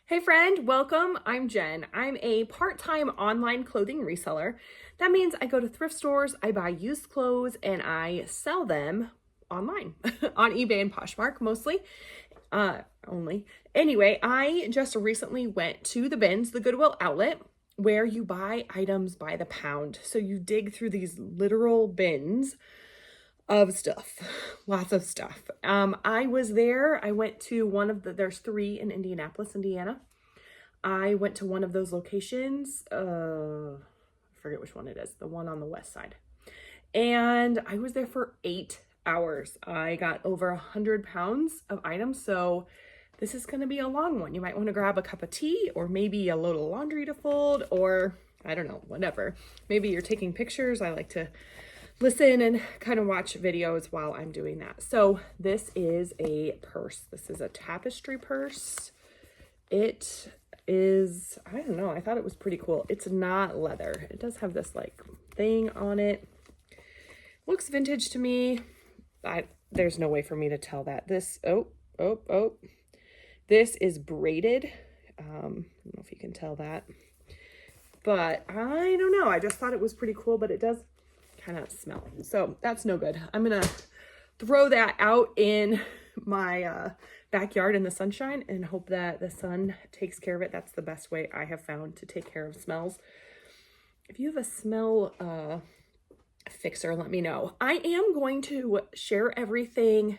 Hey friend, welcome. I'm Jen. I'm a part-time online clothing reseller. That means I go to thrift stores, I buy used clothes, and I sell them online on eBay and Poshmark mostly. Only. Anyway, I just recently went to the bins, the Goodwill Outlet, where you buy items by the pound. So you dig through these literal bins of stuff, lots of stuff. I was there. I went to there's 3 in Indianapolis, Indiana. I went to one of those locations. I forget which one it is, the one on the west side. And I was there for 8 hours. I got over 100 pounds of items. So this is going to be a long one. You might want to grab a cup of tea or maybe a load of laundry to fold, or I don't know, whatever. Maybe you're taking pictures. I like to listen and kind of watch videos while I'm doing that. So this is a purse. This is a Tapestry purse. It is, I don't know, I thought it was pretty cool. It's not leather. It does have this like thing on it. Looks vintage to me. There's no way for me to tell that. This, this is braided. I don't know if you can tell that, but I don't know. I just thought it was pretty cool, but it does kind of smell. So that's no good. I'm going to throw that out in my backyard in the sunshine and hope that the sun takes care of it. That's the best way I have found to take care of smells. If you have a smell fixer, let me know. I am going to share everything,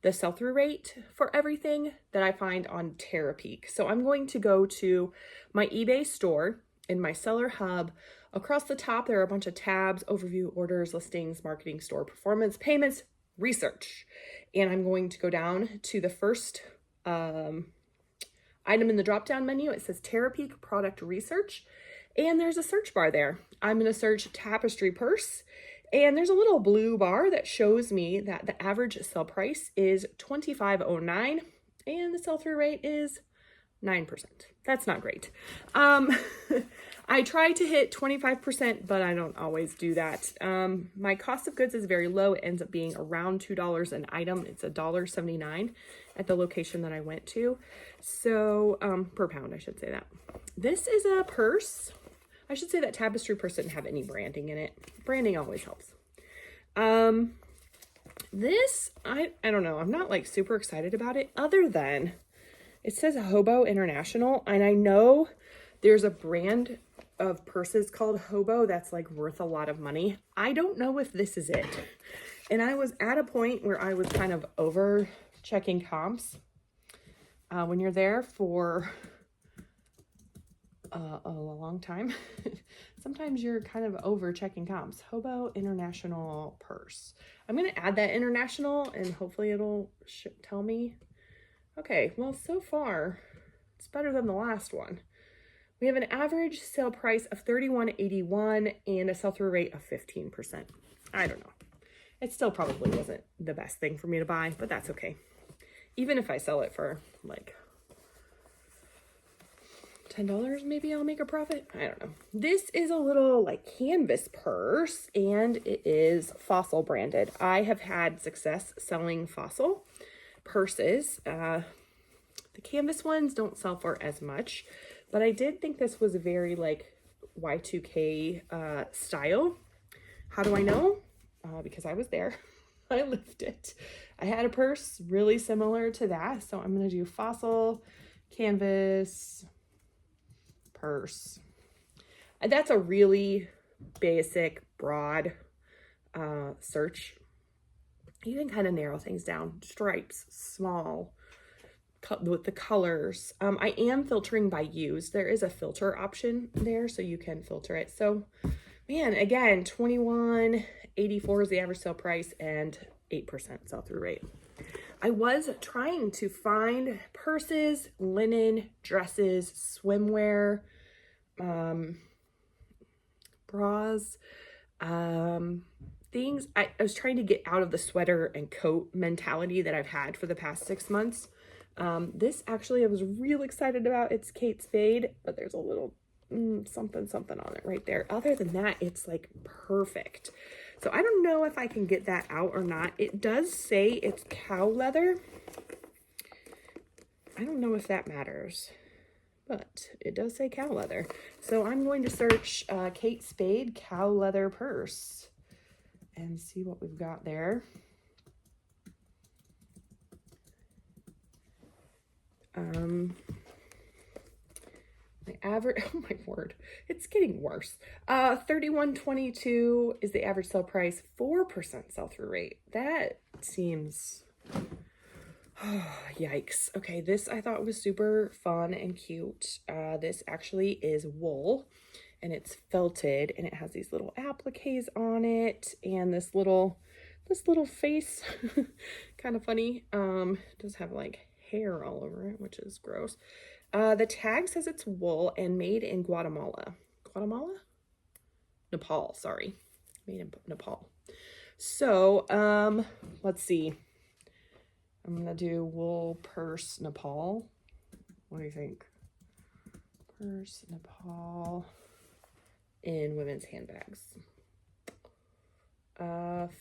the sell-through rate for everything that I find on Terapeak. So I'm going to go to my eBay store in my seller hub. Across the top, there are a bunch of tabs: overview, orders, listings, marketing, store performance, payments, research. And I'm going to go down to the first item in the drop-down menu. It says Terapeak product research, and there's a search bar there. I'm going to search Tapestry purse, and there's a little blue bar that shows me that the average sell price is $25.09 and the sell-through rate is 9%. That's not great. I try to hit 25%, but I don't always do that. My cost of goods is very low. It ends up being around $2 an item. It's $1.79 at the location that I went to. So, per pound, I should say that. This is a purse. I should say that Tapestry purse didn't have any branding in it. Branding always helps. This, I don't know. I'm not like super excited about it, other than it says Hobo International, and I know there's a brand of purses called Hobo that's like worth a lot of money. I don't know if this is it. And I was at a point where I was kind of over checking comps. When you're there for a long time, sometimes you're kind of over checking comps. Hobo International purse. I'm going to add that international and hopefully it'll tell me. Okay, well, so far, it's better than the last one. We have an average sale price of $31.81 and a sell-through rate of 15%. I don't know. It still probably wasn't the best thing for me to buy, but that's okay. Even if I sell it for like $10, maybe I'll make a profit. I don't know. This is a little like canvas purse, and it is Fossil branded. I have had success selling Fossil purses. The canvas ones don't sell for as much, but I did think this was a very like Y2K style. How do I know? Because I was there. I lived it. I had a purse really similar to that, so I'm going to do Fossil canvas purse. And that's a really basic, broad search. You can kind of narrow things down. Stripes, small, with the colors. I am filtering by use. There is a filter option there, so you can filter it. So, man, again, $21.84 is the average sale price and 8% sell-through rate. I was trying to find purses, linen, dresses, swimwear, bras, things. I was trying to get out of the sweater and coat mentality that I've had for the past 6 months. This actually I was real excited about. It's Kate Spade, but there's a little something on it right there. Other than that, it's like perfect. So I don't know if I can get that out or not. It does say it's cow leather. I don't know if that matters. but it does say cow leather. So I'm going to search Kate Spade cow leather purse and see what we've got there. My average, oh my word, it's getting worse. $31.22 is the average sale price, 4% sell-through rate. That seems, oh, yikes. Okay, this I thought was super fun and cute. This actually is wool, and it's felted, and it has these little appliques on it, and this little face, kind of funny. It does have like hair all over it, which is gross. The tag says it's wool and made in Guatemala. Nepal, sorry. Made in Nepal. So, let's see. I'm gonna do wool purse Nepal. What do you think? Purse Nepal in women's handbags.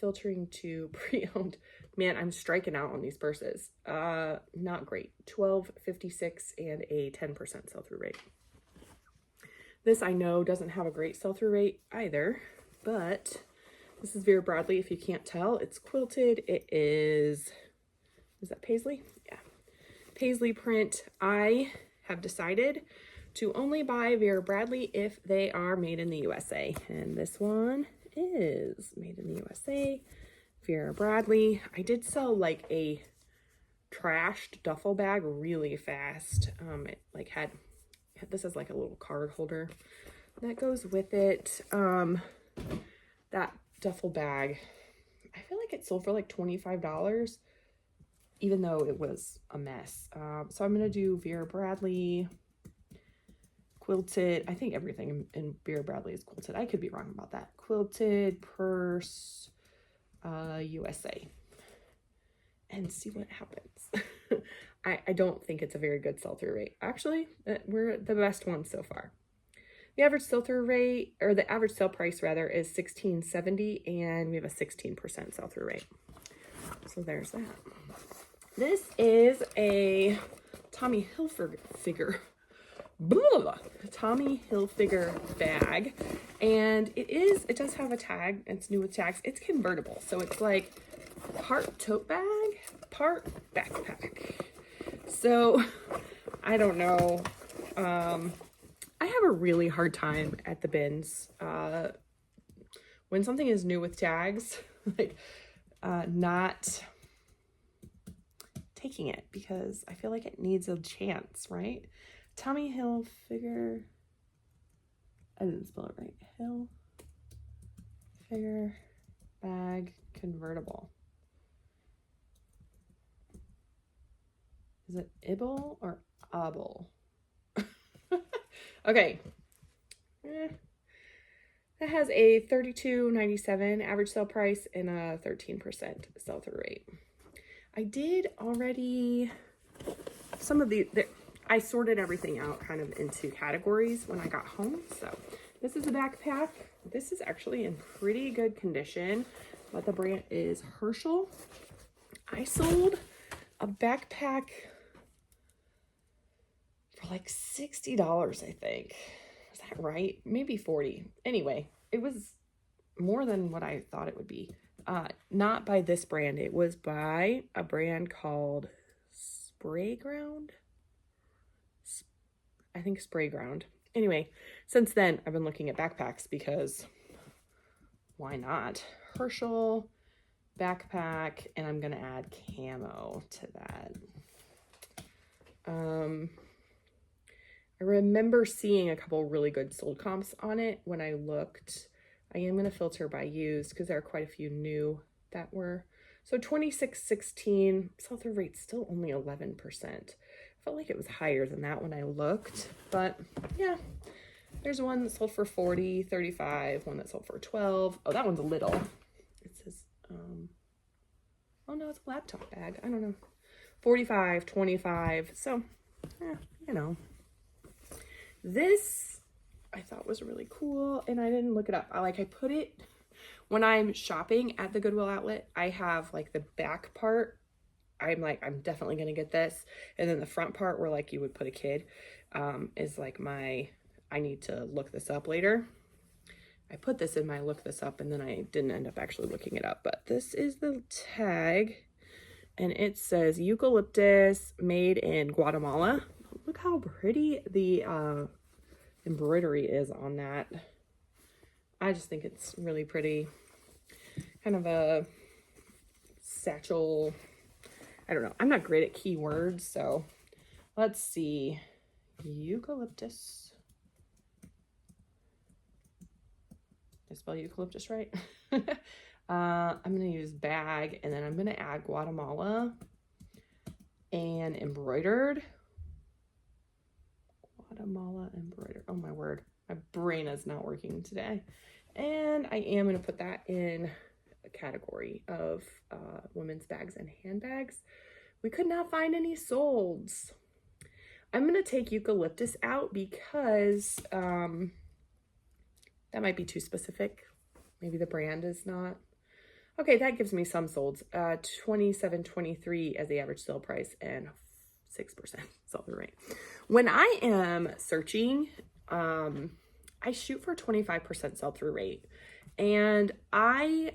Filtering to pre-owned. Man, I'm striking out on these purses. Not great. $12.56 and a 10% sell-through rate. This I know doesn't have a great sell-through rate either, but this is Vera Bradley. If you can't tell, it's quilted. It is that paisley? Yeah. Paisley print. I have decided to only buy Vera Bradley if they are made in the USA. And this one is made in the USA. Vera Bradley. I did sell like a trashed duffel bag really fast. It like had, this is like a little card holder that goes with it. That duffel bag, I feel like it sold for like $25, even though it was a mess. So I'm gonna do Vera Bradley quilted. I think everything in Vera Bradley is quilted. I could be wrong about that. Quilted purse, USA, and see what happens. I don't think it's a very good sell-through rate. Actually, we're the best one so far. The average sell-through rate, or the average sale price rather, is $16.70, and we have a 16% sell-through rate. So there's that. This is a Tommy Hilfiger Tommy Hilfiger bag, and it does have a tag. It's new with tags. It's convertible, so it's like part tote bag, part backpack. So I don't know. I have a really hard time at the bins when something is new with tags, like not taking it, because I feel like it needs a chance, right? Tommy Hilfiger, I didn't spell it right. Hilfiger bag convertible. Is it Ibble or Obble? Okay. That has a $32.97 average sale price and a 13% sell-through rate. I did already, some of I sorted everything out kind of into categories when I got home. So this is a backpack. This is actually in pretty good condition, but the brand is Herschel. I sold a backpack for like $60, I think. Is that right? Maybe 40. Anyway, it was more than what I thought it would be. Not by this brand. It was by a brand called Sprayground. I think Sprayground. Anyway, since then, I've been looking at backpacks because why not? Herschel backpack, and I'm going to add camo to that. I remember seeing a couple really good sold comps on it when I looked. I am going to filter by used because there are quite a few new that were. So $26.16, sell-through rate still only 11%. Felt like it was higher than that when I looked, but yeah, there's one that sold for $40, $35, one that sold for $12. Oh, that one's a little. It says, oh no, it's a laptop bag. I don't know. $45, $25. So, you know, this I thought was really cool, and I didn't look it up. I put it when I'm shopping at the Goodwill Outlet. I have like the back part I'm like, I'm definitely going to get this. And then the front part where like you would put a kid, is like I need to look this up later. I put this in my look this up and then I didn't end up actually looking it up, but this is the tag and it says eucalyptus made in Guatemala. Look how pretty the embroidery is on that. I just think it's really pretty. Kind of a satchel. I don't know. I'm not great at keywords, so let's see. Eucalyptus. Did I spell eucalyptus right? I'm going to use bag, and then I'm going to add Guatemala and embroidered. Guatemala embroidered. Oh my word. My brain is not working today. And I am going to put that in a category of women's bags and handbags. We could not find any solds. I'm going to take eucalyptus out because that might be too specific. Maybe the brand is not. Okay, that gives me some solds. $27.23 as the average sale price and 6% sell-through rate. When I am searching, I shoot for 25% sell-through rate. And I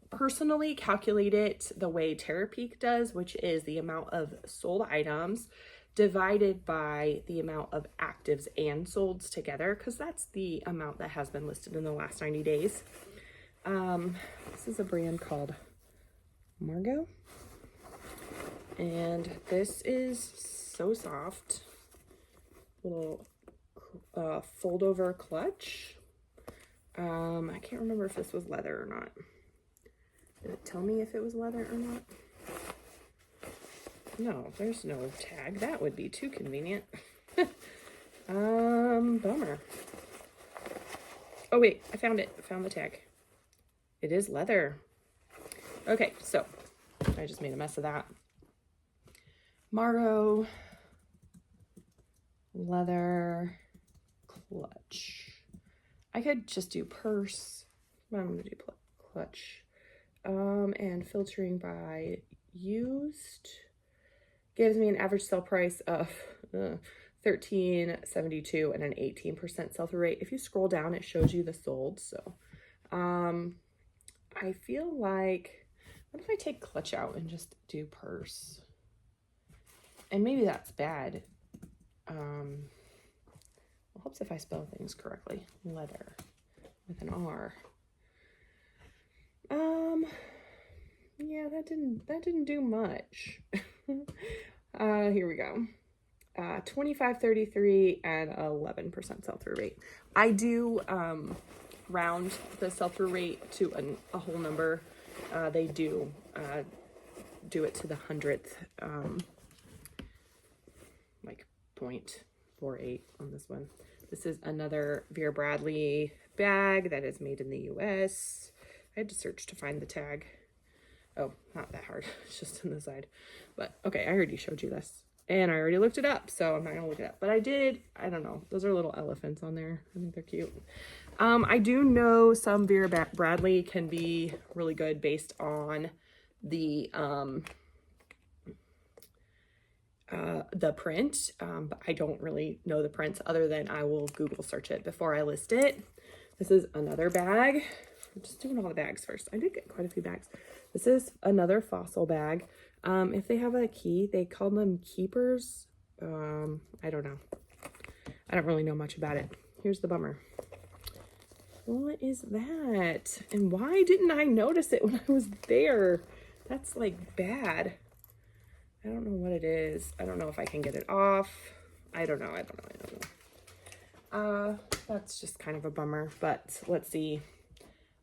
personally calculate it the way Terapeak does, which is the amount of sold items divided by the amount of actives and solds together, because that's the amount that has been listed in the last 90 days. This is a brand called Margot, and this is so soft. Little fold over clutch. I can't remember if this was leather or not. Did it tell me if it was leather or not? No, there's no tag. That would be too convenient. Bummer. Oh wait, I found it. I found the tag. It is leather. Okay, so I just made a mess of that. Margot, leather, clutch. I could just do purse, but I'm gonna do clutch. And filtering by used gives me an average sale price of $13.72 and an 18% sell-through rate. If you scroll down, it shows you the sold. So I feel like, what if I take clutch out and just do purse? And maybe that's bad. Helps if I spell things correctly. Leather with an R. Yeah, that didn't do much. Here we go. 25.33 and 11% sell-through rate. I do round the sell-through rate to a whole number. They do it to the 100th, like 0.48 on this one. This is another Vera Bradley bag that is made in the US. I had to search to find the tag. Oh, not that hard. It's just on the side. But okay, I already showed you this. And I already looked it up, so I'm not gonna look it up. But I did, I don't know. Those are little elephants on there. I think they're cute. I do know some Vera Bradley can be really good based on the print, but I don't really know the prints other than I will Google search it before I list it. This is another bag. I'm just doing all the bags first. I did get quite a few bags. This is another Fossil bag. If they have a key, they call them keepers. I don't know. I don't really know much about it. Here's the bummer. What is that? And why didn't I notice it when I was there? That's like bad. I don't know what it is. I don't know if I can get it off. I don't know. That's just kind of a bummer, but let's see.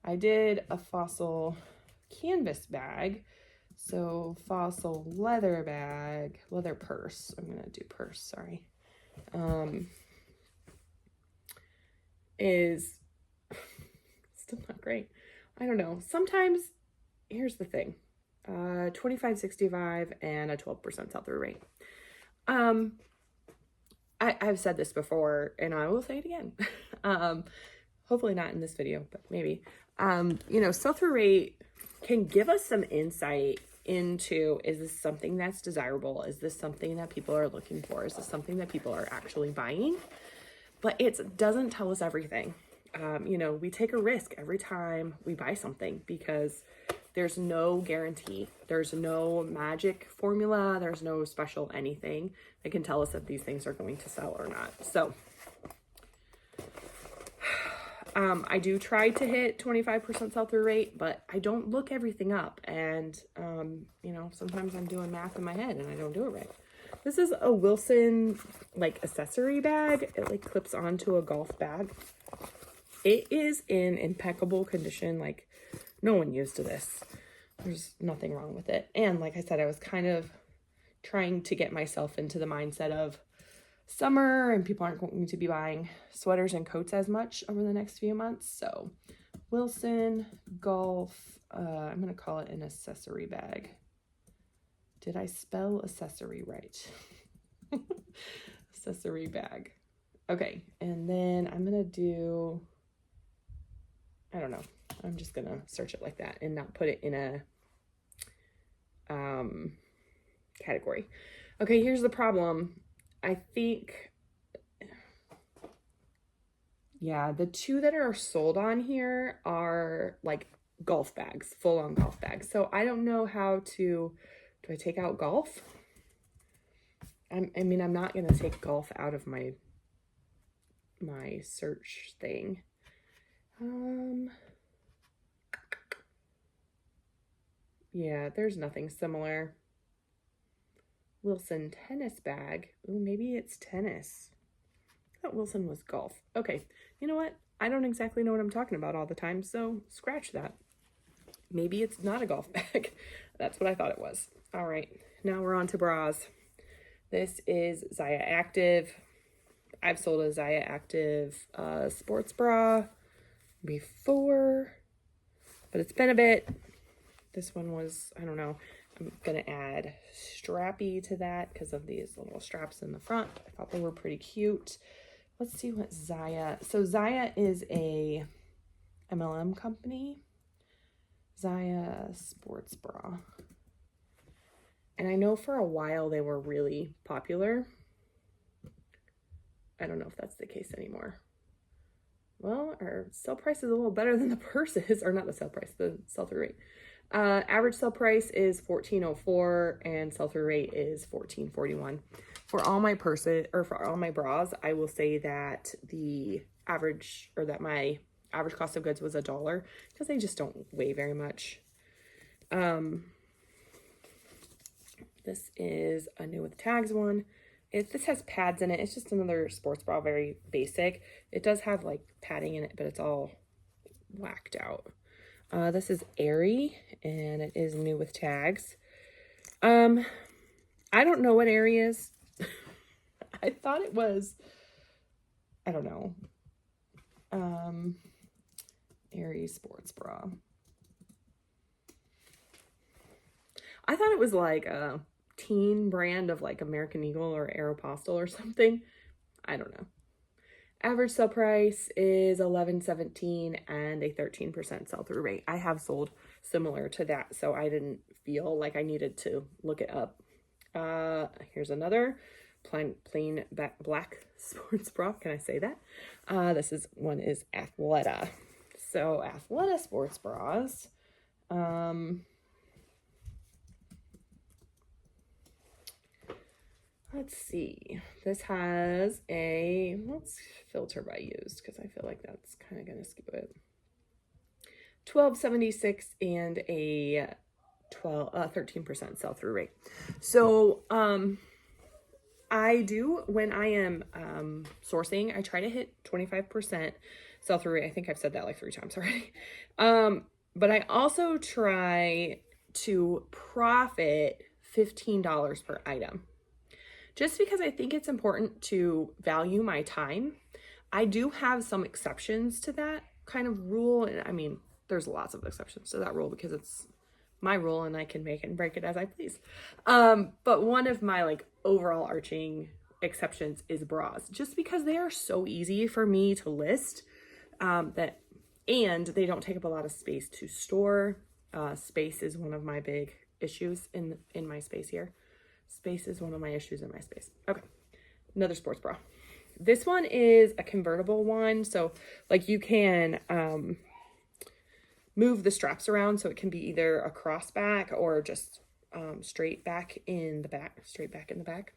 I did a Fossil canvas bag. So Fossil leather bag, leather purse. I'm going to do purse, sorry. Is still not great. I don't know. Sometimes, here's the thing. 25.65 and a 12% sell-through rate. I've said this before and I will say it again. Hopefully not in this video, but maybe. You know, sell-through rate can give us some insight into, is this something that's desirable? Is this something that people are looking for? Is this something that people are actually buying? But it doesn't tell us everything. You know, we take a risk every time we buy something because there's no guarantee. There's no magic formula. There's no special anything that can tell us if these things are going to sell or not. So I do try to hit 25% sell-through rate, but I don't look everything up. And, you know, sometimes I'm doing math in my head and I don't do it right. This is a Wilson, like, accessory bag. It, like, clips onto a golf bag. It is in impeccable condition. Like, no one used to this. There's nothing wrong with it. And like I said, I was kind of trying to get myself into the mindset of summer and people aren't going to be buying sweaters and coats as much over the next few months. So Wilson golf, I'm going to call it an accessory bag. Did I spell accessory right? Accessory bag. Okay. And then I'm going to do, I don't know. I'm just going to search it like that and not put it in a category. Okay, here's the problem. I think, yeah, the two that are sold on here are like golf bags, full-on golf bags. So I don't know how to, do I take out golf? I mean, I'm not going to take golf out of my search thing. Yeah, there's nothing similar. Wilson tennis bag. Ooh, maybe it's tennis. I thought Wilson was golf. Okay, you know what? I don't exactly know what I'm talking about all the time, so scratch that. Maybe it's not a golf bag. That's what I thought it was. All right, now we're on to bras. This is Zaya Active. I've sold a Zaya Active sports bra before, but it's been a bit. This one was, I don't know, I'm going to add strappy to that because of these little straps in the front. I thought they were pretty cute. Let's see what Zaya, so Zaya is a MLM company. Zaya sports bra. And I know for a while they were really popular. I don't know if that's the case anymore. Well, our sell price is a little better than the purses, or not the sell price, the sell-through rate. Average sell price is $14.04 and sell-through rate is $14.41. For all my purses, or for all my bras, I will say that the average, or that my average cost of goods was $1 because they just don't weigh very much. This is a new with tags one. This has pads in it. It's just another sports bra, very basic. It does have like padding in it, but it's all whacked out. This is Aerie, and it is new with tags. I don't know what Aerie is. I thought it was, I don't know. Aerie sports bra. I thought it was like a teen brand of like American Eagle or Aeropostale or something. I don't know. Average sell price is $11.17 and a 13% sell-through rate. I have sold similar to that, so I didn't feel like I needed to look it up. Here's another plain black sports bra. Can I say that? This one is Athleta. So Athleta sports bras. Let's see. This has a, let's filter by used because I feel like that's kind of going to skew it. $12.76 and a 13% sell-through rate. So I do, when I am sourcing, I try to hit 25% sell-through rate. I think I've said that like 3 times already. But I also try to profit $15 per item. Just because I think it's important to value my time. I do have some exceptions to that kind of rule. And I mean, there's lots of exceptions to that rule because it's my rule and I can make it and break it as I please. But one of my like overall arching exceptions is bras, just because they are so easy for me to list, and they don't take up a lot of space to store. Space is one of my big issues in my space here. Space is one of my issues in my space. Okay, another sports bra. This one is a convertible one, so like you can move the straps around, so it can be either a cross back or just straight back in the back.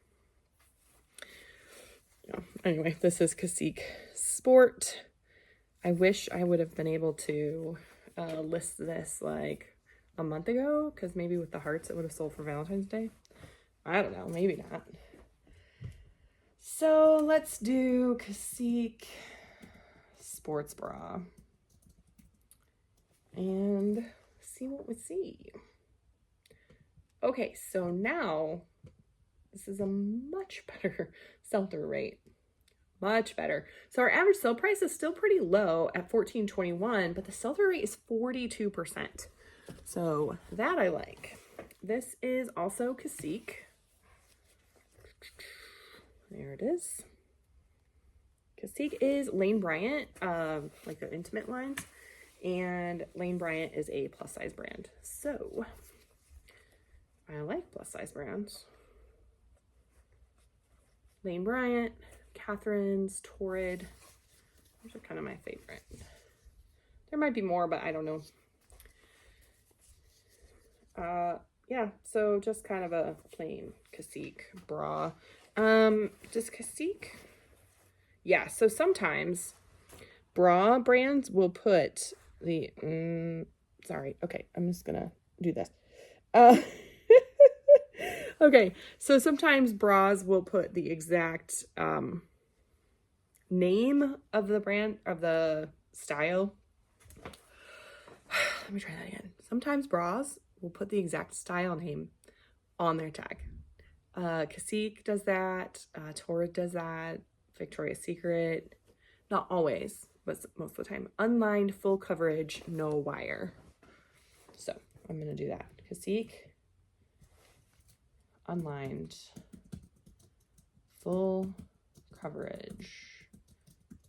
Yeah. Anyway, this is Cacique Sport. I wish I would have been able to list this like a month ago, because maybe with the hearts it would have sold for Valentine's Day. I don't know, maybe not. So let's do Cacique sports bra and see what we see. Okay, so now this is a much better sell-through rate. Much better. So our average sale price is still pretty low at $14.21, but the sell-through rate is 42%. So that I like. This is also Cacique. There it is. Cacique is Lane Bryant, like their intimate lines, and Lane Bryant is a plus size brand. So I like plus size brands. Lane Bryant, Catherine's, Torrid. Those are kind of my favorite. There might be more, but I don't know. Yeah, so just kind of a plain Cacique bra. Does Cacique? Yeah, so sometimes bra brands will put the, sorry, okay, I'm just gonna do this. Okay, so sometimes bras will put the exact name of the brand, of the style. Let me try that again. Sometimes bras will put the exact style name on their tag. Cacique does that, Torrid does that, Victoria's Secret, not always, but most of the time. Unlined, full coverage, no wire. So I'm gonna do that. Cacique, unlined, full coverage,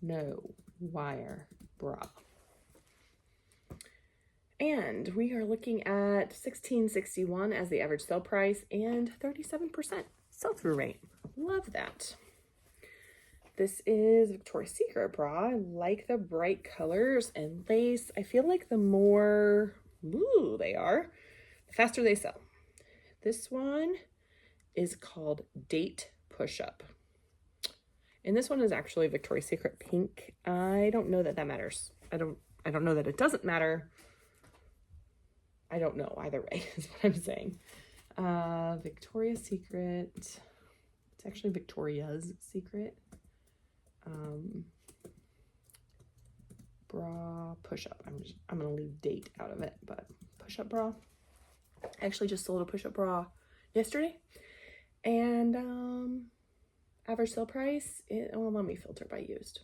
no wire bra. And we are looking at $16.61 as the average sale price and 37% sell-through rate. Love that. This is Victoria's Secret bra. I like the bright colors and lace. I feel like the more blue they are, the faster they sell. This one is called Date Push-Up. And this one is actually Victoria's Secret pink. I don't know that that matters. I don't know that it doesn't matter. I don't know either way is what I'm saying. Victoria's Secret. It's actually Victoria's Secret. Bra push-up. I'm gonna leave date out of it, but push-up bra. I actually just sold a push-up bra yesterday, and average sale price. Well, let me filter by used.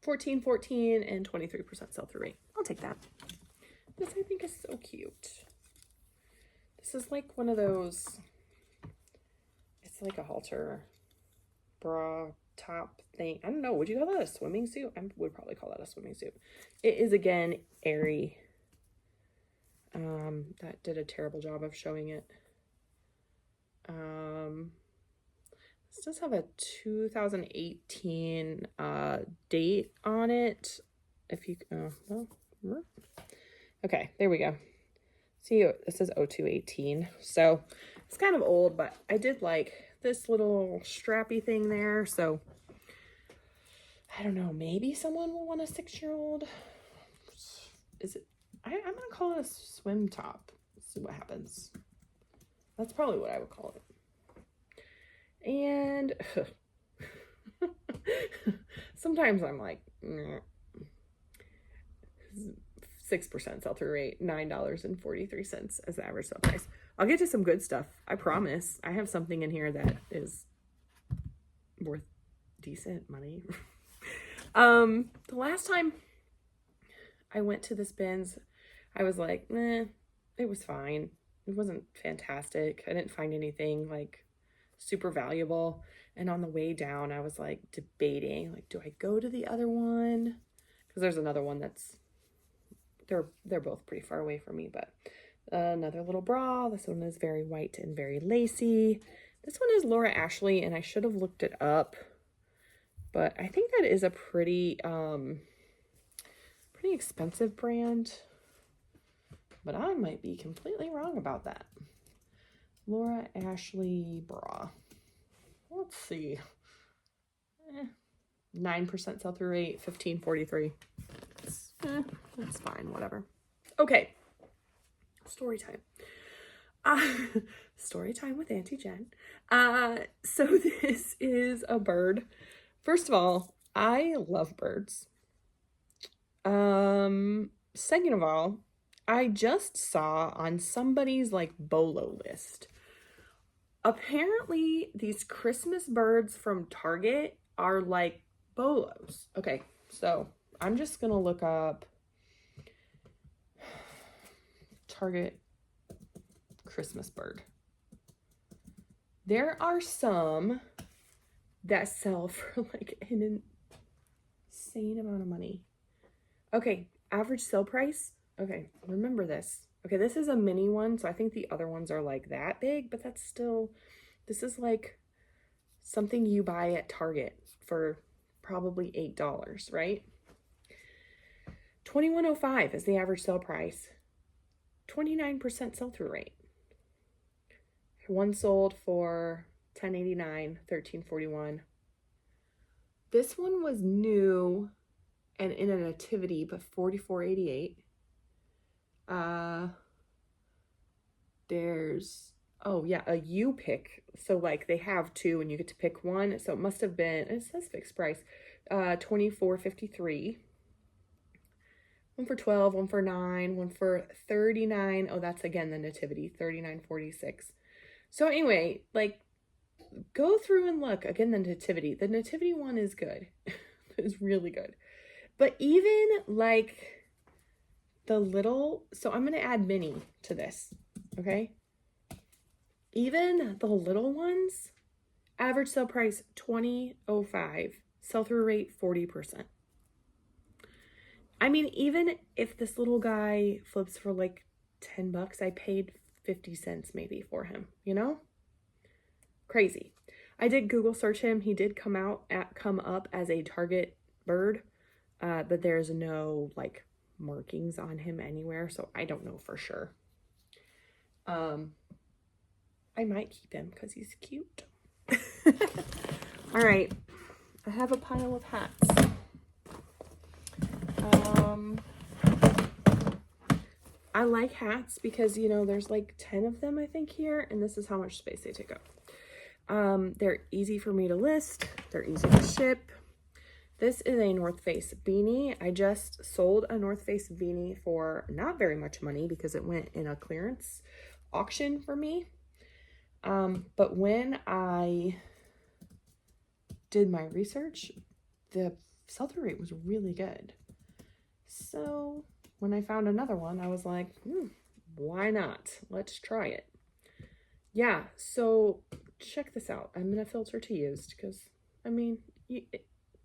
$14.14 and 23% sell-through rate. I'll take that. This I think is so cute. This is like one of those, it's like a halter bra top thing. I don't know, would you call that a swimming suit? I would probably call that a swimming suit. It is, again, airy. That did a terrible job of showing it. This does have a 2018 date on it. If you, well, okay, there we go. See, this is 0218. So it's kind of old, but I did like this little strappy thing there. So I don't know, maybe someone will want a 6-year-old. Is it, I'm gonna call it a swim top. Let's see what happens. That's probably what I would call it. And sometimes I'm like, 6% sell-through rate, $9.43 as the average sale price. I'll get to some good stuff. I promise. I have something in here that is worth decent money. The last time I went to this bins, I was like, it was fine. It wasn't fantastic. I didn't find anything like super valuable. And on the way down, I was like debating, like, do I go to the other one? Because there's another one that's they're both pretty far away from me, but another little bra. This one is very white and very lacy. This one is Laura Ashley, and I should have looked it up, but I think that is a pretty expensive brand, but I might be completely wrong about that. Laura Ashley bra. Let's see. 9% sell-through rate, $15.43. That's fine, whatever. Okay. Story time. Story time with Auntie Jen. So this is a bird. First of all, I love birds. Second of all, I just saw on somebody's like BOLO list. Apparently these Christmas birds from Target are like BOLOs. Okay, so I'm just gonna look up Target Christmas bird. There are some that sell for like an insane amount of money. Okay, average sale price. Okay, remember this. Okay, this is a mini one, so I think the other ones are like that big, but that's still, this is like something you buy at Target for probably $8, right? $21.05 is the average sale price. 29% sell-through rate. One sold for $10.89, $13.41. This one was new and in a nativity, but $44.88. There's, oh yeah, a U pick. So like they have two and you get to pick one. So it must have been, it says fixed price, $24.53. One for $12, one for $9, one for $39. Oh, that's again the nativity, $39.46. So anyway, like go through and look again the nativity. The nativity one is good. It's really good. But even like the little, so I'm going to add mini to this, okay? Even the little ones, average sale price $20.05, sell-through rate 40%. I mean, even if this little guy flips for like $10, I paid 50 cents maybe for him, you know? Crazy. I did Google search him. He did come up as a Target bird, but there's no like markings on him anywhere, so I don't know for sure. I might keep him because he's cute. All right, I have a pile of hats. I like hats because, you know, there's like 10 of them I think here, and this is how much space they take up. They're easy for me to list, they're easy to ship. This is a North Face beanie. I just sold a North Face beanie for not very much money because it went in a clearance auction for me. But when I did my research, the sell-through rate was really good. So when I found another one, I was like, why not? Let's try it. Yeah, so check this out. I'm going to filter to used because, I mean,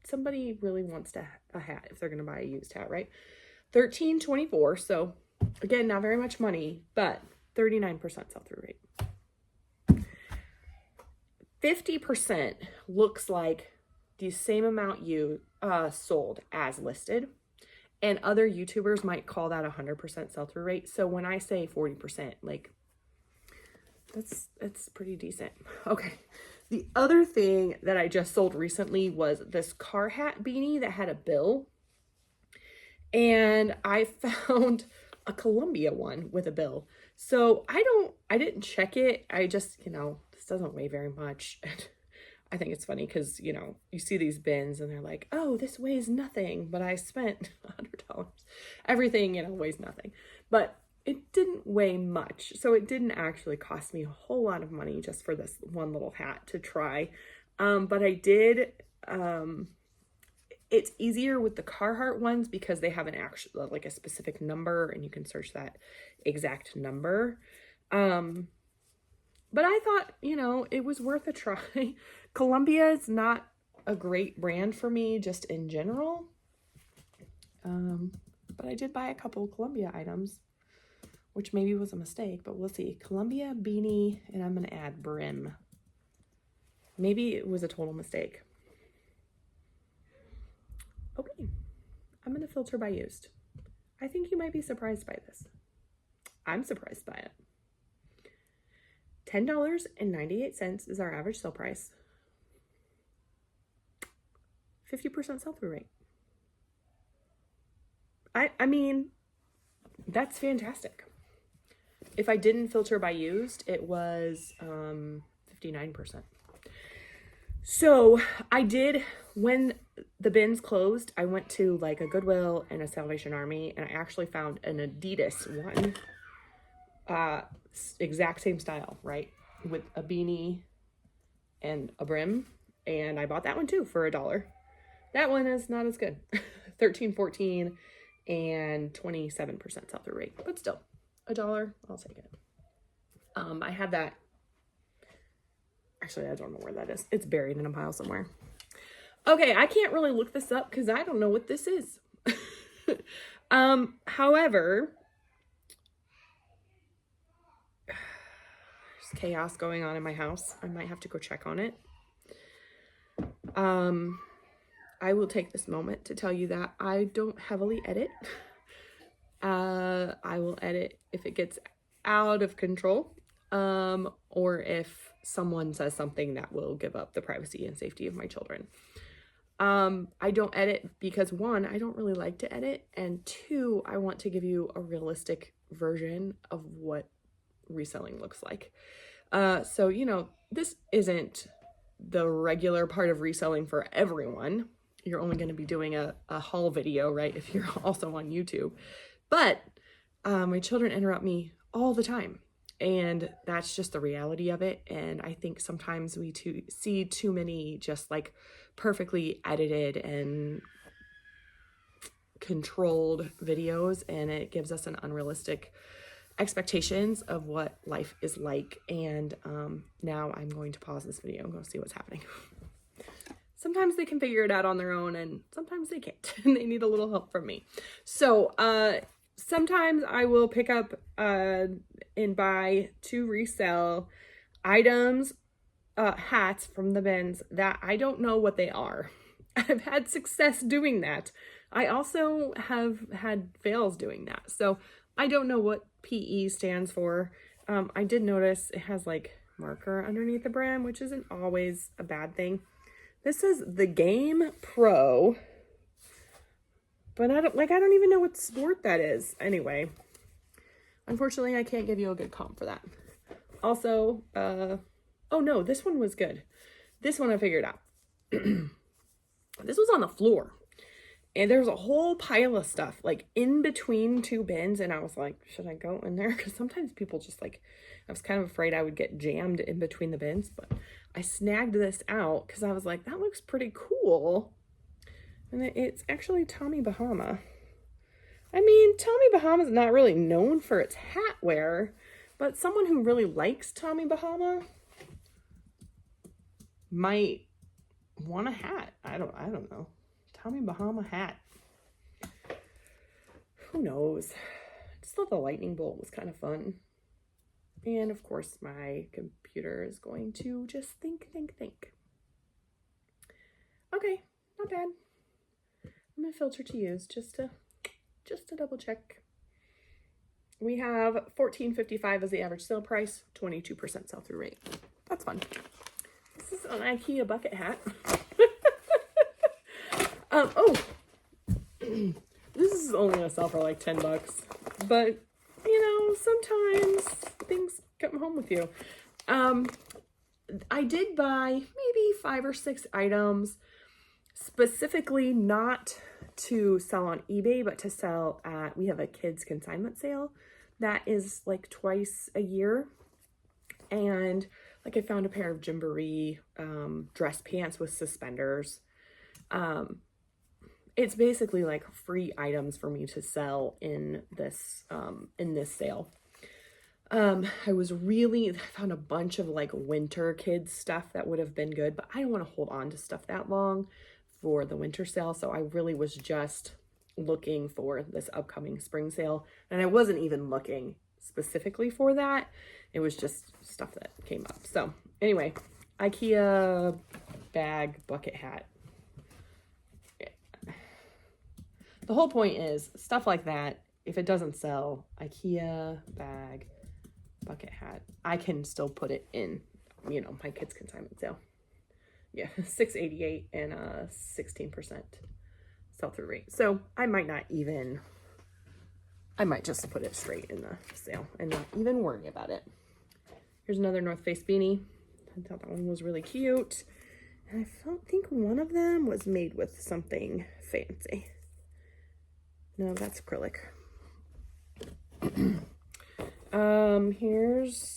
somebody really wants a hat if they're going to buy a used hat, right? $13.24. So again, not very much money, but 39% sell-through rate. 50% looks like the same amount you sold as listed. And other YouTubers might call that 100% sell-through rate. So when I say 40%, like that's pretty decent. Okay. The other thing that I just sold recently was this car hat beanie that had a bill. And I found a Columbia one with a bill. So I didn't check it. I just, you know, this doesn't weigh very much. And I think it's funny because, you know, you see these bins and they're like, oh, this weighs nothing, but I spent $100. Everything, you know, weighs nothing. But it didn't weigh much. So it didn't actually cost me a whole lot of money just for this one little hat to try. But I did, it's easier with the Carhartt ones because they have an actual, like a specific number and you can search that exact number. But I thought, you know, it was worth a try. Columbia is not a great brand for me just in general. But I did buy a couple Columbia items, which maybe was a mistake, but we'll see. Columbia, beanie, and I'm going to add brim. Maybe it was a total mistake. Okay, I'm going to filter by used. I think you might be surprised by this. I'm surprised by it. $10.98 is our average sale price. 50% sell-through rate. I mean, that's fantastic. If I didn't filter by used, it was 59%. So I did, when the bins closed, I went to like a Goodwill and a Salvation Army, and I actually found an Adidas one. Exact same style, right? With a beanie and a brim. And I bought that one too for $1. That one is not as good. 13, 14, and 27% sell-through rate. But still, $1, I'll take it. I had that. Actually, I don't know where that is. It's buried in a pile somewhere. Okay, I can't really look this up because I don't know what this is. However, there's chaos going on in my house. I might have to go check on it. I will take this moment to tell you that I don't heavily edit. I will edit if it gets out of control, or if someone says something that will give up the privacy and safety of my children. I don't edit because, one, I don't really like to edit, and two, I want to give you a realistic version of what reselling looks like. So, you know, this isn't the regular part of reselling for everyone. You're only going to be doing a haul video, right? If you're also on YouTube. But my children interrupt me all the time. And that's just the reality of it. And I think sometimes we see too many just like perfectly edited and controlled videos. And it gives us an unrealistic expectations of what life is like. And now I'm going to pause this video and go see what's happening. Sometimes they can figure it out on their own, and sometimes they can't, and they need a little help from me. So sometimes I will pick up and buy to resell items, hats from the bins that I don't know what they are. I've had success doing that. I also have had fails doing that. So I don't know what PE stands for. I did notice it has like marker underneath the brim, which isn't always a bad thing. This is the Game Pro, but I don't even know what sport that is. Anyway, unfortunately, I can't give you a good comp for that. Also, oh no, this one was good. This one I figured out. This was on the floor, and there was a whole pile of stuff like in between two bins, and I was like, should I go in there? Because sometimes people just like, I was kind of afraid I would get jammed in between the bins, but I snagged this out because I was like, that looks pretty cool. And it's actually Tommy Bahama. I mean, Tommy Bahama's not really known for its hat wear, but someone who really likes Tommy Bahama might want a hat. I don't know. Tommy Bahama hat. Who knows? I just thought the lightning bolt was kind of fun. And of course, my computer is going to just think. Okay, not bad. I'm gonna filter to use just to double check. We have $14.55 as the average sale price, 22% sell-through rate. That's fun. This is an IKEA bucket hat. This is only gonna sell for like $10, but you know, sometimes things come home with you. I did buy maybe 5 or 6 items, specifically not to sell on eBay, but to sell at, we have a kids consignment sale that is like twice a year. And like I found a pair of Gymboree dress pants with suspenders. It's basically like free items for me to sell in this sale. I found a bunch of like winter kids stuff that would have been good, but I don't want to hold on to stuff that long for the winter sale. So I really was just looking for this upcoming spring sale. And I wasn't even looking specifically for that. It was just stuff that came up. So anyway, IKEA bag bucket hat. The whole point is stuff like that. If it doesn't sell, IKEA bag bucket hat, I can still put it in, you know, my kids' consignment sale. Yeah, $6.88 and 16% sell-through rate. So I might just put it straight in the sale and not even worry about it. Here's another North Face beanie. I thought that one was really cute. And I don't think one of them was made with something fancy. No, that's acrylic.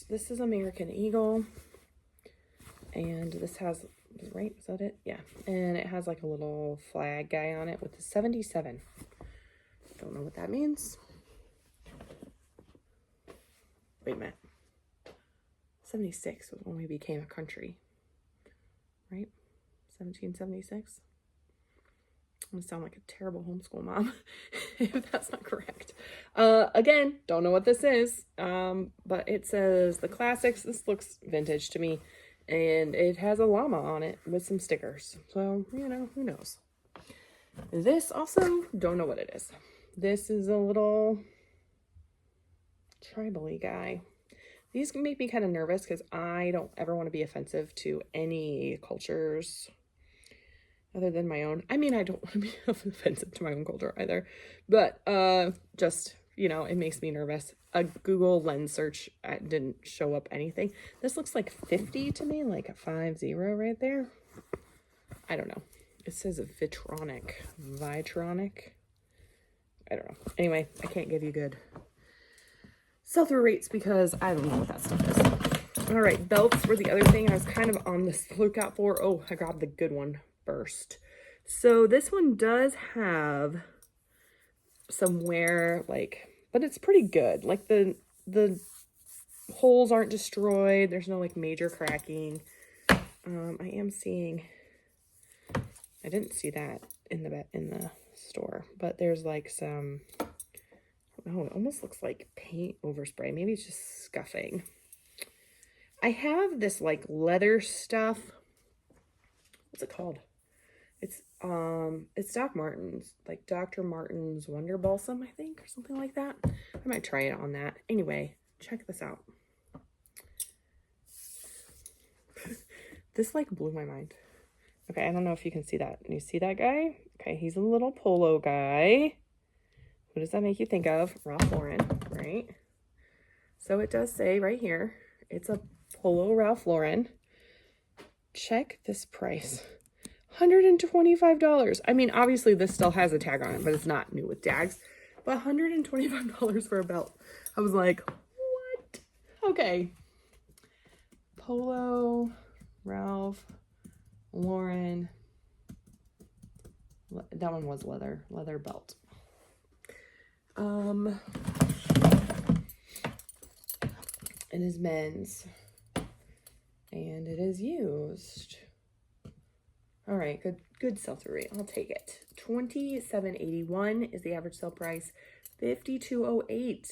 This is American Eagle. And this has, right, is that it? Yeah. And it has like a little flag guy on it with the 77. Don't know what that means. Wait a minute. 76 was when we became a country, right? 1776. I'm gonna sound like a terrible homeschool mom if that's not correct. Again, don't know what this is, but it says the classics. This looks vintage to me, and it has a llama on it with some stickers. So, you know, who knows? This also, don't know what it is. This is a little tribal-y guy. These can make me kind of nervous because I don't ever want to be offensive to any cultures other than my own. I mean, I don't want to be offensive to my own culture either, but just, you know, it makes me nervous. A Google lens search didn't show up anything. This looks like 50 to me, like a 50 right there. I don't know. It says Vitronic. I don't know. Anyway, I can't give you good sell-through rates because I don't know what that stuff is. All right, belts were the other thing I was kind of on this lookout for. Oh, I grabbed the good one first. So this one does have some wear, like, but it's pretty good. Like the holes aren't destroyed. There's no like major cracking. I am seeing, I didn't see that in the store, but there's like some, oh, it almost looks like paint overspray. Maybe it's just scuffing. I have this like leather stuff. What's it called? It's Doc Martens, like Dr. Martens Wonder Balsam, I think, or something like that. I might try it on that. Anyway, check this out. This like blew my mind. Okay, I don't know if you can see that. You see that guy? Okay, he's a little polo guy. What does that make you think of? Ralph Lauren, right? So it does say right here, it's a polo Ralph Lauren. Check this price. $125. I mean, obviously this still has a tag on it, but it's not new with tags. But $125 for a belt. I was like, what? Okay. Polo, Ralph Lauren. That one was leather belt. It is men's. And it is used. All right, good sell-through rate. I'll take it. $27.81 is the average sale price. $52.08.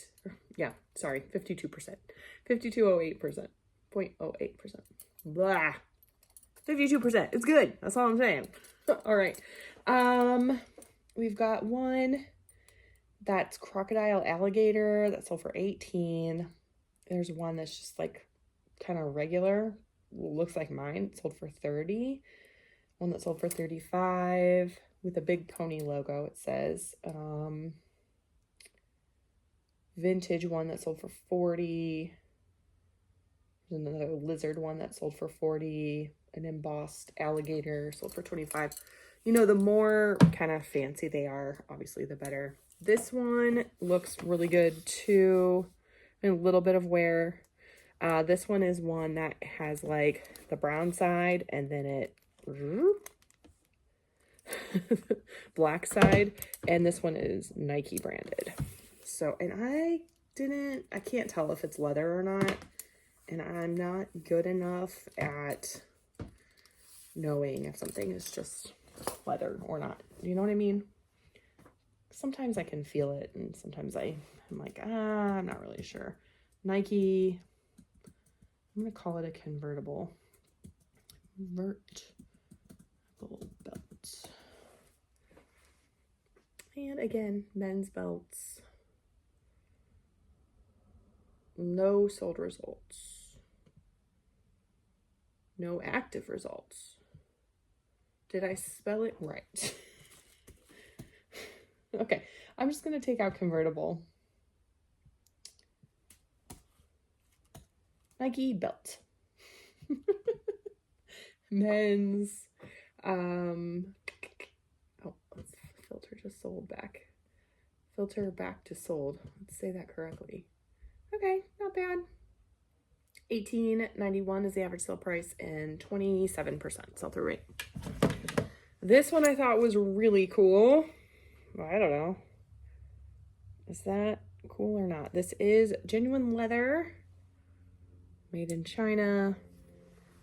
Yeah, sorry, 52%. 52.08%. 0.08%. Blah. 52%. It's good. That's all I'm saying. All right. We've got one that's crocodile alligator that sold for $18. There's one that's just like kind of regular. Looks like mine. It sold for $30. One that sold for $35 with a big pony logo, it says. Vintage one that sold for $40. There's another lizard one that sold for $40. An embossed alligator sold for $25. You know, the more kind of fancy they are, obviously the better. This one looks really good too. And a little bit of wear. This one is one that has like the brown side and then it black side, and this one is Nike branded. So, and I can't tell if it's leather or not, and I'm not good enough at knowing if something is just leather or not. You know what I mean? sometimes I can feel it, and sometimes I'm like, I'm not really sure. Nike, I'm gonna call it a convertible belt. And again, men's belts. No sold results. No active results. Did I spell it right? Okay, I'm just gonna take out convertible. Nike belt. Men's, oh, let's filter to sold back. Filter back to sold. Let's say that correctly. Okay, not bad. $18.91 is the average sale price and 27% sell-through rate. This one I thought was really cool. I don't know. Is that cool or not? This is genuine leather, made in China.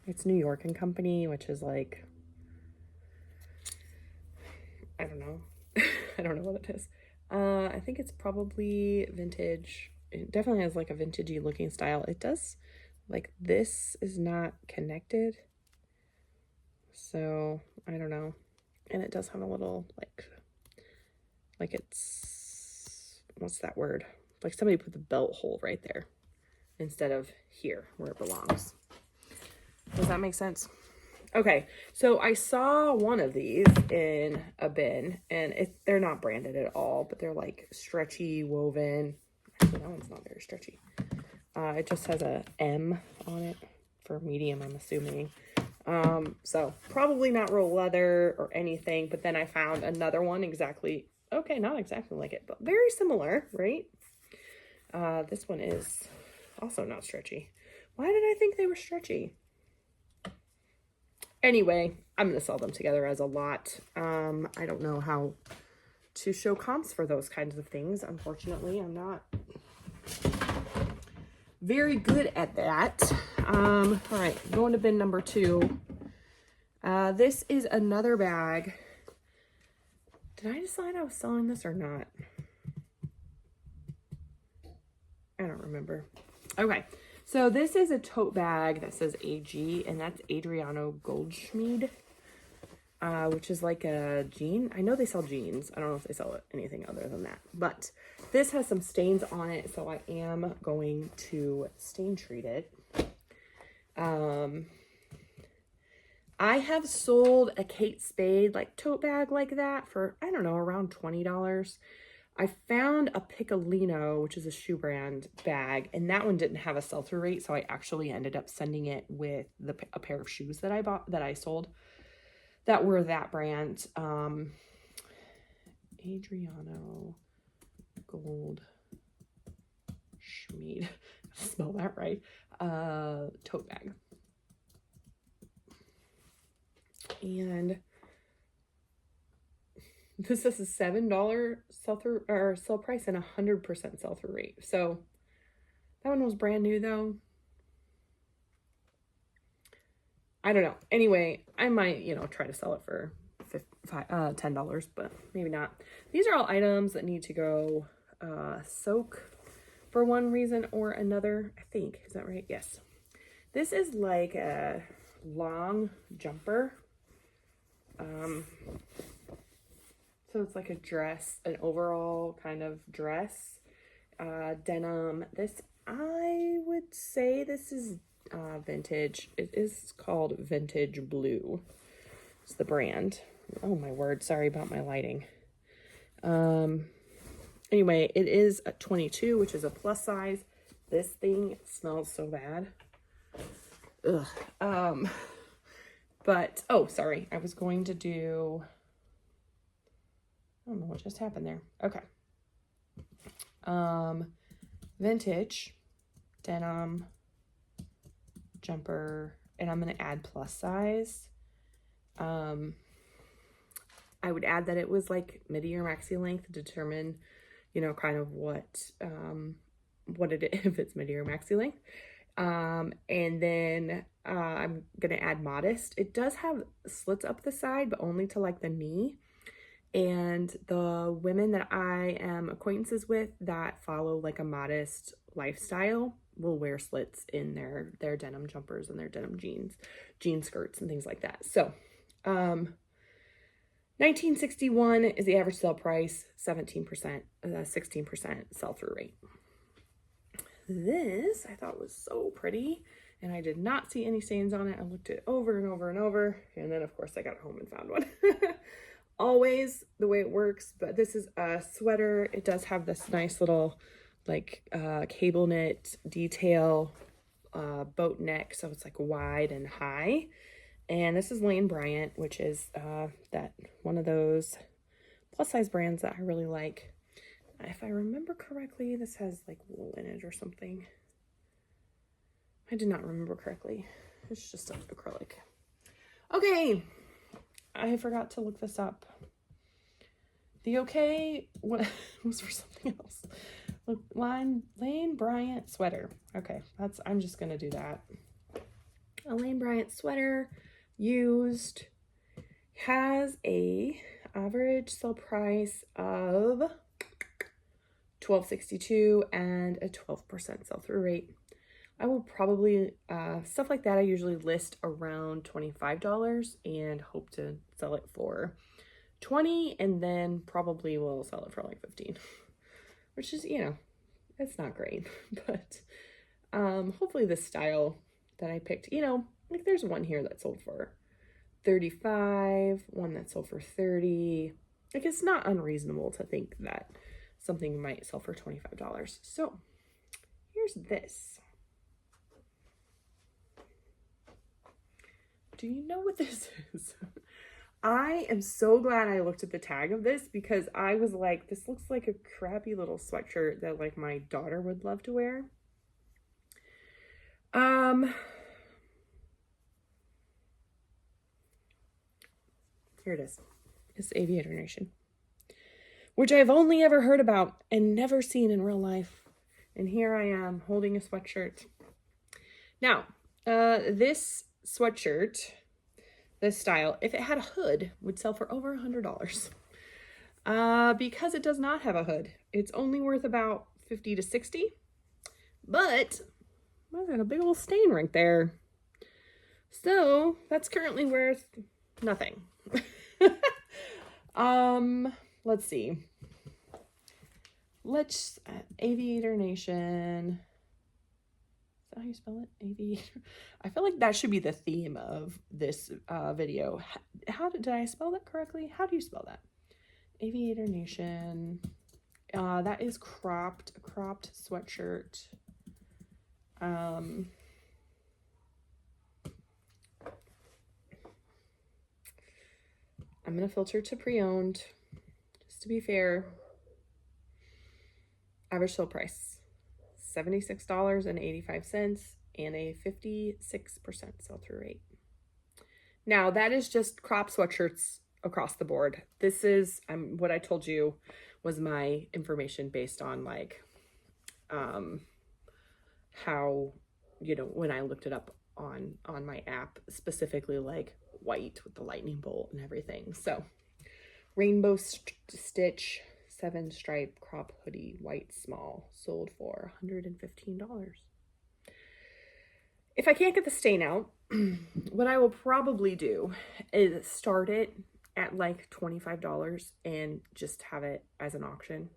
It's New York and Company, which is like, I don't know. I don't know what it is. I think it's probably vintage. It definitely has like a vintagey looking style. It does, like, this is not connected. So I don't know. And it does have a little like it's, what's that word? Like somebody put the belt hole right there instead of here where it belongs. Does that make sense? Okay, so I saw one of these in a bin, and they're not branded at all, but they're like stretchy woven. Actually, that one's not very stretchy. It just has a M on it for medium, I'm assuming. So probably not real leather or anything, but then I found another one exactly, okay, not exactly like it, but very similar, right? This one is also not stretchy. Why did I think they were stretchy? Anyway, I'm going to sell them together as a lot. I don't know how to show comps for those kinds of things. Unfortunately, I'm not very good at that. All right, going to bin number 2. This is another bag. Did I decide I was selling this or not? I don't remember. Okay. So this is a tote bag that says AG, and that's Adriano Goldschmied, which is like a jean. I know they sell jeans. I don't know if they sell anything other than that. But this has some stains on it, so I am going to stain treat it. I have sold a Kate Spade like tote bag like that for, I don't know, around $20. I found a Piccolino, which is a shoe brand bag, and that one didn't have a sell-through rate, so I actually ended up sending it with a pair of shoes that I sold that were that brand. Adriano Gold Schmied, spell that right. Tote bag. And this is a $7 sell-through or sell price and 100% sell-through rate. So that one was brand new though. I don't know. Anyway, I might, try to sell it for $10, but maybe not. These are all items that need to go soak for one reason or another. I think, is that right? Yes. This is like a long jumper. So it's like a dress, an overall kind of dress, denim. This, I would say this is vintage. It is called Vintage Blue. It's the brand. Oh my word, sorry about my lighting. Anyway, it is a 22, which is a plus size. This thing smells so bad. Ugh. But, oh, sorry. I was going to do, I don't know what just happened there. Okay. Vintage, denim, jumper, and I'm going to add plus size. I would add that it was like midi or maxi length to determine, kind of what it is, if it's midi or maxi length. And then I'm gonna add modest. It does have slits up the side, but only to like the knee. And the women that I am acquaintances with that follow like a modest lifestyle will wear slits in their denim jumpers and their denim jean skirts and things like that. So, $19.61 is the average sale price, 16% sell-through rate. This I thought was so pretty, and I did not see any stains on it. I looked it over and over and over, and then of course I got home and found one. Always the way it works, but this is a sweater. It does have this nice little like cable knit detail, boat neck, so it's like wide and high. And this is Lane Bryant, which is that one of those plus size brands that I really like. If I remember correctly, this has like wool in it or something. I did not remember correctly. It's just an acrylic. Okay, I forgot to look this up. The okay was for something else. Look, Lane Bryant sweater. Okay, I'm just gonna do that. A Lane Bryant sweater, used, has a average sale price of $12.62 and a 12% sell-through rate. I will probably, stuff like that I usually list around $25 and hope to sell it for $20, and then probably will sell it for like $15, which is, you know, it's not great, but hopefully this style that I picked, you know, like there's one here that sold for $35, one that sold for $30. Like it's not unreasonable to think that something might sell for $25. So here's this. Do you know what this is? I am so glad I looked at the tag of this, because I was like, this looks like a crappy little sweatshirt that like my daughter would love to wear. Here it is. It's Aviator Nation, which I've only ever heard about and never seen in real life. And here I am holding a sweatshirt. Now, this sweatshirt, this style, if it had a hood, would sell for over $100. Because it does not have a hood, it's only worth about $50 to $60. But I've got a big old stain right there. So that's currently worth nothing. Let's see. Aviator Nation. Is that how you spell it? Aviator. I feel like that should be the theme of this video. Did I spell that correctly? How do you spell that? Aviator Nation. That is cropped sweatshirt. I'm going to filter to pre-owned, just to be fair. Average sale price, $76.85 and a 56% sell-through rate. Now, that is just crop sweatshirts across the board. This is what I told you was my information based on like how, you know, when I looked it up on my app, specifically like white with the lightning bolt and everything. So rainbow stitch 7-stripe crop hoodie, white small, sold for $115. If I can't get the stain out, what I will probably do is start it at like $25 and just have it as an auction.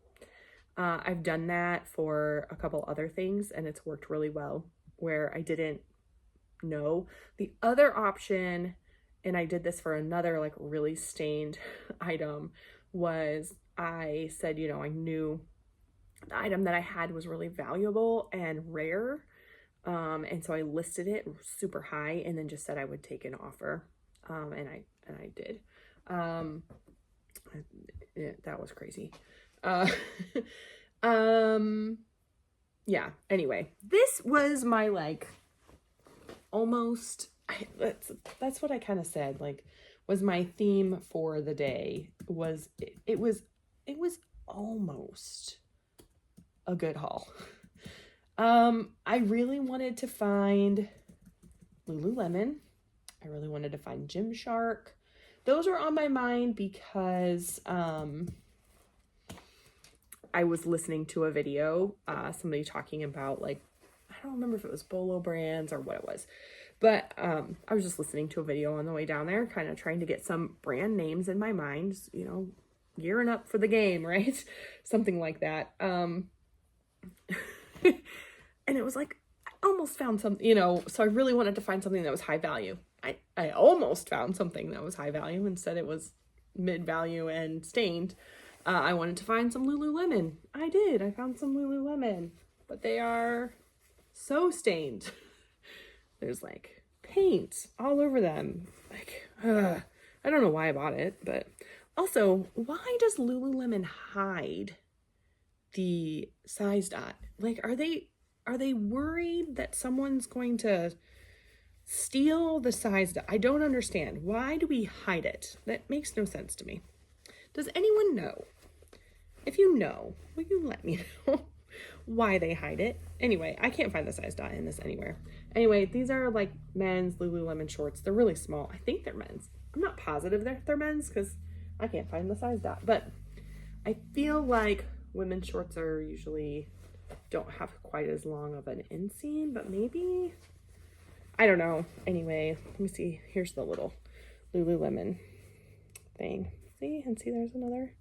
I've done that for a couple other things and it's worked really well, where I didn't know. The other option, and I did this for another like really stained item, was I said, you know, I knew the item that I had was really valuable and rare. And so I listed it super high and then just said I would take an offer. And I did. That was crazy. Yeah, anyway, this was my like almost, that's what I kind of said, like was my theme for the day, was it was almost a good haul. I really wanted to find Lululemon. I really wanted to find Gymshark. those were on my mind because I was listening to a video, somebody talking about like, I don't remember if it was Bolo brands or what it was, but I was just listening to a video on the way down there, kind of trying to get some brand names in my mind, you know, gearing up for the game, right? Something like that. And it was like, I almost found something, you know, so I really wanted to find something that was high value. I almost found something that was high value. Instead, it was mid value and stained. I wanted to find some Lululemon. I did. I found some Lululemon, but they are so stained. There's like paint all over them. Like, I don't know why I bought it, but also, why does Lululemon hide the size dot? Like, are they worried that someone's going to steal the size dot? I don't understand. Why do we hide it? That makes no sense to me. Does anyone know? If you know, will you let me know why they hide it? Anyway, I can't find the size dot in this anywhere. Anyway, these are like men's Lululemon shorts. They're really small. I think they're men's. I'm not positive they're men's because I can't find the size dot. But I feel like women's shorts are usually don't have quite as long of an inseam, but maybe, I don't know. Anyway, let me see. Here's the little Lululemon thing. See, and see there's another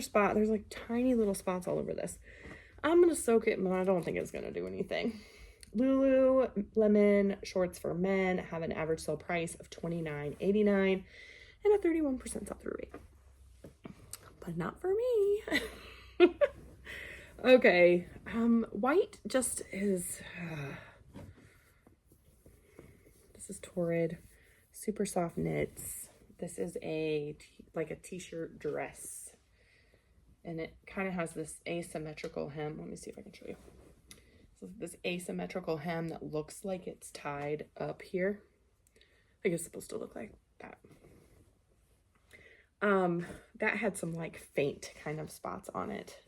spot. There's like tiny little spots all over this. I'm going to soak it, but I don't think it's going to do anything. Lululemon shorts for men have an average sale price of $29.89 and a 31% sell-through rate. But not for me. Okay. White just is, this is Torrid, super soft knits. This is like a t-shirt dress. And it kind of has this asymmetrical hem. Let me see if I can show you. So this asymmetrical hem that looks like it's tied up here. I guess it's supposed to look like that. That had some like faint kind of spots on it.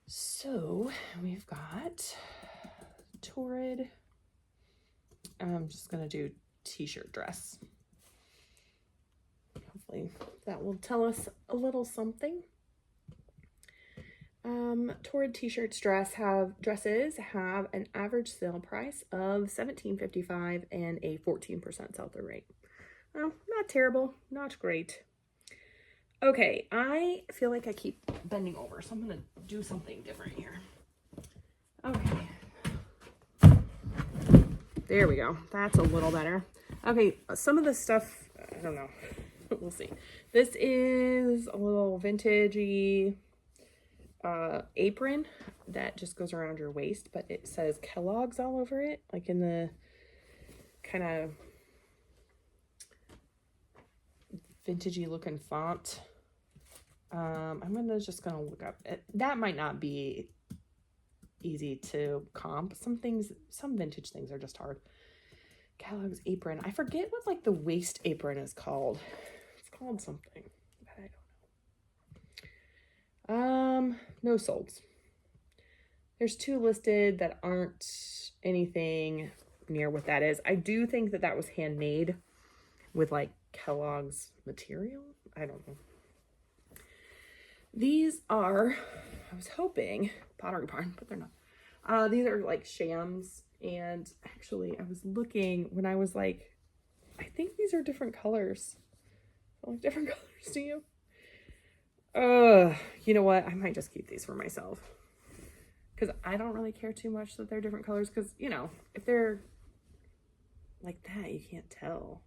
So we've got Torrid. I'm just going to do t-shirt dress. Hopefully that will tell us a little something. Torrid t-shirts dresses have an average sale price of $17.55 and a 14% sell-through rate. Oh, not terrible, not great. Okay, I feel like I keep bending over, so I'm gonna do something different here. Okay. There we go. That's a little better. Okay, some of the stuff, I don't know. We'll see. This is a little vintagey apron that just goes around your waist, but it says Kellogg's all over it, like in the kind of vintagey looking font. I'm just gonna look up it. That might not be easy to comp. Some vintage things are just hard. Kellogg's apron. I forget what like the waist apron is called. It's called something, but I don't know. No solds. There's two listed that aren't anything near what that is. I do think that was handmade with like Kellogg's material. I don't know. These are, I was hoping Pottery Barn, but they're not. These are like shams. And actually I was looking when I was like, I think these are different colors. Like different colors to you. You know what? I might just keep these for myself. Because I don't really care too much that they're different colors. Because, you know, if they're like that, you can't tell.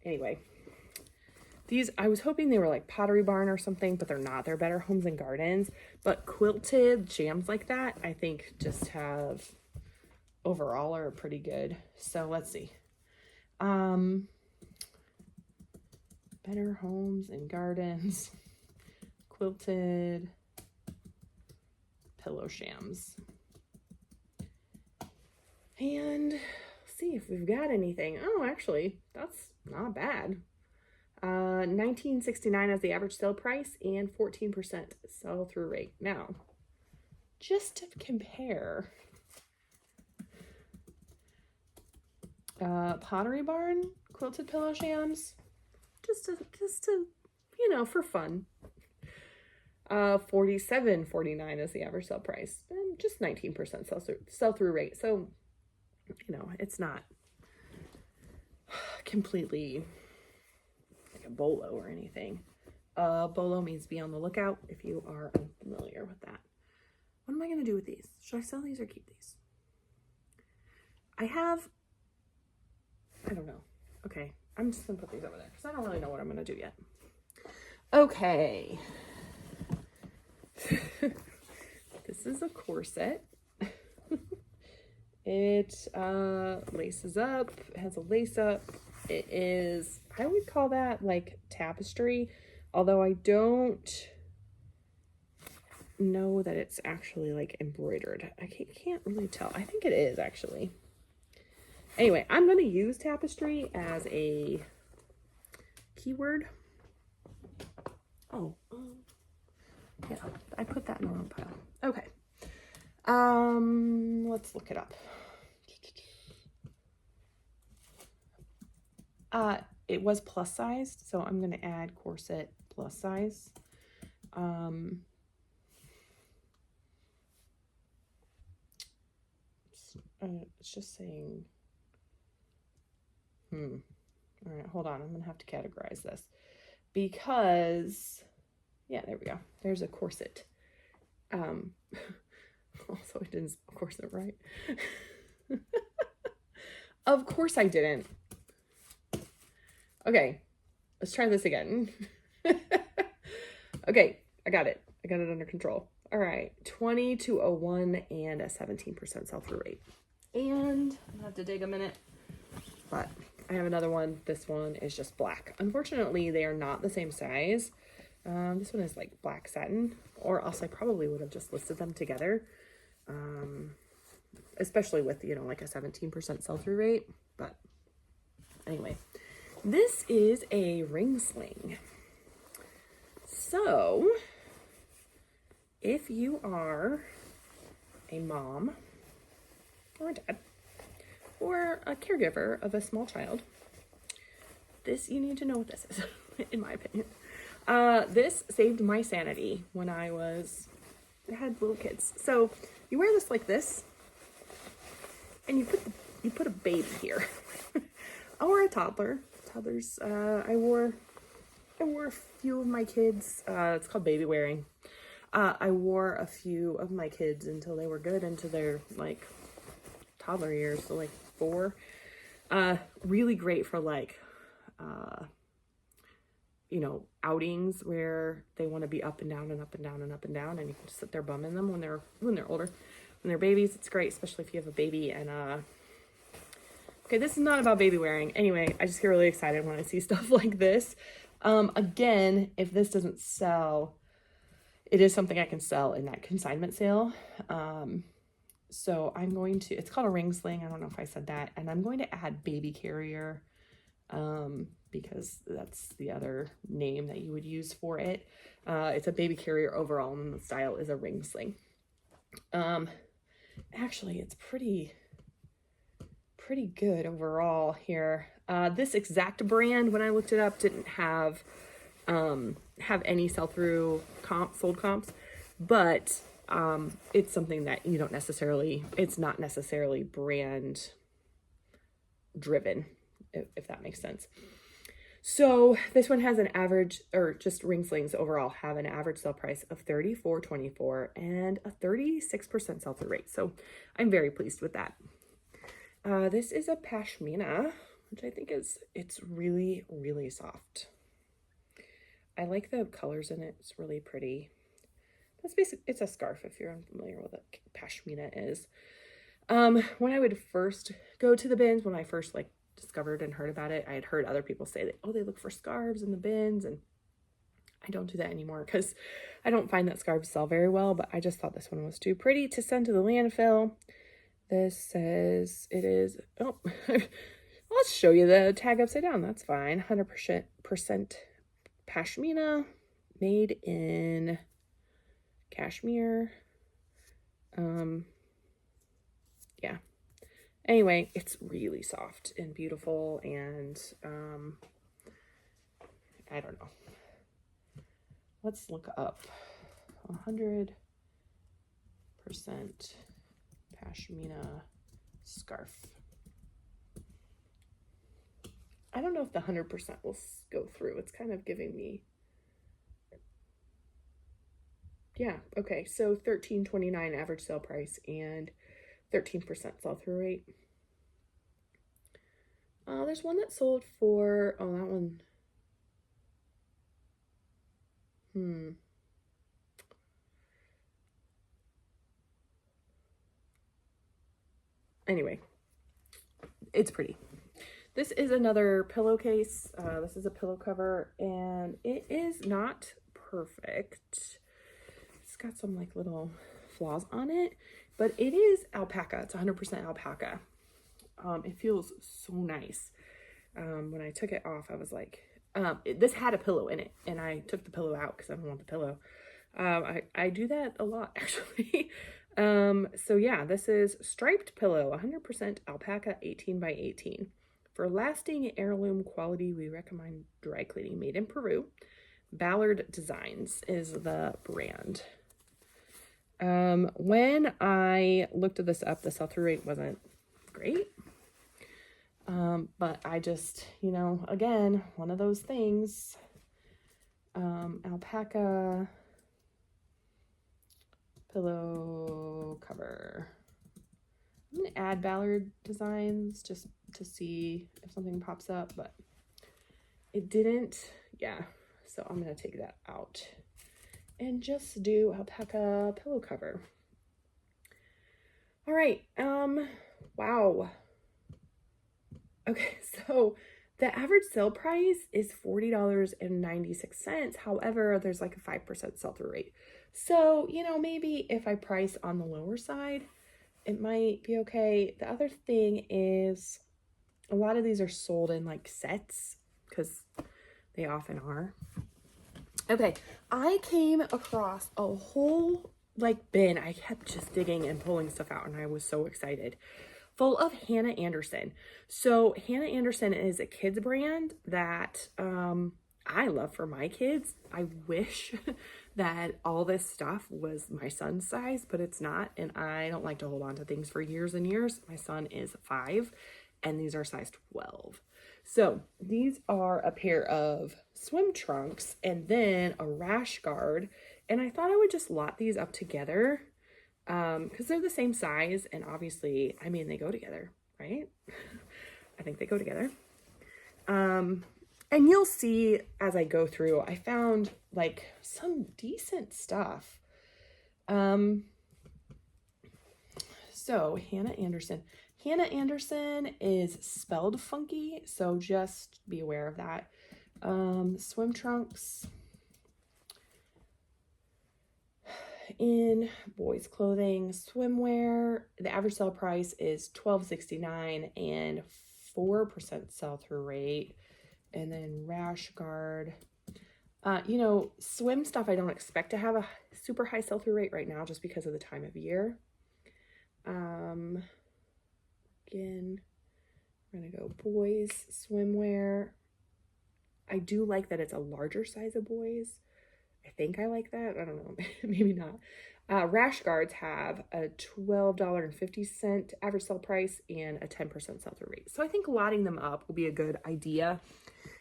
Anyway. These, I was hoping they were like Pottery Barn or something, but they're not. They're Better Homes and Gardens. But quilted jams like that, I think just have, overall are pretty good. So let's see. Better Homes and Gardens, quilted pillow shams. And see if we've got anything. Oh, actually, that's not bad. $19.69 as the average sale price and 14% sell-through rate. Now, just to compare, Pottery Barn quilted pillow shams, just to, you know, for fun. $47.49 is the average sale price, and just 19% sell through rate. So, you know, it's not completely like a bolo or anything. Bolo means be on the lookout if you are unfamiliar with that. What am I going to do with these? Should I sell these or keep these? I don't know. Okay, I'm just going to put these over there because I don't really know what I'm going to do yet. Okay. This is a corset. It laces up, has a lace up. It is, I would call that like tapestry, although I don't know that it's actually like embroidered. I can't really tell. I think it is actually. Anyway, I'm going to use tapestry as a keyword. Oh, yeah, I put that in the wrong pile. Okay. Let's look it up. It was plus sized, so I'm going to add corset plus size. It's just saying, all right, hold on. I'm going to have to categorize this because, yeah, there we go. There's a corset. Also, I didn't spell corset right. Of course I didn't. Okay, let's try this again. Okay, I got it. I got it under control. All right, 2201 and a 17% sell-through rate. And I have to dig a minute, but I have another one. This one is just black. Unfortunately, they are not the same size. This one is like black satin, or else I probably would have just listed them together. Especially with, you know, like a 17% sell-through rate. But anyway, this is a ring sling. So if you are a mom or a dad or a caregiver of a small child, you need to know what this is, in my opinion. This saved my sanity when I had little kids. So you wear this like this, and you put a baby here, or a toddler. Toddlers. I wore a few of my kids. It's called baby wearing. I wore a few of my kids until they were good into their like toddler years, so like 4. Really great for like you know, outings where they want to be up and down and up and down and up and down, and you can just sit there bumming them when they're older. When they're babies, it's great, especially if you have a baby. And okay, this is not about baby wearing. Anyway, I just get really excited when I see stuff like this. Again, if this doesn't sell, it is something I can sell in that consignment sale. So I'm going to, it's called a ring sling. I don't know if I said that. And I'm going to add baby carrier, because that's the other name that you would use for it. It's a baby carrier overall, and the style is a ring sling. Actually, it's pretty good overall here. This exact brand, when I looked it up, didn't have any sell-through sold comps, but it's something that you don't necessarily, it's not necessarily brand driven, if that makes sense. So this one has an average, or just ring slings overall have an average sale price of $34.24 and a 36% sell-through rate. So I'm very pleased with that. This is a pashmina, which I think it's really, really soft. I like the colors in it. It's really pretty. That's basically, it's a scarf if you're unfamiliar with what pashmina is. When I would first go to the bins, when I first like discovered and heard about it, I had heard other people say that, oh, they look for scarves in the bins, and I don't do that anymore because I don't find that scarves sell very well, but I just thought this one was too pretty to send to the landfill. This says it is, oh, let's show you the tag upside down. That's fine. 100% pashmina, made in Kashmir. Yeah. Anyway, it's really soft and beautiful, and I don't know. Let's look up 100% pashmina scarf. I don't know if the 100% will go through. It's kind of giving me, yeah, okay, so $13.29 average sale price and 13% sell-through rate. There's one that sold for, oh, that one, Anyway, it's pretty. This is another pillowcase. This is a pillow cover, and it is not perfect. It's got some like little flaws on it, but it is alpaca. It's 100% alpaca. It feels so nice. When I took it off, I was like, this had a pillow in it, and I took the pillow out because I don't want the pillow. I do that a lot, actually. So yeah, this is striped pillow, 100% alpaca, 18 by 18. For lasting heirloom quality, we recommend dry cleaning, made in Peru. Ballard Designs is the brand. When I looked at this up, the sell-through rate wasn't great. But I just, you know, again, one of those things, alpaca pillow cover. I'm going to add Ballard Designs just to see if something pops up, but it didn't. Yeah. So I'm going to take that out and just do alpaca pillow cover. All right. Wow. Okay, so the average sale price is $40.96. However, there's like a 5% sell-through rate. So, you know, maybe if I price on the lower side, it might be okay. The other thing is a lot of these are sold in like sets because they often are. Okay, I came across a whole like bin. I kept just digging and pulling stuff out, and I was so excited. Full of Hannah Anderson. So Hannah Anderson is a kids brand that I love for my kids. I wish that all this stuff was my son's size, but it's not. And I don't like to hold on to things for years and years. My son is 5 and these are size 12. So these are a pair of swim trunks and then a rash guard. And I thought I would just lot these up together because they're the same size, and obviously, I mean, they go together, right? I think they go together. And you'll see as I go through, I found like some decent stuff. So Hannah Anderson is spelled funky, so just be aware of that. Swim trunks in boys clothing, swimwear, the average sale price is $12.69 and 4% sell-through rate. And then rash guard, you know, swim stuff I don't expect to have a super high sell-through rate right now just because of the time of year. Again, we're gonna go boys swimwear. I do like that it's a larger size of boys. I think I like that. I don't know. Maybe not. Rash guards have a $12.50 average sale price and a 10% sell-through rate. So I think lotting them up will be a good idea.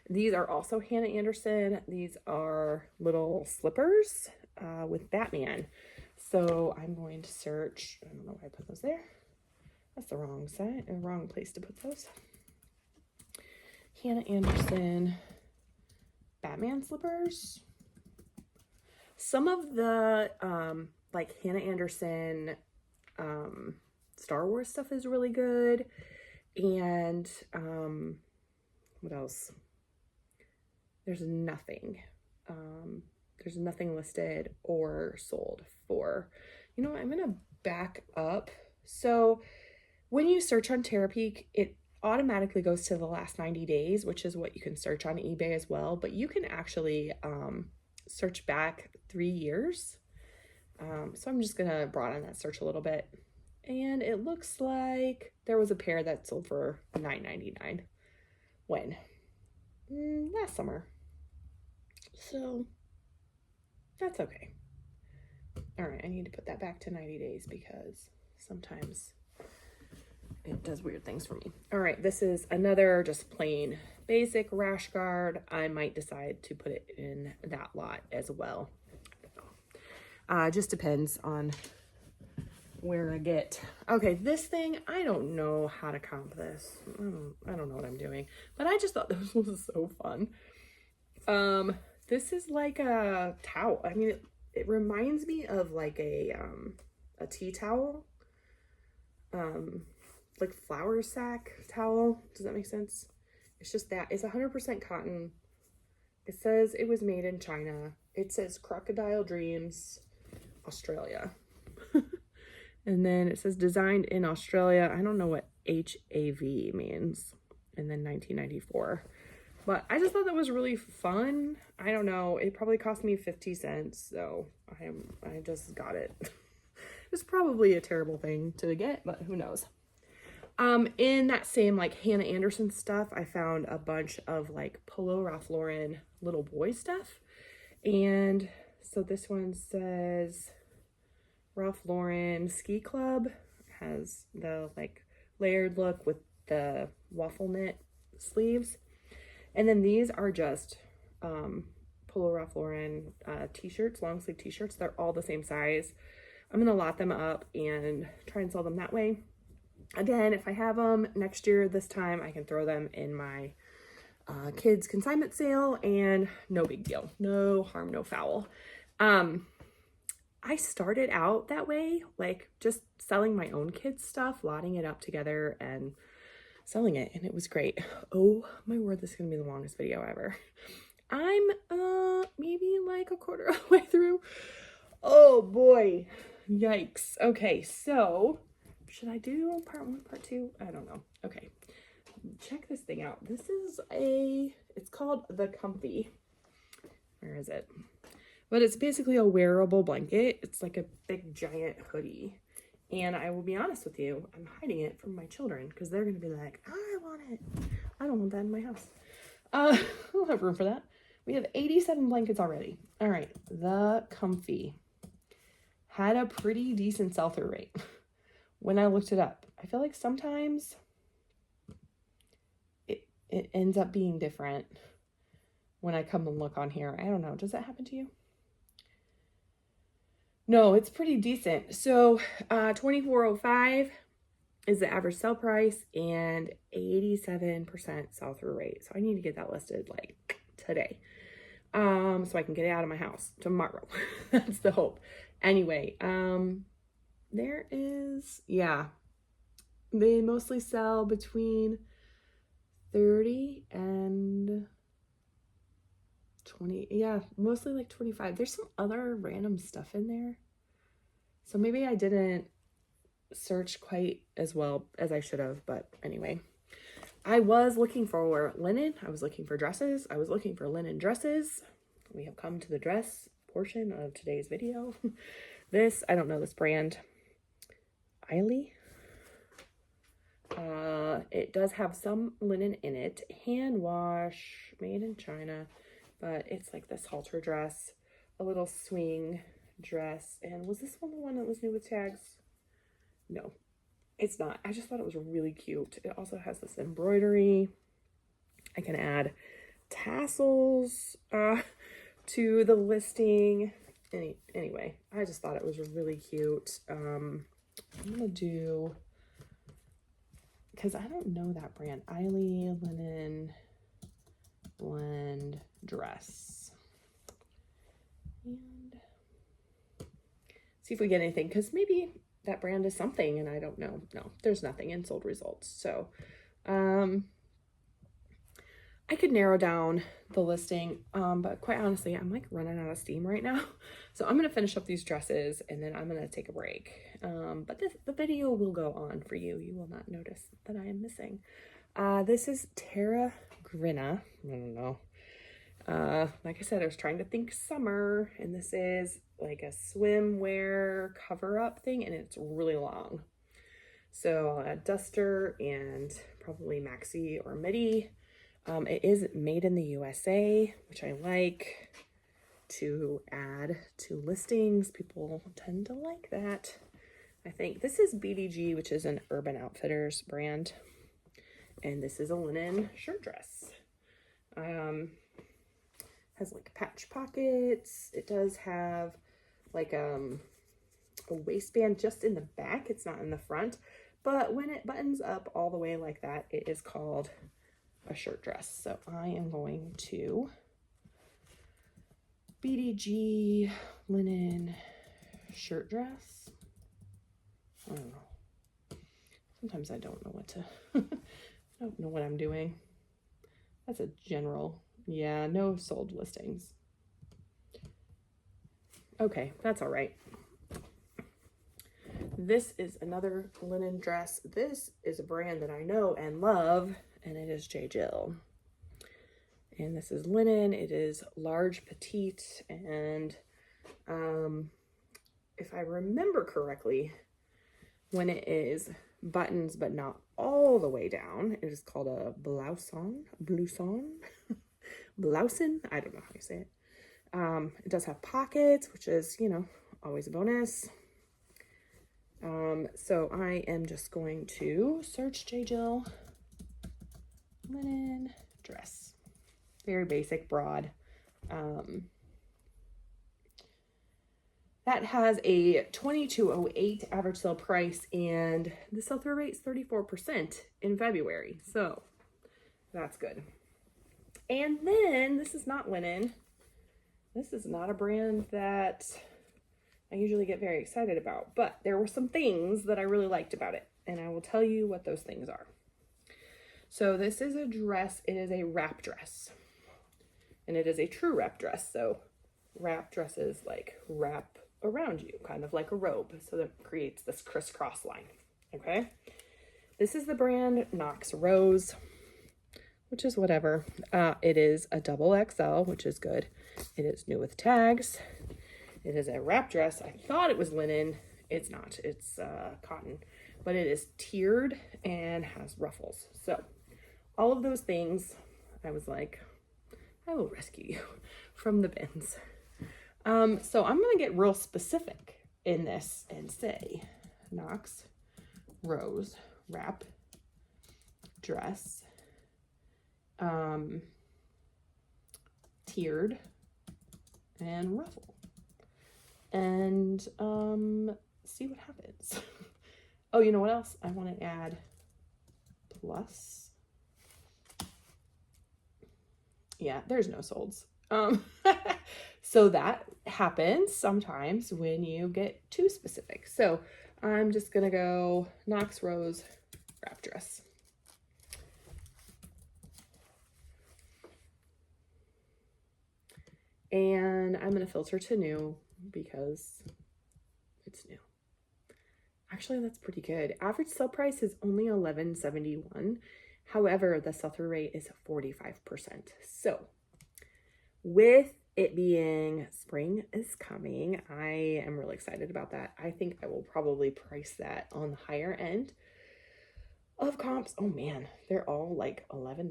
These are also Hannah Anderson. These are little slippers with Batman. So I'm going to search. I don't know why I put those there. That's the wrong side, wrong place to put those. Hannah Anderson Batman slippers. Some of the like Hannah Anderson Star Wars stuff is really good. And what else? There's nothing listed or sold for, you know what, I'm gonna back up. So when you search on Terapeak, it automatically goes to the last 90 days, which is what you can search on eBay as well, but you can actually search back 3 years. So I'm just gonna broaden that search a little bit and it looks like there was a pair that sold for $9.99. When? Last summer. So that's okay. All right, I need to put that back to 90 days because sometimes it does weird things for me. All right, this is another just plain basic rash guard. I might decide to put it in that lot as well. Just depends on where I get. Okay, this thing, I don't know how to comp this. I don't know what I'm doing, but I just thought this was so fun. This is like a towel. I mean, it reminds me of like a tea towel, like flour sack towel. Does that make sense? It's just that. It's 100% cotton. It says it was made in China. It says Crocodile Dreams, Australia. And then it says designed in Australia. I don't know what HAV means. And then 1994. But I just thought that was really fun. I don't know. It probably cost me 50 cents. So I just got it. It's probably a terrible thing to get, but who knows. In that same like Hannah Anderson stuff, I found a bunch of like Polo Ralph Lauren little boy stuff. And so this one says Ralph Lauren Ski Club. Has the like layered look with the waffle knit sleeves. And then these are just Polo Ralph Lauren t-shirts, long sleeve t-shirts. They're all the same size. I'm gonna lot them up and try and sell them that way. Again, if I have them next year, this time I can throw them in my kids consignment sale and no big deal. No harm, no foul. I started out that way, like just selling my own kids stuff, lotting it up together and selling it, and it was great. Oh my word, this is gonna be the longest video ever. I'm maybe like a quarter of the way through. Oh boy, yikes. Okay, so should I do part 1, part 2? I don't know. Okay, check this thing out. This is it's called the Comfy. Where is it? But it's basically a wearable blanket. It's like a big giant hoodie. And I will be honest with you, I'm hiding it from my children because they're going to be like, I want it. I don't want that in my house. I don't have room for that. We have 87 blankets already. All right. The Comfy had a pretty decent sell-through rate when I looked it up. I feel like sometimes it ends up being different when I come and look on here. I don't know. Does that happen to you? No, it's pretty decent. So $24.05 is the average sell price and 87% sell-through rate. So I need to get that listed like today. So I can get it out of my house tomorrow. That's the hope. Anyway, there is, yeah, they mostly sell between 30 and 20, yeah, mostly like 25. There's some other random stuff in there. So maybe I didn't search quite as well as I should have, but anyway. I was looking for linen. I was looking for dresses. I was looking for linen dresses. We have come to the dress portion of today's video. This, I don't know this brand. Eiley. It does have some linen in it. Hand wash, made in China. But it's like this halter dress, a little swing dress. And was this one that was new with tags? No, it's not. I just thought it was really cute. It also has this embroidery. I can add tassels to the listing. Anyway, I just thought it was really cute. I'm gonna do, because I don't know that brand. Eiley Linen Blend Dress. And see if we get anything, because maybe that brand is something and I don't know. No, there's nothing in sold results. So I could narrow down the listing, but quite honestly, I'm like running out of steam right now. So I'm gonna finish up these dresses and then I'm gonna take a break. But the video will go on for you. You will not notice that I am missing. This is Terra Grina. I don't know. Like I said, I was trying to think summer, and this is like a swimwear cover-up thing, and it's really long. So I'll add duster and probably maxi or midi. It is made in the USA, which I like to add to listings. People tend to like that. I think this is BDG, which is an Urban Outfitters brand. And this is a linen shirt dress. Has like patch pockets. It does have like a waistband just in the back. It's not in the front, but when it buttons up all the way like that, it is called a shirt dress. So I am going to BDG linen shirt dress. I don't know. Sometimes I don't know what to, I don't know what I'm doing. That's a general, yeah, no sold listings. Okay, that's all right. This is another linen dress. This is a brand that I know and love, and it is J. Jill. And this is linen. It is large, petite, and if I remember correctly, when it is buttons but not all the way down, it is called a blouson, blouson. I don't know how you say it. It does have pockets, which is, you know, always a bonus. So I am just going to search J. Jill linen dress. Very basic, broad. That has a $22.08 average sale price, and the sell-through rate is 34% in February. So that's good. And then this is not linen. This is not a brand that I usually get very excited about, but there were some things that I really liked about it, and I will tell you what those things are. So this is a dress. It is a wrap dress, and it is a true wrap dress. So wrap dresses like wrap around you, kind of like a robe, so that creates this crisscross line. Okay, this is the brand Knox Rose, which is whatever. It is a double XL, which is good. It is new with tags. It is a wrap dress. I thought it was linen. It's not. It's cotton, but it is tiered and has ruffles. So all of those things, I was like, I will rescue you from the bins. So I'm going to get real specific in this and say Knox Rose wrap dress, tiered and ruffle. And see what happens. Oh, you know what else? I want to add plus. Yeah, there's no solds. So that happens sometimes when you get too specific. So I'm just gonna go Knox Rose wrap dress. And I'm gonna filter to new because it's new. Actually, that's pretty good. Average sale price is only $11.71. However, the sell-through rate is 45%. So with it being spring is coming, I am really excited about that. I think I will probably price that on the higher end of comps. Oh man, they're all like $11,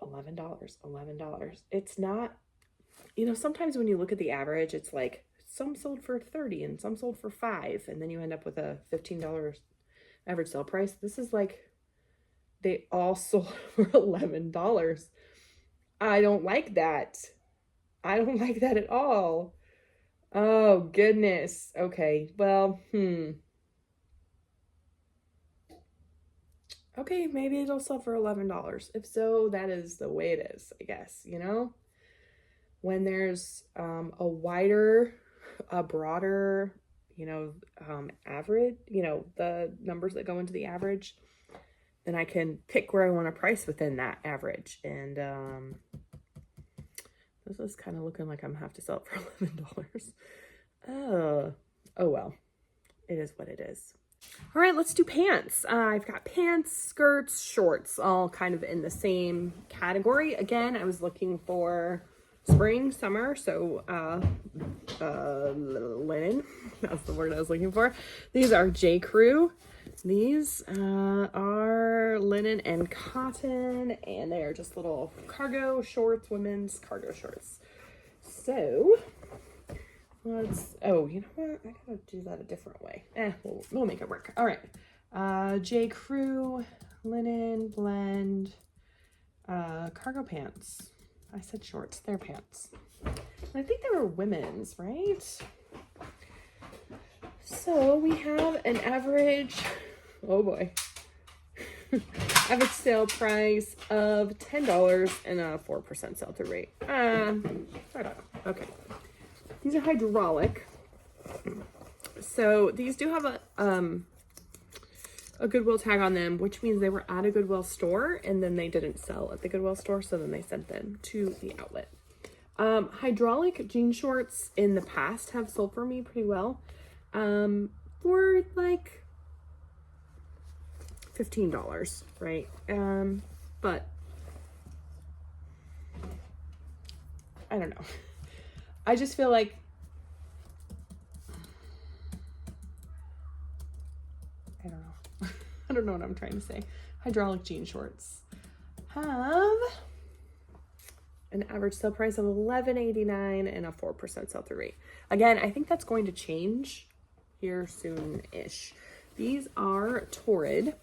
$11. It's not, you know, sometimes when you look at the average, it's like some sold for $30 and some sold for $5, and then you end up with a $15 average sale price. This is like, they all sold for $11. I don't like that. I don't like that at all. Oh goodness. Okay, well, okay, maybe it'll sell for $11. If so, that is the way it is, I guess, you know? When there's a wider, a broader, you know, average, you know, the numbers that go into the average, then I can pick where I want to price within that average. And this is kind of looking like I'm gonna have to sell it for $11. Oh well, it is what it is. All right, let's do pants. I've got pants, skirts, shorts, all kind of in the same category. Again, I was looking for spring, summer, so linen, that's the word I was looking for. These are J. Crew. These are linen and cotton, and they are just little cargo shorts, women's cargo shorts. So let's, oh, you know what? I gotta do that a different way. We'll make it work. All right. J. Crew linen blend cargo pants. I said shorts, they're pants. I think they were women's, right? So we have an average, oh boy, average sale price of $10 and a 4% sell-through rate. I don't know. Okay. These are hydraulic. So these do have a Goodwill tag on them, which means they were at a Goodwill store and then they didn't sell at the Goodwill store. So then they sent them to the outlet. Hydraulic jean shorts in the past have sold for me pretty well. For like $15, right? But I don't know. I just feel like I don't know. I don't know what I'm trying to say. Hydraulic jean shorts have an average sale price of $11.89 and a 4% sell-through rate. Again, I think that's going to change here soon-ish. These are Torrid.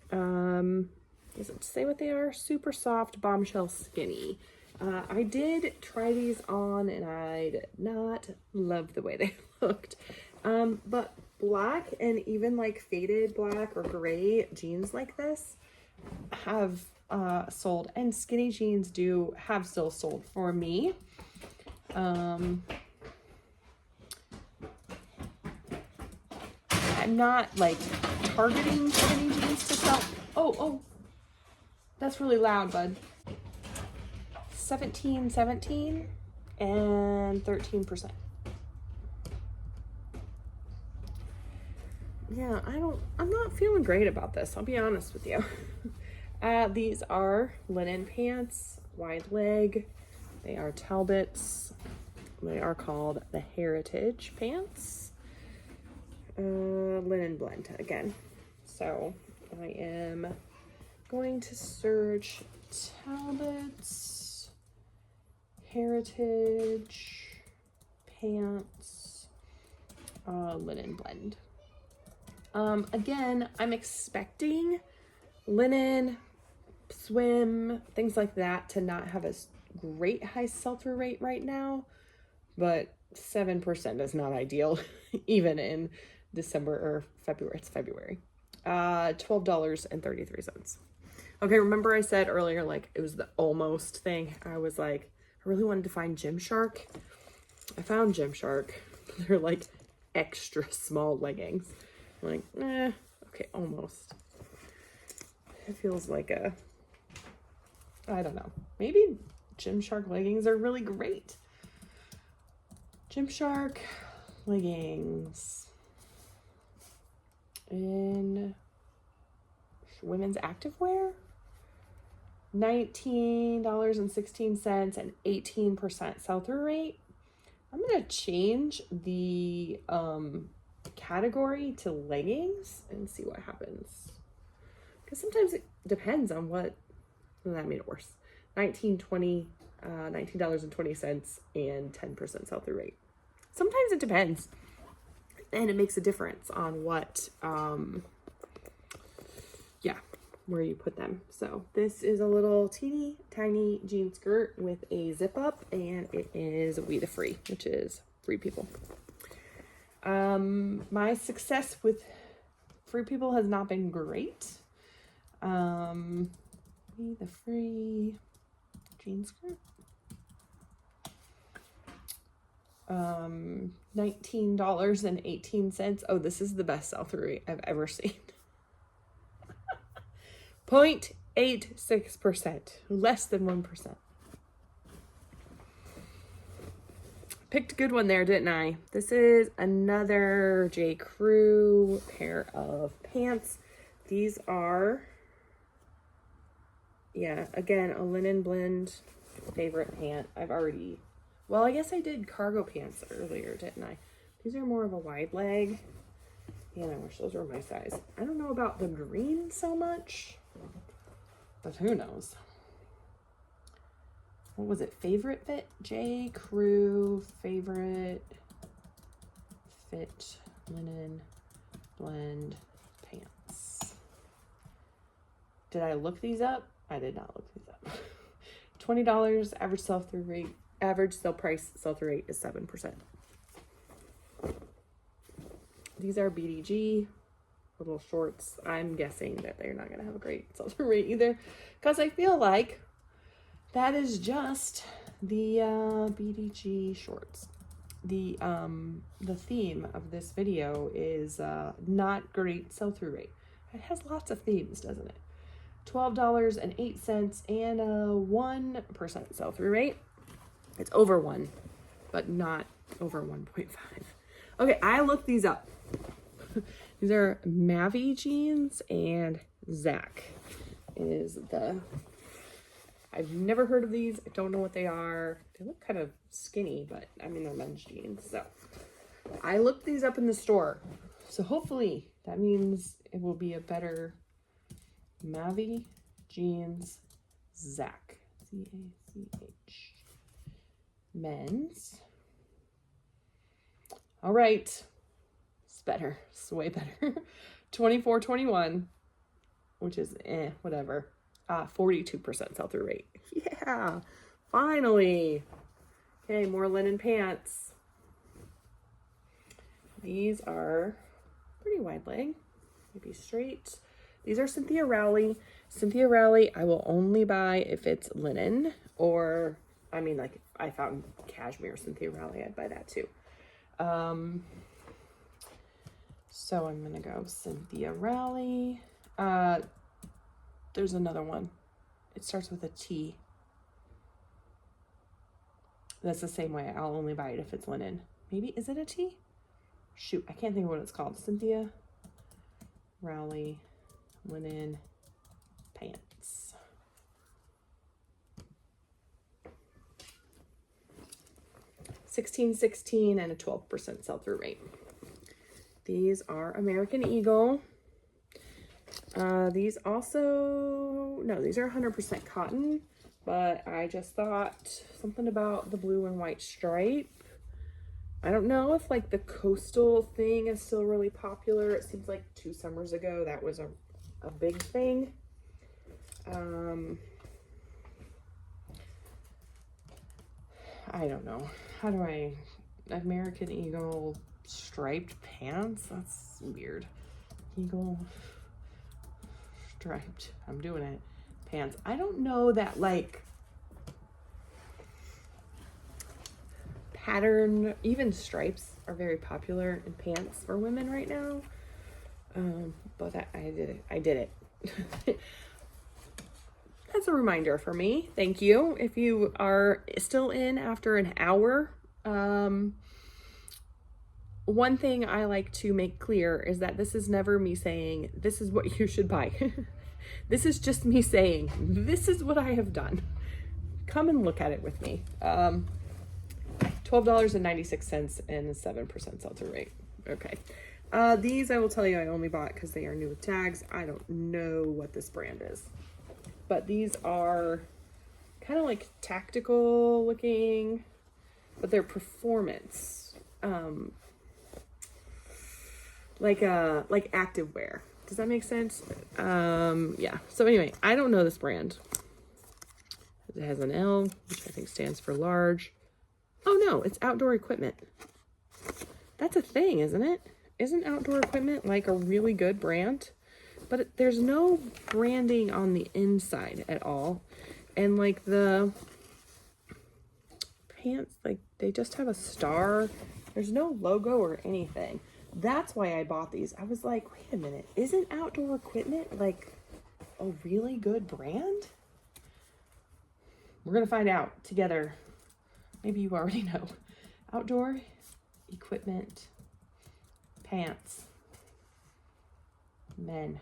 Does it say what they are? Super soft bombshell skinny. I did try these on and I did not love the way they looked. But black and even like faded black or gray jeans like this have sold, and skinny jeans have still sold for me. I'm not like targeting skinny jeans to sell. Oh, that's really loud, bud. 17 and 13%. Yeah, I'm not feeling great about this. I'll be honest with you. These are linen pants, wide leg. They are Talbots. They are called the Heritage pants. Linen blend again. So I am going to search Talbots Heritage pants linen blend. Again, I'm expecting linen, swim, things like that to not have a great high sell-through rate right now, but 7% is not ideal even in December or February. It's February. $12.33. Okay, remember I said earlier, like, it was the almost thing. I was like, I really wanted to find Gymshark. I found Gymshark. They're like extra small leggings. I'm like, okay, almost. It feels like I don't know. Maybe Gymshark leggings are really great. Gymshark leggings in women's activewear, $19.16 and 18% sell-through rate. I'm gonna change the category to leggings and see what happens, because sometimes it depends on what. Well, that made it worse. $19.20 and 10% sell-through rate. Sometimes it depends, and it makes a difference on what where you put them. So this is a little teeny tiny jean skirt with a zip up, and it is We the Free, which is Free People. My success with Free People has not been great. We the Free jean skirt. $19.18. Oh, this is the best sell-through rate I've ever seen. 0.86%, less than 1%. Picked a good one there, didn't I? This is another J. Crew pair of pants. These are, again, a linen blend favorite pant. Well, I guess I did cargo pants earlier, didn't I? These are more of a wide leg. Man, I wish those were my size. I don't know about the green so much, but who knows? What was it? Favorite fit? J. Crew favorite fit linen blend pants. Did I look these up? I did not look these up. $20 average sell-through rate. Average sell price sell-through rate is 7%. These are BDG little shorts. I'm guessing that they're not going to have a great sell-through rate either, because I feel like that is just the BDG shorts. The theme of this video is not great sell-through rate. It has lots of themes, doesn't it? $12.08 and a 1% sell-through rate. It's over 1, but not over 1.5. Okay, I looked these up. These are Mavi jeans, and Zach is I've never heard of these. I don't know what they are. They look kind of skinny, but I mean, they're men's jeans. So I looked these up in the store. So hopefully that means it will be a better Mavi jeans Zach. Z-A-C-H. Men's. All right. It's better. It's way better. 24.21, which is whatever. 42% sell-through rate. Yeah, finally. Okay, more linen pants. These are pretty wide leg, maybe straight. These are Cynthia Rowley. Cynthia Rowley, I will only buy if it's linen, or, I mean, like, if I found cashmere Cynthia Rowley, I'd buy that too. So I'm gonna go Cynthia Rowley. There's another one. It starts with a T. That's the same way. I'll only buy it if it's linen. Maybe, is it a T? Shoot, I can't think of what it's called. Cynthia Rowley linen pants. $16.16 and a 12% sell-through rate. These are American Eagle. These also, no, these are 100% cotton, but I just thought something about the blue and white stripe. I don't know if like the coastal thing is still really popular. It seems like 2 summers ago that was a big thing. I don't know. How do I, American Eagle striped pants? That's weird. Eagle striped, I'm doing it, pants. I don't know that like pattern, even stripes are very popular in pants for women right now. But I did it. That's a reminder for me. Thank you. If you are still in after an hour, one thing I like to make clear is that this is never me saying, this is what you should buy. This is just me saying, this is what I have done. Come and look at it with me. $12.96 and a 7% sell-through rate. Okay. These I will tell you I only bought because they are new with tags. I don't know what this brand is. But these are kind of like tactical looking, but they're performance. Like active wear. Does that make sense? Yeah. So anyway, I don't know this brand. It has an L, which I think stands for large. Oh no, it's outdoor equipment. That's a thing, isn't it? Isn't outdoor equipment like a really good brand? But there's no branding on the inside at all. And like the pants, like they just have a star. There's no logo or anything. That's why I bought these. I was like, wait a minute, isn't outdoor equipment like a really good brand? We're gonna find out together. Maybe you already know. Outdoor equipment pants. Men.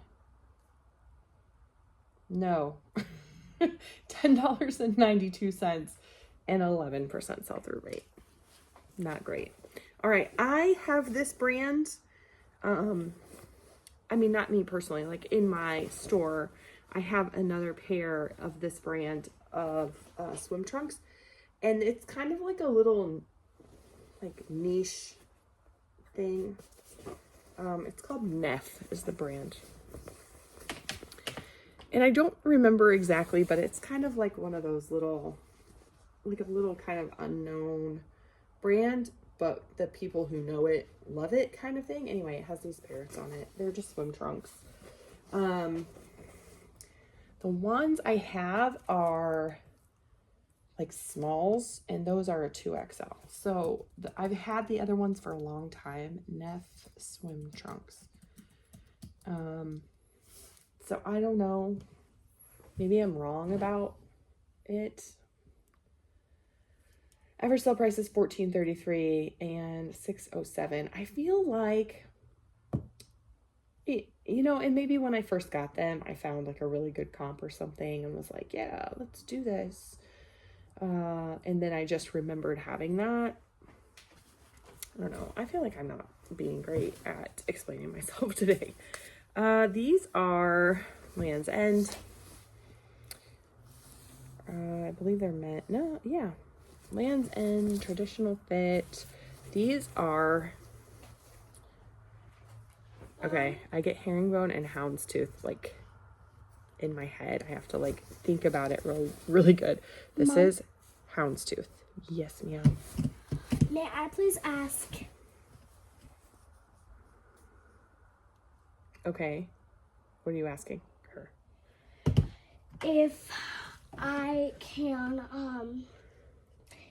No. $10.92 and 11% sell-through rate. Not great. All right, I have this brand I mean, not me personally, like in my store, I have another pair of this brand of swim trunks, and it's kind of like a little like niche thing. It's called Neff is the brand. And I don't remember exactly, but it's kind of like one of those little, like a little kind of unknown brand, but the people who know it love it kind of thing. Anyway, it has these parrots on it. They're just swim trunks. The ones I have are like smalls, and those are a 2XL. So I've had the other ones for a long time. Neff swim trunks. So I don't know. Maybe I'm wrong about it. Average sale price is $14.33 and $6.07. I feel like it, you know, and maybe when I first got them, I found like a really good comp or something and was like, yeah, let's do this. And then I just remembered having that. I don't know. I feel like I'm not being great at explaining myself today. These are Land's End. I believe they're meant, no, yeah. Land's End, traditional fit. These are, okay, I get herringbone and houndstooth like in my head. I have to like think about it really good. This Mom, is houndstooth. Yes, ma'am. may I please ask? Okay. What are you asking her? If I can,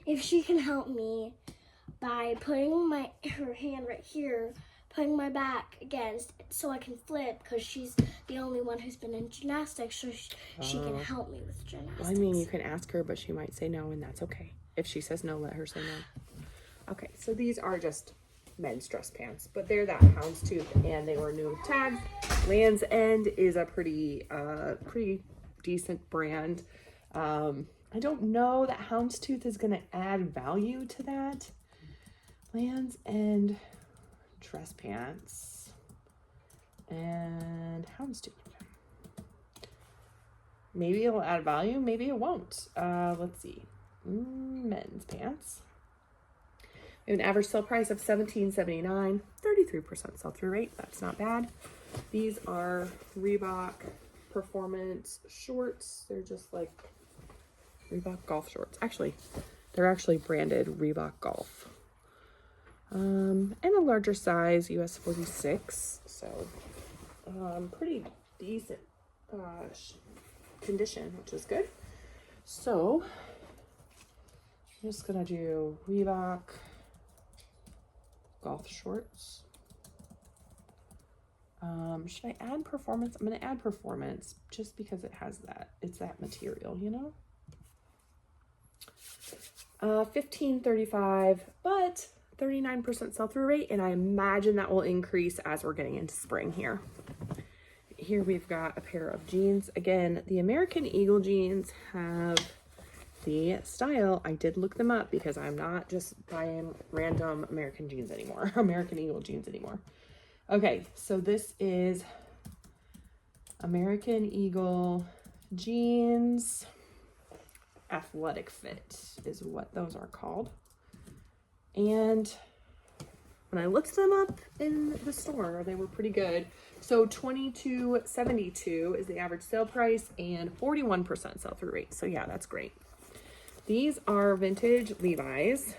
if she can help me by putting her hand right here, putting my back against so I can flip, because she's the only one who's been in gymnastics, so she can help me with gymnastics. Well, I mean, you can ask her, but she might say no, and that's okay. If she says no, let her say no. Okay, so these are just men's dress pants, but they're that houndstooth, and they were new tags. Land's End is a pretty decent brand. I don't know that houndstooth is going to add value to that. Land's End dress pants and houndstooth. Maybe it'll add value, maybe it won't. Let's see. Men's pants. We have an average sale price of $17.79, 33% sell-through rate. That's not bad. These are Reebok performance shorts. They're just like Reebok golf shorts. Actually, they're actually branded Reebok Golf. And a larger size, US 46. So, pretty decent condition, which is good. So, I'm just gonna do Reebok golf shorts. Should I add performance? I'm gonna add performance just because it has that. It's that material, you know. $15.35, but 39% sell-through rate, and I imagine that will increase as we're getting into spring here. Here we've got a pair of jeans. Again, the American Eagle jeans have the style. I did look them up because I'm not just buying random American jeans anymore, American Eagle jeans anymore. Okay, so this is American Eagle jeans. Athletic fit is what those are called. And when I looked them up in the store, they were pretty good. So $22.72 is the average sale price and 41% sell-through rate. So yeah, that's great. These are vintage Levi's.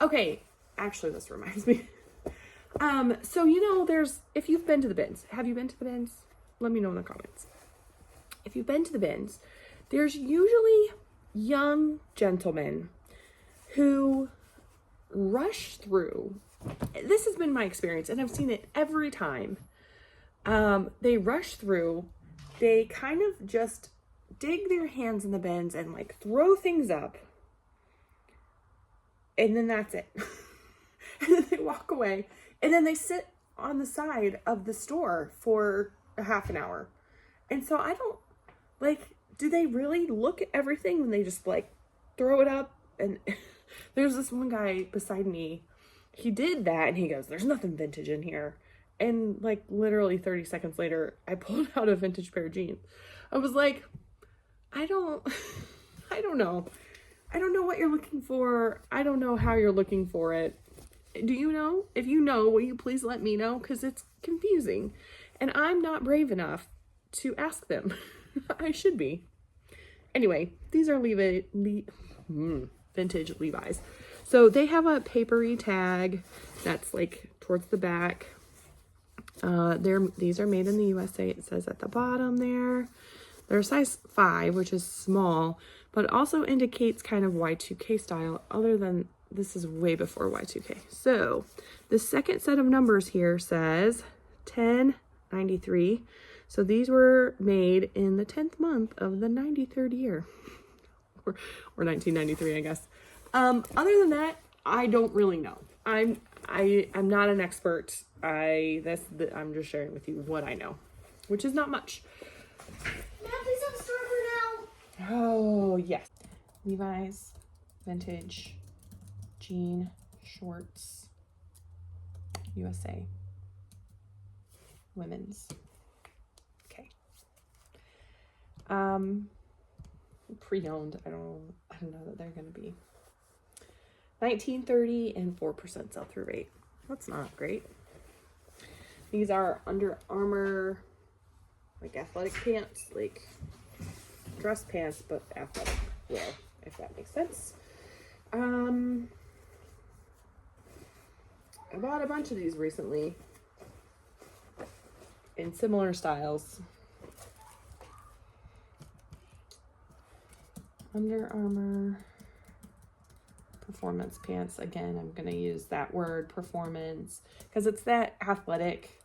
Okay, actually this reminds me. So you know, if you've been to the bins, have you been to the bins? Let me know in the comments. If you've been to the bins, there's usually young gentlemen who rush through. This has been my experience, and I've seen it every time. They rush through, they kind of just dig their hands in the bins and like throw things up, and then that's it. And then they walk away, and then they sit on the side of the store for a half an hour. And so I don't, like, do they really look at everything when they just like throw it up? And there's this one guy beside me, he did that, and he goes, there's nothing vintage in here. And like literally 30 seconds later, I pulled out a vintage pair of jeans. I was like, I don't know. I don't know what you're looking for. I don't know how you're looking for it. Do you know? If you know, will you please let me know? Because it's confusing. And I'm not brave enough to ask them. I should be. Anyway, these are vintage Levi's. So they have a papery tag that's like towards the back. These are made in the USA. It says at the bottom there. They're size 5, which is small, but it also indicates kind of Y2K style, other than this is way before Y2K. So the second set of numbers here says 1093. So these were made in the 10th month of the 93rd year, or 1993, I guess. Other than that, I don't really know. I'm not an expert. I'm just sharing with you what I know, which is not much. Please have a store for now. Oh, yes. Levi's vintage jean shorts, USA. Women's. Okay. Pre-owned. I don't know that they're going to be. 1930 and 4% sell-through rate. That's not great. These are Under Armour, like athletic pants, like dress pants, but athletic wear, if that makes sense. I bought a bunch of these recently in similar styles. Under Armour performance pants. Again, I'm going to use that word performance because it's that athletic.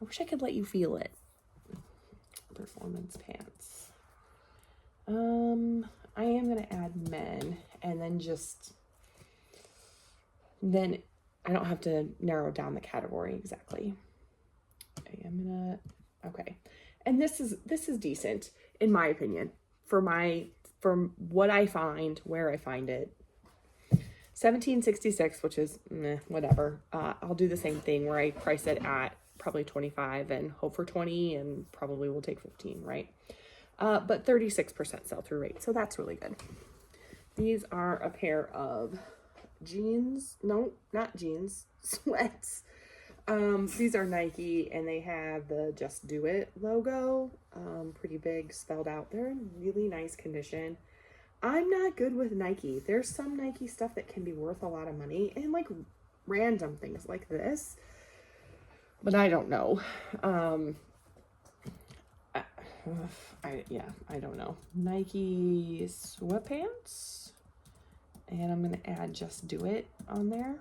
I wish I could let you feel it. Performance pants. I am going to add men, and then I don't have to narrow down the category exactly. I am going to, okay. And this is decent in my opinion for what I find, where I find it. 1766, which is whatever. I'll do the same thing where I price it at probably 25 and hope for 20 and probably will take 15, right? But 36% sell-through rate, so that's really good. These are a pair of jeans. No, not jeans. Sweats. These are Nike, and they have the Just Do It logo, pretty big spelled out. They're in really nice condition. I'm not good with Nike. There's some Nike stuff that can be worth a lot of money, and like random things like this, but I don't know. I don't know. Nike sweatpants, and I'm gonna add Just Do It on there,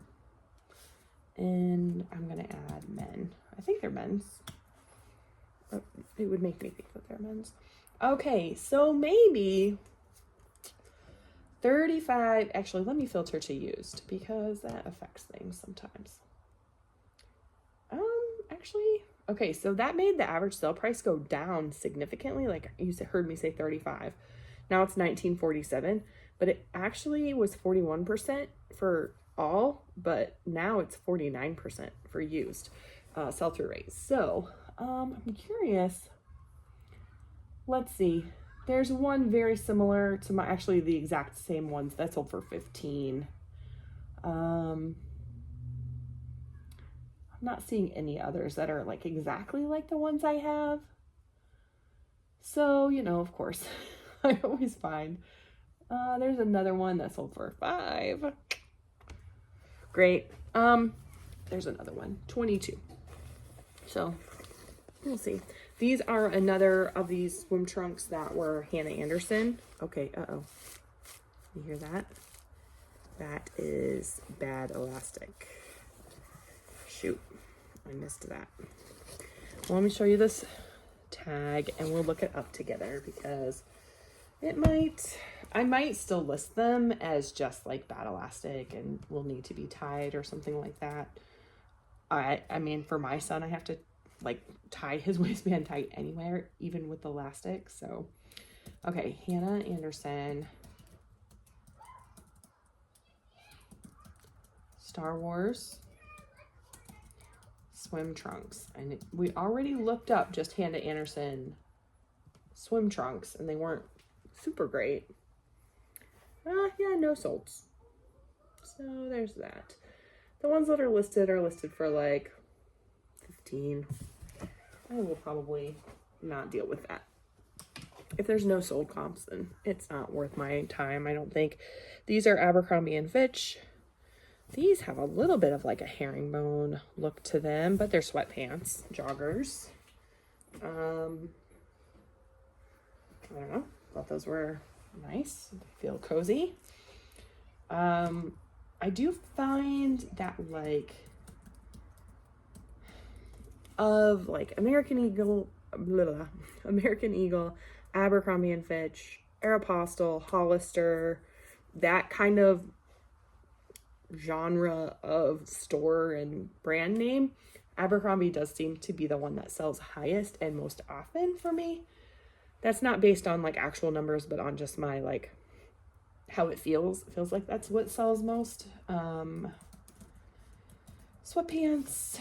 and I'm gonna add men. I think they're men's. It would make me think that they're men's. Okay, so maybe 35, actually, let me filter to used because that affects things sometimes. Actually, okay, so that made the average sale price go down significantly. Like you heard me say 35. Now it's 1947, but it actually was 41% for all, but now it's 49% for used sell-through rates. So I'm curious. Let's see. There's one very similar to actually the exact same ones that sold for 15. I'm not seeing any others that are like exactly like the ones I have. So, of course, I always find. There's another one that sold for 5. Great. There's another one, 22. So we'll see. These are another of these swim trunks that were Hannah Anderson. Okay, uh-oh. You hear that? That is bad elastic. Shoot, I missed that. Well, let me show you this tag and we'll look it up together because I might still list them as just like bad elastic and will need to be tied or something like that. I mean, for my son, I have to like tie his waistband tight anywhere, even with the elastic. So, okay, Hannah Anderson, Star Wars swim trunks. And we already looked up just Hannah Anderson swim trunks, and they weren't super great. Yeah, no solds. So there's that. The ones that are listed for like 15. I will probably not deal with that. If there's no sold comps, then it's not worth my time, I don't think. These are Abercrombie and Fitch. These have a little bit of like a herringbone look to them, but they're sweatpants, joggers. I don't know. Thought those were nice. They feel cozy. I do find that like of like American Eagle, Abercrombie and Fitch, Aeropostale, Hollister, that kind of genre of store and brand name, Abercrombie does seem to be the one that sells highest and most often for me. That's not based on like actual numbers, but on just my like how it feels. It feels like that's what sells most. Sweatpants,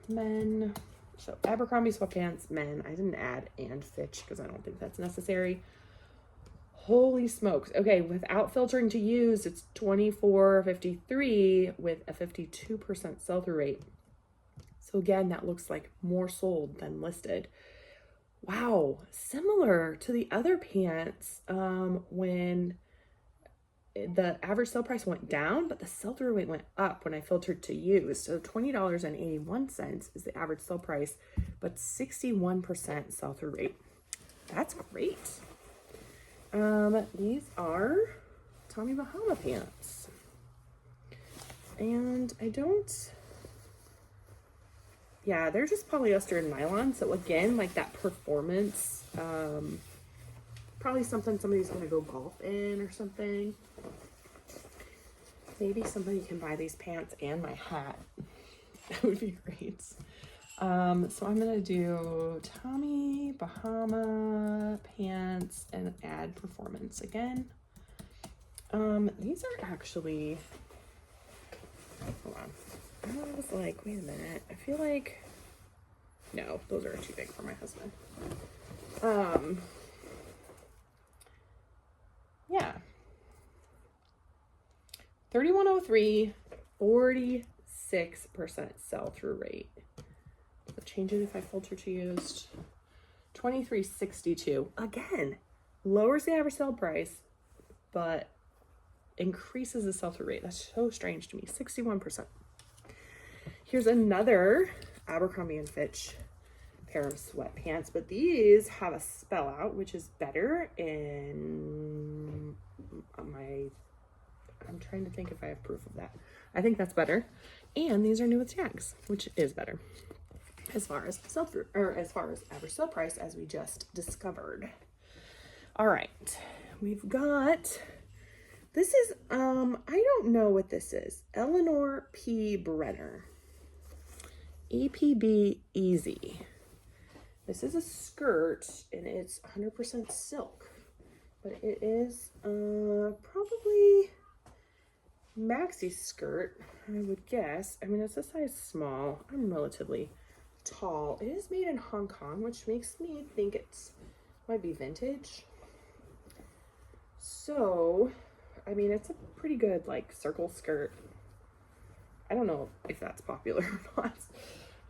men. So Abercrombie sweatpants, men. I didn't add and Fitch because I don't think that's necessary. Holy smokes. Okay, without filtering to use, it's $24.53 with a 52% sell-through rate. So again, that looks like more sold than listed. Wow, similar to the other pants when the average sale price went down, but the sell-through rate went up when I filtered to use. So $20.81 is the average sale price, but 61% sell-through rate. That's great. These are Tommy Bahama pants. And yeah, they're just polyester and nylon. So again, like that performance, probably something somebody's gonna go golf in or something. Maybe somebody can buy these pants and my hat. That would be great. So I'm gonna do Tommy Bahama pants and add performance again. These are actually, hold on. I was like, wait a minute. I feel like, no, those are too big for my husband. Yeah. $31.03, 46% sell-through rate. I'll change it if I filter to used. $23.62. Again, lowers the average sale price, but increases the sell-through rate. That's so strange to me. 61%. Here's another Abercrombie and Fitch pair of sweatpants, but these have a spell out, which is better in my, I'm trying to think if I have proof of that. I think that's better. And these are new with tags, which is better as far as sell-through, or as far as average sale price, as we just discovered. All right, we've got, this is, I don't know what this is. Eleanor P. Brenner. EPB Easy. This is a skirt and it's 100% silk, but it is probably maxi skirt, I would guess. I mean, it's a size small. I'm relatively tall. It is made in Hong Kong, which makes me think it's might be vintage. So, I mean, it's a pretty good like circle skirt. I don't know if that's popular or not,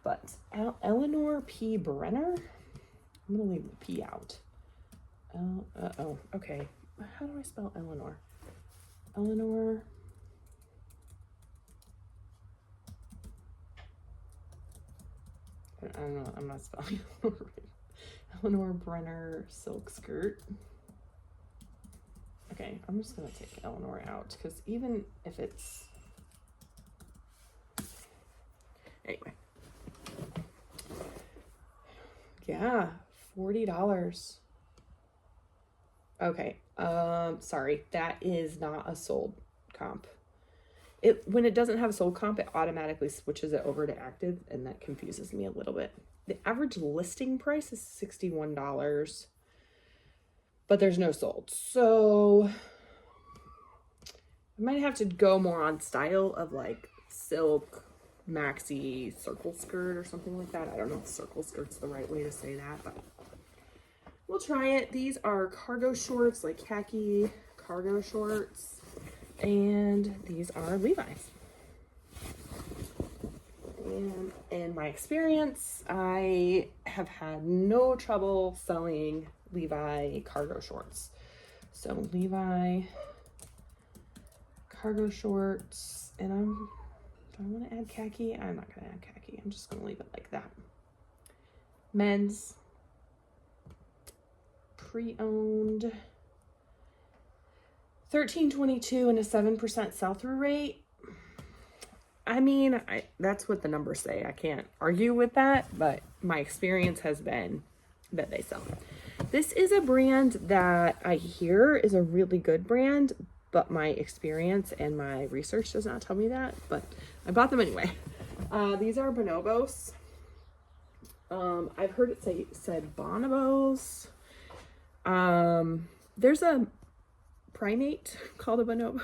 but Eleanor P. Brenner. I'm gonna leave the P out. Oh, okay. How do I spell Eleanor? Eleanor. I don't know. I'm not spelling Eleanor right. Eleanor Brenner silk skirt. Okay, I'm just gonna take Eleanor out because even if it's, anyway, yeah, $40. Okay, sorry, that is not a sold comp. When it doesn't have a sold comp, it automatically switches it over to active, and that confuses me a little bit. The average listing price is $61, but there's no sold. So I might have to go more on style of like silk, maxi circle skirt or something like that. I don't know if circle skirt's the right way to say that, but we'll try it. These are cargo shorts, like khaki cargo shorts, and these are Levi's. And in my experience, I have had no trouble selling Levi cargo shorts. So Levi cargo shorts, and do I want to add khaki? I'm not going to add khaki. I'm just going to leave it like that. Men's pre-owned $13.22 and a 7% sell-through rate. I mean, that's what the numbers say. I can't argue with that, but my experience has been that they sell. This is a brand that I hear is a really good brand, but my experience and my research does not tell me that, but I bought them anyway. These are bonobos. I've heard it said bonobos. There's a primate called a bonobo.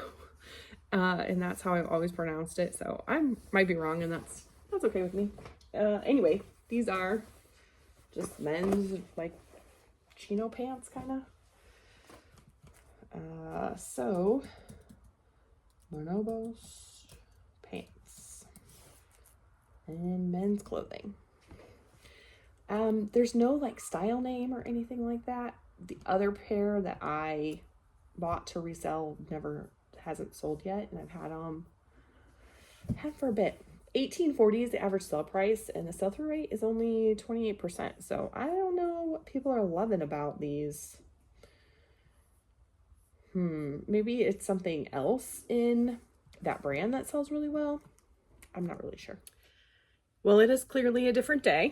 And that's how I've always pronounced it. So I might be wrong, and that's okay with me. Anyway, these are just men's like chino pants kind of. So bonobos pants and men's clothing. There's no like style name or anything like that. The other pair that I bought to resell hasn't sold yet, and I've had for a bit. $18.40 is the average sell price, and the sell-through rate is only 28%. So I don't know what people are loving about these. Maybe it's something else in that brand that sells really well. I'm not really sure. Well, it is clearly a different day.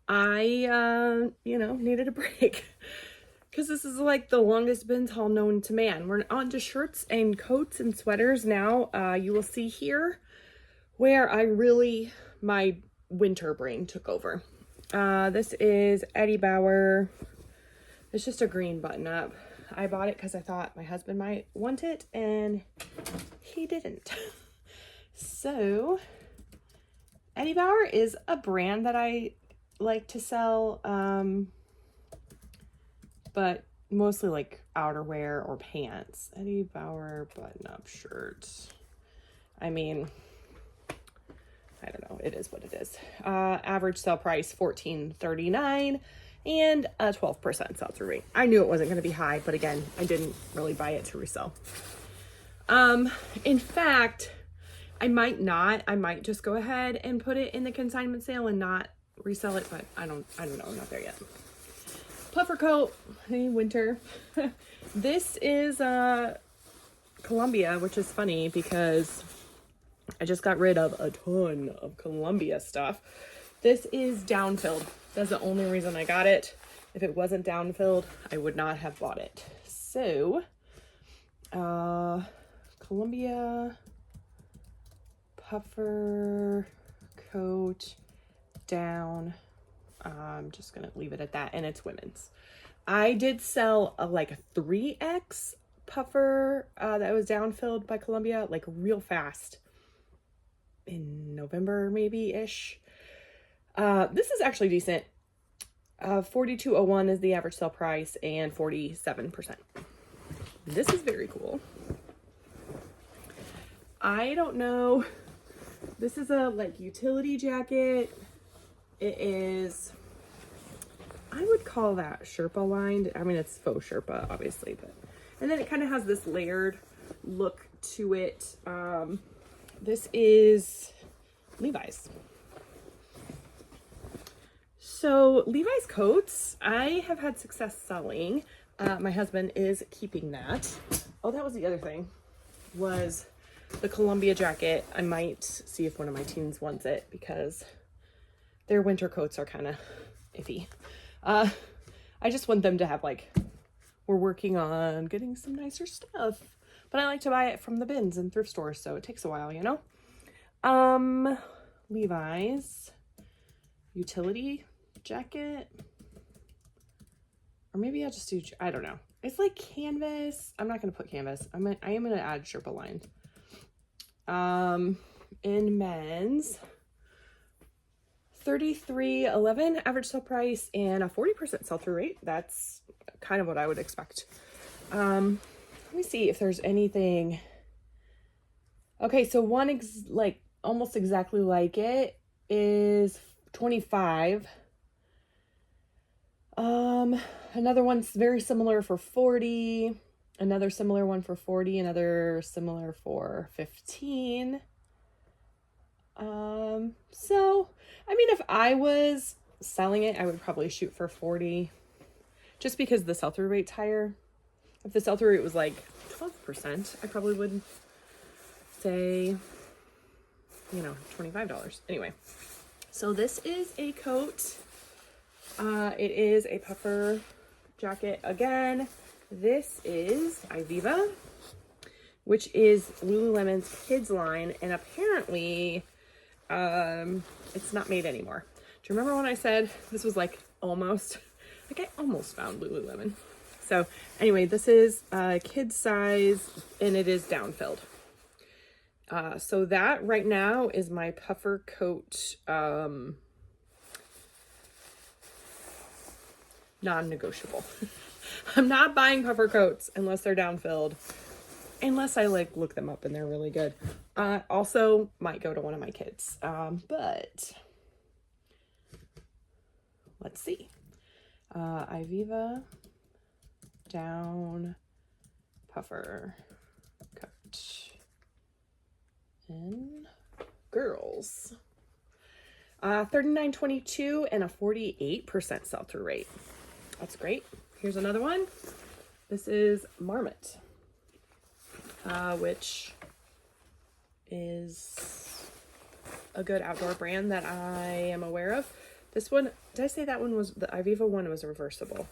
I needed a break. Because this is like the longest bins haul known to man. We're on to shirts and coats and sweaters now. You will see here where my winter brain took over. This is Eddie Bauer. It's just a green button up. I bought it because I thought my husband might want it, and he didn't. So Eddie Bauer is a brand that I like to sell, but mostly like outerwear or pants. Eddie Bauer button-up shirts. I mean, I don't know. It is what it is. Average sell price $14.39 and a 12% sell-through rate. I knew it wasn't going to be high, but again, I didn't really buy it to resell. In fact, I might just go ahead and put it in the consignment sale and not resell it, but I don't know. I'm not there yet. Puffer coat, hey, winter. This is Columbia, which is funny because I just got rid of a ton of Columbia stuff. This is down-filled. That's the only reason I got it. If it wasn't down-filled, I would not have bought it. So, Columbia puffer coat down. I'm just gonna leave it at that, and it's women's. I did sell a 3X puffer that was down-filled by Columbia like real fast in November maybe-ish. This is actually decent. $42.01 is the average sell price and 47%. This is very cool. I don't know. This is a utility jacket. It is, I would call that Sherpa lined. I mean, it's faux Sherpa, obviously, but, and then it kind of has this layered look to it. This is Levi's. So Levi's coats, I have had success selling. My husband is keeping that. Oh, that was the other thing, was the Columbia jacket. I might see if one of my teens wants it because their winter coats are kind of iffy. I just want them to have we're working on getting some nicer stuff, but I like to buy it from the bins and thrift stores, so it takes a while, Levi's utility jacket, or maybe I'll just do, I don't know. It's like canvas. I'm not going to put canvas. I am going to add Sherpa lined. In men's, $33.11 average sale price and a 40% sell-through rate. That's kind of what I would expect. Let me see if there's anything. Okay, so one like almost exactly like it is $25. Another one's very similar for $40. Another similar one for $40. Another similar for $15. So I mean, if I was selling it, I would probably shoot for $40, just because the sell-through rate's higher. If the sell-through rate was like 12%, I probably would say, you know, $25. Anyway, so this is a coat. It is a puffer jacket. Again, this is Ivivva, which is Lululemon's kids line, and apparently it's not made anymore. Do you remember when I said this was like almost, like I almost found Lululemon? So anyway, this is kid size, and it is down-filled. So that right now is my puffer coat non-negotiable. I'm not buying puffer coats unless they're down-filled, unless I like look them up and they're really good. Also might go to one of my kids, but let's see. Ivivva down puffer coat in girls. $39.22 and a 48% sell-through rate. That's great. Here's another one. This is Marmot, which is a good outdoor brand that I am aware of. This one, did I say that one was, the Ivivva one was reversible?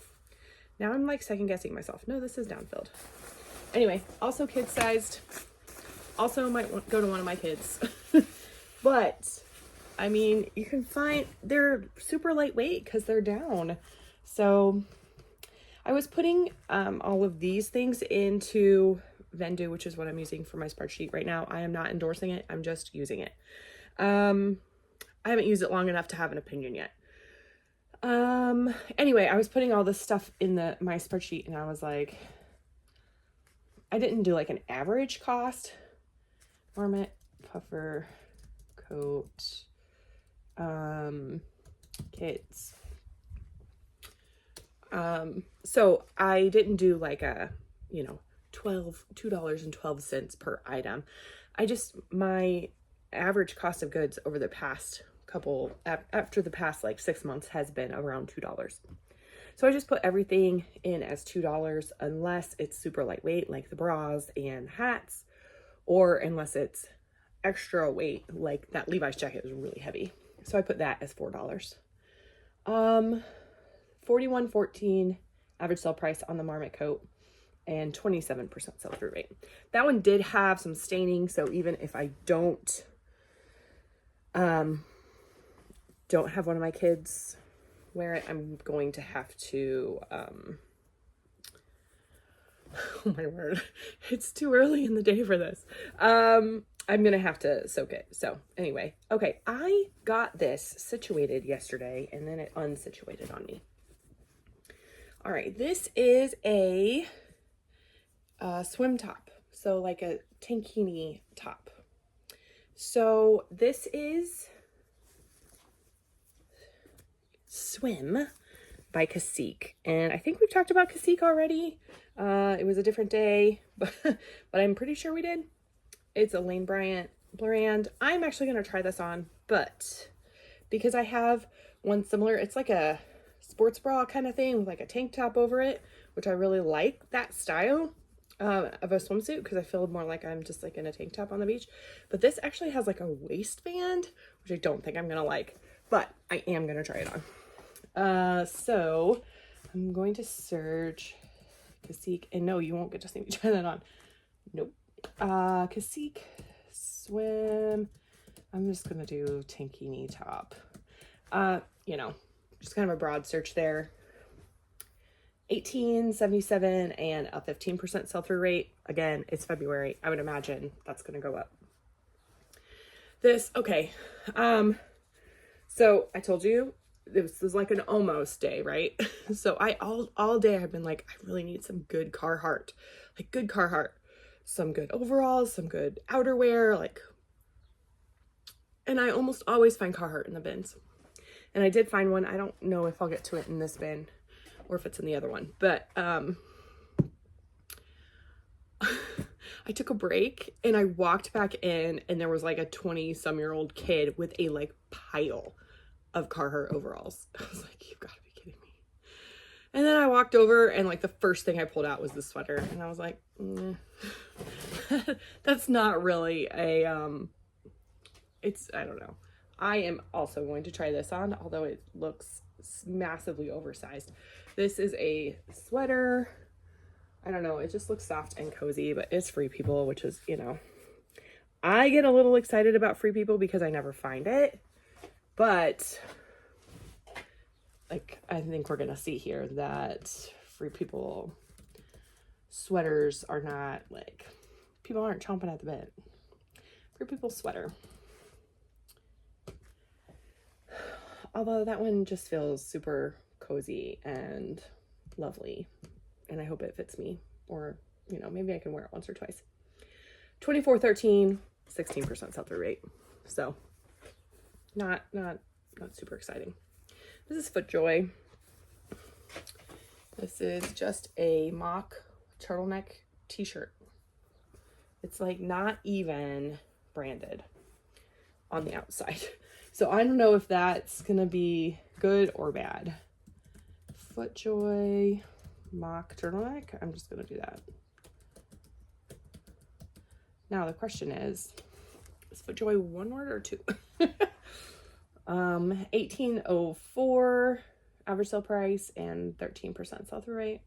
Now I'm like second guessing myself. No, this is down-filled. Anyway, also kid-sized. Also might go to one of my kids. But, I mean, you can find, they're super lightweight because they're down. So, I was putting all of these things into Vendu, which is what I'm using for my spreadsheet right now. I am not endorsing it. I'm just using it. I haven't used it long enough to have an opinion yet. Anyway, I was putting all this stuff in my spreadsheet, and I was like, I didn't do like an average cost. Marmot puffer coat, kids. So I didn't do like a, you know, $2.12 per item. My average cost of goods over the past after the past like 6 months has been around $2. So I just put everything in as $2 unless it's super lightweight, like the bras and hats, or unless it's extra weight, like that Levi's jacket is really heavy. So I put that as $4. $41.14 average sale price on the Marmot coat and 27% sell-through rate. That one did have some staining, so even if I don't have one of my kids wear it, I'm going to have to oh my word, it's too early in the day for this. I'm gonna have to soak it. So anyway, okay, I got this situated yesterday and then it unsituated on me. All right, this is a swim top, so like a tankini top. So this is Swim by Cacique, and I think we've talked about Cacique already. It was a different day, but I'm pretty sure we did. It's a Lane Bryant brand. I'm actually going to try this on, but because I have one similar, it's like a sports bra kind of thing with like a tank top over it, which I really like that style of a swimsuit because I feel more like I'm just like in a tank top on the beach. But this actually has like a waistband, which I don't think I'm going to like, but I am going to try it on. So I'm going to search Cacique, and no, you won't get to see me try that on. Nope. Cacique swim. I'm just gonna do tankini top. You know, just kind of a broad search there. $18.77 and a 15% sell-through rate. Again, it's February. I would imagine that's gonna go up. This, okay. So I told you this was like an almost day, right? So all day I've been like, I really need some good Carhartt, like good Carhartt, some good overalls, some good outerwear, like, and I almost always find Carhartt in the bins. And I did find one. I don't know if I'll get to it in this bin or if it's in the other one, but I took a break and I walked back in and there was like a 20-some-year-old kid with a like pile of Carhartt overalls. I was like, you've got to be kidding me. And then I walked over and like the first thing I pulled out was the sweater and I was like, that's not really a, I don't know. I am also going to try this on, although it looks massively oversized. This is a sweater. I don't know, it just looks soft and cozy, but it's Free People, which is, you know, I get a little excited about Free People because I never find it, but like, I think we're gonna see here that Free People sweaters are not like, people aren't chomping at the bit. Free People sweater. Although that one just feels super cozy and lovely. And I hope it fits me, or, you know, maybe I can wear it once or twice. $24.13, 16% sell-through rate. So not super exciting. This is FootJoy. This is just a mock turtleneck t-shirt. It's like not even branded on the outside. So I don't know if that's gonna be good or bad. FootJoy mock turtleneck. I'm just gonna do that. Now the question is FootJoy one word or two? 1804 average sale price and 13% sell-through rate.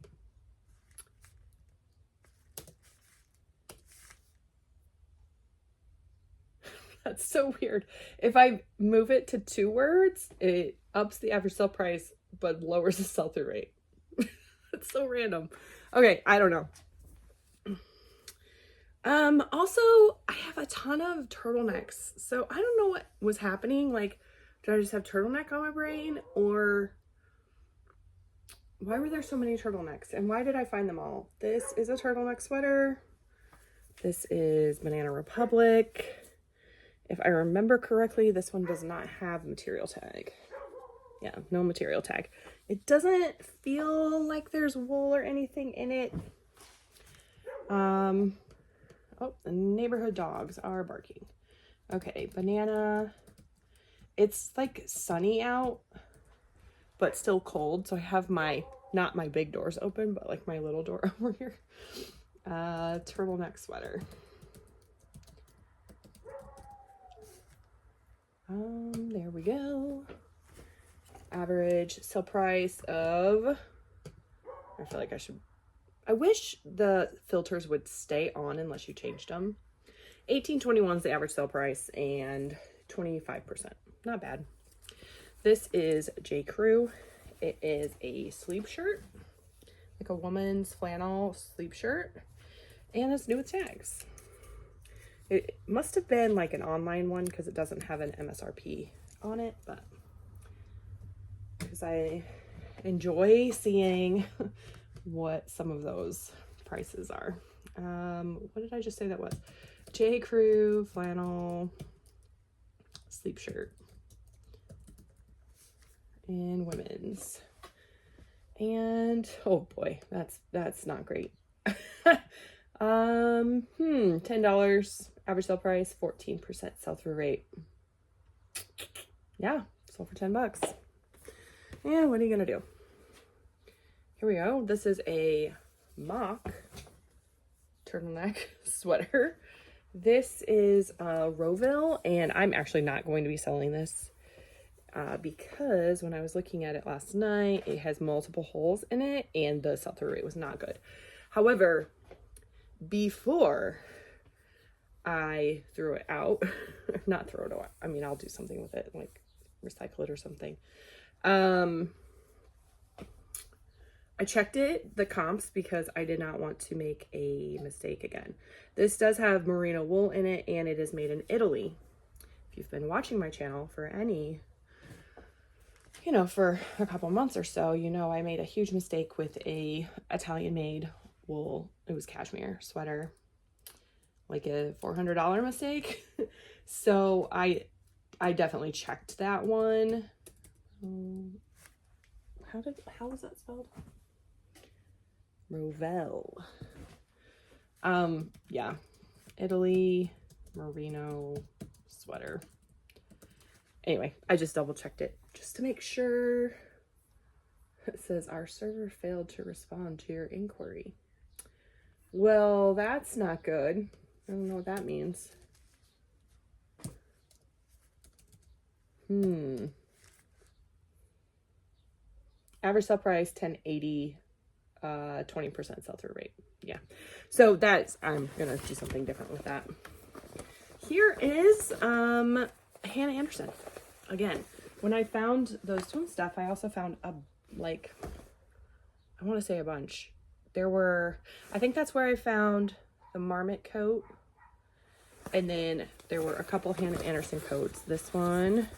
That's so weird. If I move it to 2 words, it ups the average sale price but lowers the sell-through rate. It's so random. Okay, I don't know. Also, I have a ton of turtlenecks. So I don't know what was happening. Like, did I just have turtleneck on my brain? Or why were there so many turtlenecks? And why did I find them all? This is a turtleneck sweater. This is Banana Republic. If I remember correctly, this one does not have material tag. Yeah, no material tag. It doesn't feel like there's wool or anything in it. Oh, the neighborhood dogs are barking. Okay, banana. It's like sunny out, but still cold. So I have not my big doors open, but like my little door over here. Turtleneck sweater. There we go. Average sale price of, I feel like I wish the filters would stay on unless you changed them. $18.21 is the average sale price and 25%. Not bad. This is J. Crew. It is a sleeve shirt, like a woman's flannel sleeve shirt, and it's new with tags. It must have been like an online one because it doesn't have an MSRP on it, but because I enjoy seeing what some of those prices are. What did I just say that was? J. Crew flannel sleep shirt and women's. And oh boy, that's not great. $10 average sale price, 14% sell-through rate. Yeah, sold for $10. And what are you gonna do? Here we go. This is a mock turtleneck sweater. This is Rowville, and I'm actually not going to be selling this because when I was looking at it last night, it has multiple holes in it and the sell-through rate was not good. However, before I threw it out, not throw it away, I mean, I'll do something with it, like recycle it or something. I checked the comps because I did not want to make a mistake again. This does have merino wool in it and it is made in Italy. if you've been watching my channel for any, you know, for a couple months or so, you know, I made a huge mistake with a Italian made wool, it was cashmere sweater, like a $400 mistake. So I definitely checked that one. How was that spelled? Resell. Yeah, Italy merino sweater. Anyway, I just double checked it just to make sure. It says our server failed to respond to your inquiry. Well, that's not good. I don't know what that means. Average sell price $10.80, 20% sell-through rate. Yeah. So that's, I'm gonna do something different with that. Here is Hannah Anderson. Again, when I found those swim stuff, I also found I want to say a bunch. There were, I think that's where I found the Marmot coat. And then there were a couple Hannah Anderson coats. This one,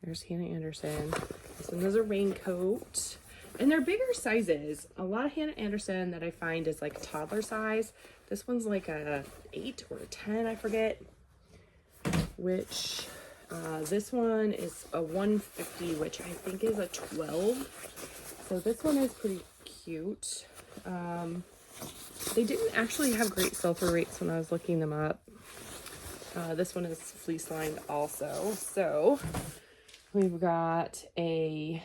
there's Hannah Anderson. This one is a raincoat. And they're bigger sizes. A lot of Hannah Anderson that I find is like toddler size. This one's like a 8 or a 10, I forget. Which, this one is a 150, which I think is a 12. So this one is pretty cute. They didn't actually have great sell-through rates when I was looking them up. This one is fleece lined also. So we've got a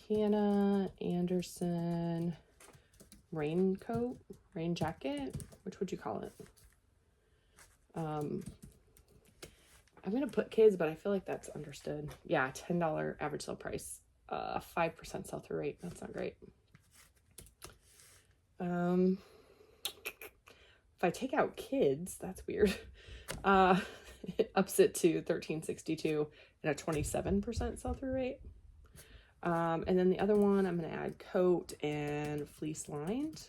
Hannah Anderson raincoat, rain jacket. Which would you call it? I'm gonna put kids, but I feel like that's understood. Yeah, $10 average sale price, 5% sell-through rate. That's not great. If I take out kids, that's weird. It ups it to $13.62 and a 27% sell-through rate. And then the other one, I'm gonna add coat and fleece lined.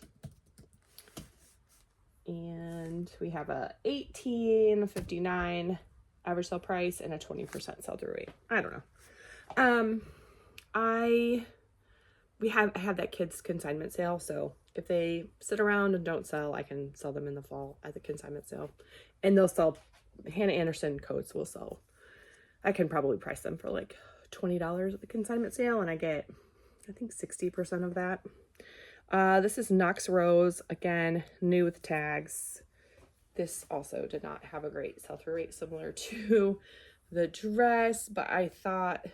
And we have a $18.59 average sale price and a 20% sell-through rate. I don't know. I have that kids consignment sale, so if they sit around and don't sell, I can sell them in the fall at the consignment sale. And they'll sell, Hannah Anderson coats will sell. I can probably price them for like $20 at the consignment sale, and I get, I think, 60% of that. This is Knox Rose, again, new with tags. This also did not have a great sell-through rate, similar to the dress, but I thought,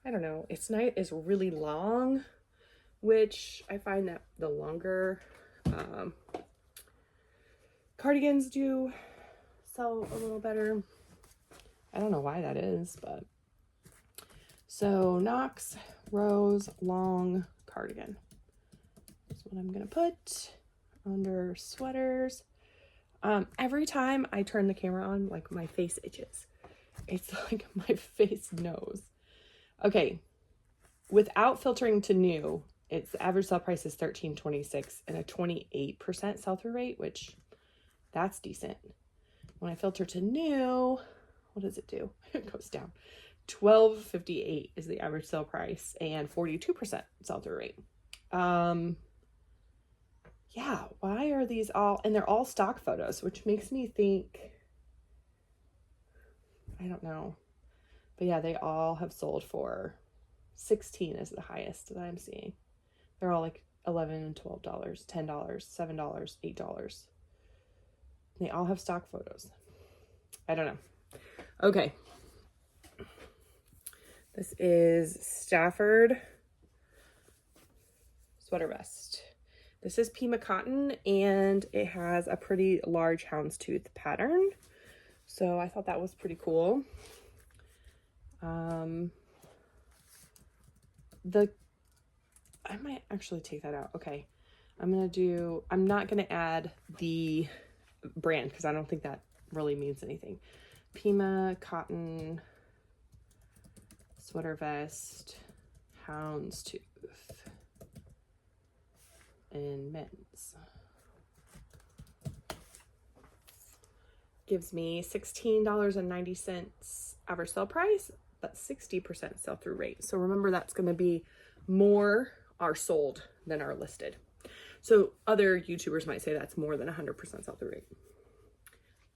I don't know, it's nice, it's really long, which I find that the longer cardigans do sell a little better. I don't know why that is, but so Knox Rose long cardigan. That's what I'm gonna put under sweaters. Every time I turn the camera on, like, my face itches. It's like my face knows. Okay, without filtering to new, its average sale price is $13.26 and a 28% sell-through rate, which that's decent. When I filter to new, what does it do? It goes down. $12.58 is the average sale price and 42% sell-through rate. Yeah, why are these all, and they're all stock photos, which makes me think, I don't know. But yeah, they all have sold for 16 is the highest that I'm seeing. They're all like $11 and $12, $10, $7, $8. They all have stock photos. I don't know. Okay. This is Stafford sweater vest. This is Pima cotton, and it has a pretty large houndstooth pattern. So I thought that was pretty cool. I might actually take that out. Okay. I'm not going to add the brand because I don't think that really means anything. Pima cotton sweater vest, houndstooth, and men's. gives me $16.90 average sale price, but 60% sell-through rate. So remember, that's going to be more are sold than are listed. So other YouTubers might say that's more than 100% sell-through rate.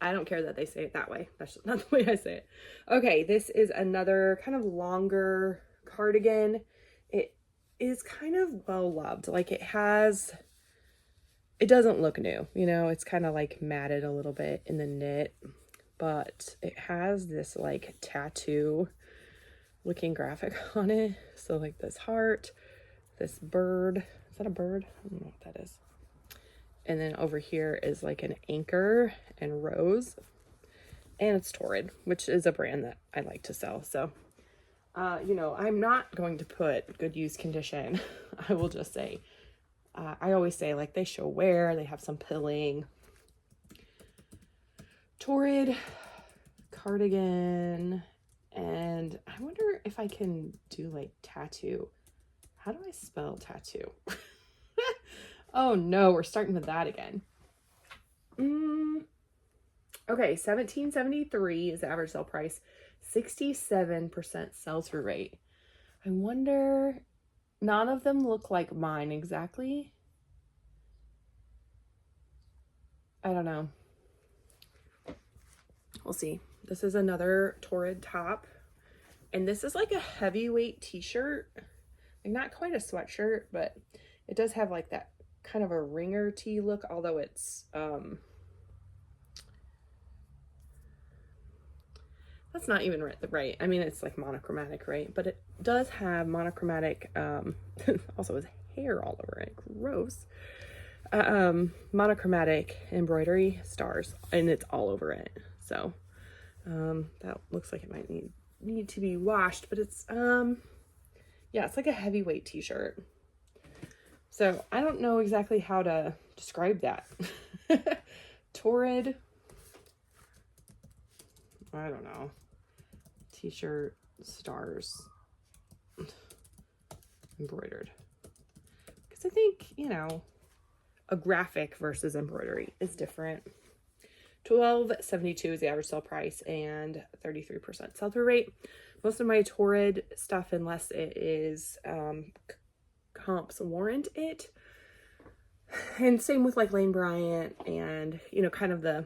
I don't care that they say it that way. That's just not the way I say it. Okay, this is another kind of longer cardigan. It is kind of well loved. Like it doesn't look new, you know, it's kind of like matted a little bit in the knit, but it has this like tattoo looking graphic on it. So like this heart, this bird, is that a bird? I don't know what that is. And then over here is like an anchor and rose, and it's Torrid, which is a brand that I like to sell. So, you know, I'm not going to put good use condition. I will just say, I always say like they show wear, they have some pilling. Torrid cardigan, and I wonder if I can do like tattoo. How do I spell tattoo? Oh no, we're starting with that again. Okay, $17.73 is the average sale price, 67% sell-through rate. I wonder, none of them look like mine exactly. I don't know. We'll see. This is another Torrid top, and this is like a heavyweight t-shirt. Like not quite a sweatshirt, but it does have like that kind of a ringer tee look, although it's that's not even right. I mean, it's like monochromatic, right? But it does have monochromatic also has hair all over it. Gross. Monochromatic embroidery stars, and it's all over it. So that looks like it might need to be washed, but it's yeah, it's like a heavyweight t-shirt. So I don't know exactly how to describe that. Torrid, I don't know. T-shirt, stars, embroidered. Because I think, you know, a graphic versus embroidery is different. $12.72 is the average sale price and 33% sell-through rate. Most of my Torrid stuff, unless it is comps warrant it, and same with like Lane Bryant and, you know, kind of the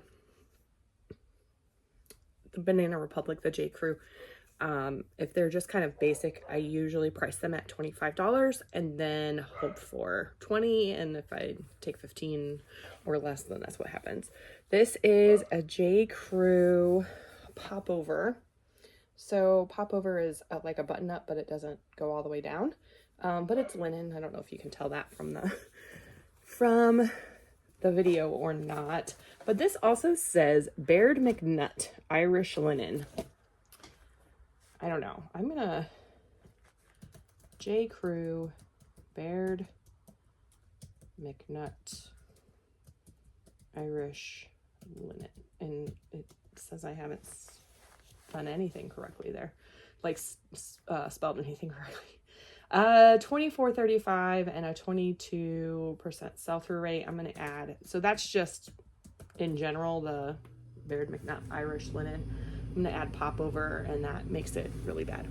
Banana Republic, the J. Crew. If they're just kind of basic, I usually price them at $25 and then hope for 20, and if I take 15 or less, then that's what happens. This is a J. Crew popover. So popover is like a button up, but it doesn't go all the way down. But it's linen. I don't know if you can tell that from the video or not. But this also says Baird McNutt Irish linen. I don't know. I'm gonna J. Crew Baird McNutt Irish linen, and it says I haven't done anything correctly there, like spelled anything correctly. $24.35 and a 22% sell-through rate. I'm going to add, so that's just in general the Baird McNutt Irish linen. I'm going to add popover, and that makes it really bad.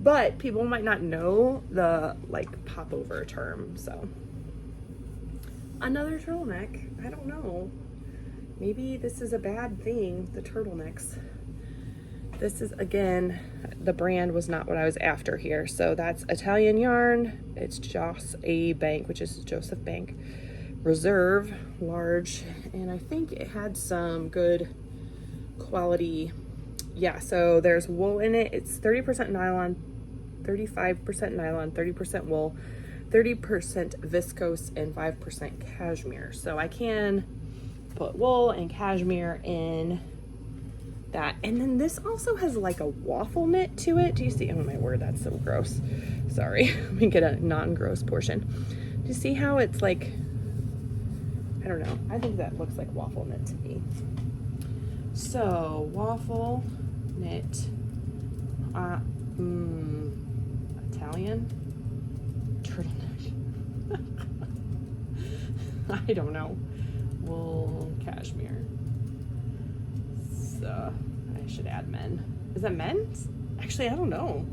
But people might not know the like popover term. So another turtleneck. I don't know. Maybe this is a bad thing, the turtlenecks. This is, again, the brand was not what I was after here. So that's Italian yarn. It's Joss A. Bank, which is Joseph Bank Reserve, large. And I think it had some good quality. Yeah, so there's wool in it. It's 30% nylon, 35% nylon, 30% wool, 30% viscose, and 5% cashmere. So I can put wool and cashmere in that. And then this also has like a waffle knit to it. Do you see? Oh my word, that's so gross. Sorry. Let me get a non-gross portion. Do you see how it's like, I don't know. I think that looks like waffle knit to me. So waffle knit, Italian turtleneck. I don't know. Wool, cashmere. I should add men. Is that men's? Actually, I don't know.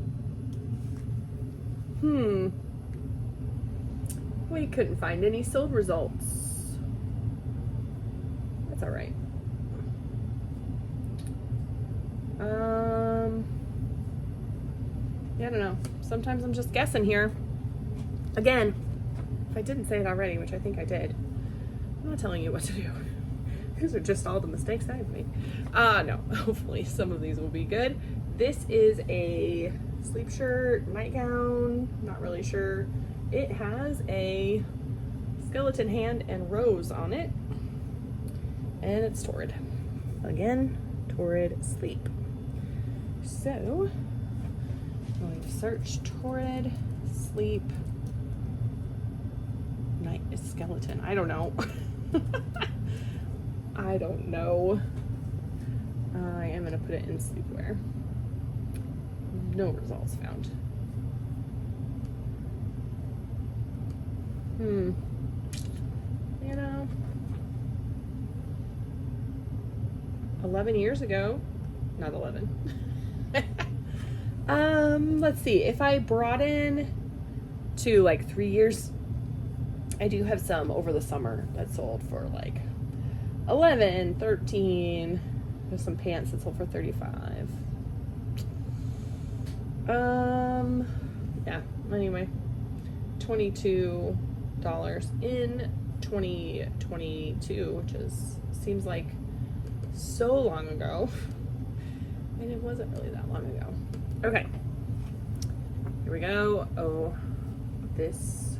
We couldn't find any sold results. That's all right. Yeah, I don't know. Sometimes I'm just guessing here. Again, if I didn't say it already, which I think I did, I'm not telling you what to do. These are just all the mistakes I've made. No, hopefully some of these will be good. This is a sleep shirt, nightgown, not really sure. It has a skeleton hand and rose on it. And it's torrid. Again, torrid sleep. So, I'm going to search torrid sleep night skeleton. I don't know. I don't know. I am going to put it in sleepwear. No results found. You know, 11 years ago, not 11. Let's see, if I broaden to like 3 years, I do have some over the summer that sold for like 11, 13. There's some pants that sold for 35. Yeah, anyway, $22 in 2022, which seems like so long ago, and it wasn't really that long ago. Okay, here we go. Oh, this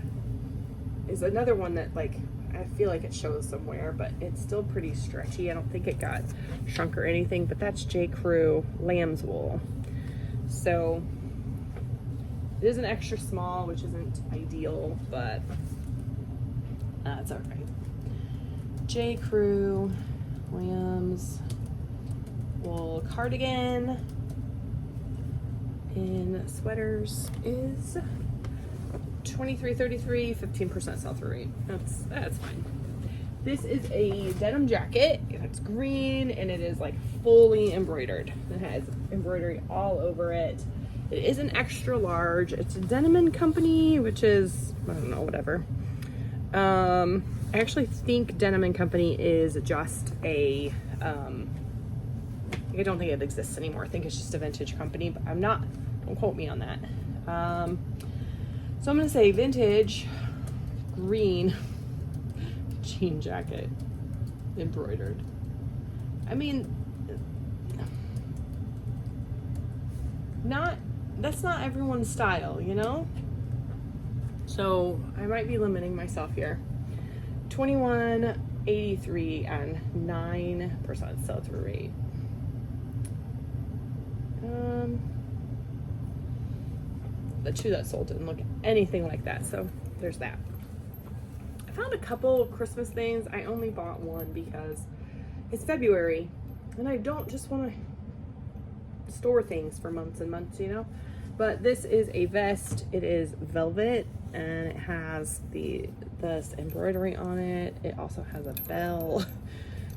is another one that, like, I feel like it shows somewhere, but it's still pretty stretchy. I don't think it got shrunk or anything, but that's J. Crew lamb's wool. So it is an extra small, which isn't ideal, but it's all right. J. Crew lamb's wool cardigan in sweaters is $23.33, 15% sell-through rate. That's fine. This is a denim jacket. It's green and it is like fully embroidered. It has embroidery all over it. It is an extra large. It's a Denim Company, which is, I don't know, whatever. I actually think Denim Company is just a, I don't think it exists anymore. I think it's just a vintage company, but don't quote me on that. So I'm gonna say vintage green jean jacket, embroidered. I mean, that's not everyone's style, you know? So I might be limiting myself here. $21.83 and 9% sell-through rate. The two that sold didn't look anything like that, so there's that. I found a couple Christmas things. I only bought one because it's February and I don't just want to store things for months and months, you know? But this is a vest. It is velvet and it has this embroidery on it. It also has a bell. It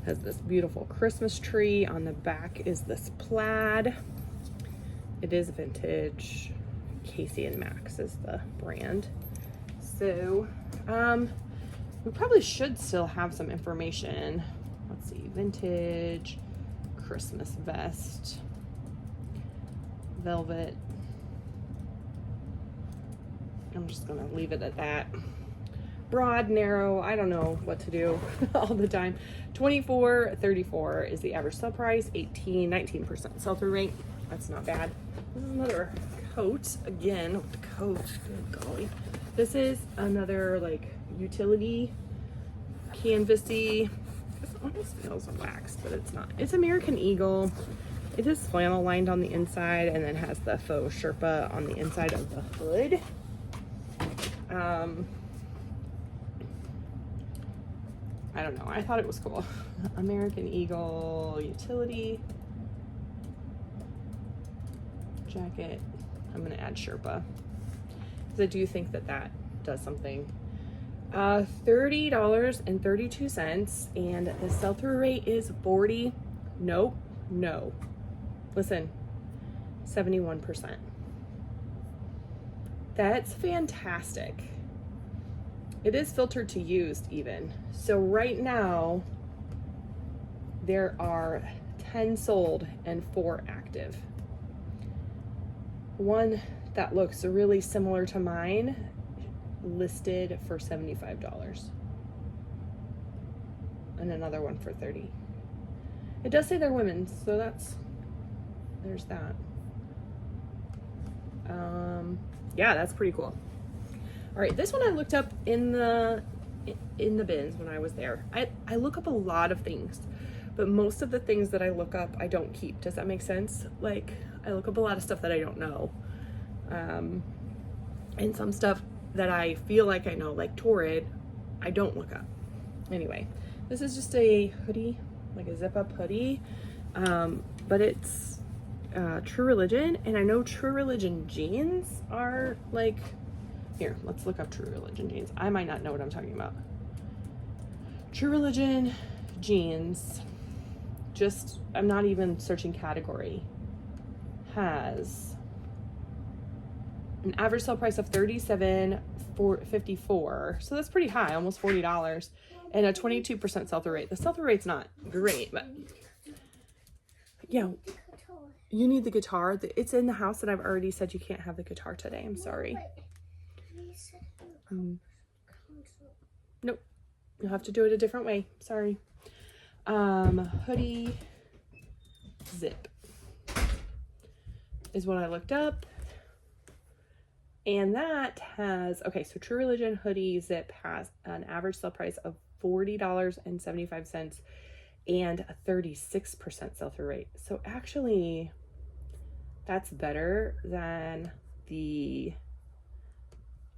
has this beautiful Christmas tree. On the back is this plaid. It is vintage. Casey and Max is the brand. So, we probably should still have some information. Let's see, vintage Christmas vest, velvet. I'm just gonna leave it at that. Broad, narrow, I don't know what to do all the time. $24.34 is the average sell price, 19% sell-through rate. That's not bad. Another coat, again with the coat, good golly. This is another like utility canvasy. This almost feels waxed, but it's not. It's American Eagle. It is flannel lined on the inside and then has the faux Sherpa on the inside of the hood. I don't know, I thought it was cool. American Eagle utility jacket. I'm gonna add Sherpa because I do think that does something. $30.32 and the sell-through rate is 40. Nope, No. Listen, 71%. That's fantastic. It is filtered to used even. So right now, there are 10 sold and 4 active. One that looks really similar to mine, listed for $75. And another one for $30. It does say they're women's, so there's that. Yeah, that's pretty cool. All right, this one I looked up in the bins when I was there. I look up a lot of things, but most of the things that I look up, I don't keep. Does that make sense? Like, I look up a lot of stuff that I don't know. And some stuff that I feel like I know, like Torrid, I don't look up. Anyway, this is just a hoodie, like a zip-up hoodie, but it's True Religion, and I know True Religion jeans are like, here, let's look up True Religion jeans. I might not know what I'm talking about. True Religion jeans, just, I'm not even searching category, has an average sale price of $37.54, so that's pretty high, almost $40, and a 22% sell-through rate. The sell-through rate's not great, but yeah, you need the guitar. It's in the house, and I've already said you can't have the guitar today. I'm sorry. Nope, you'll have to do it a different way. Sorry. Hoodie zip is what I looked up. And that has, okay, so True Religion hoodie zip has an average sale price of $40.75 and a 36% sell-through rate. So actually, that's better than the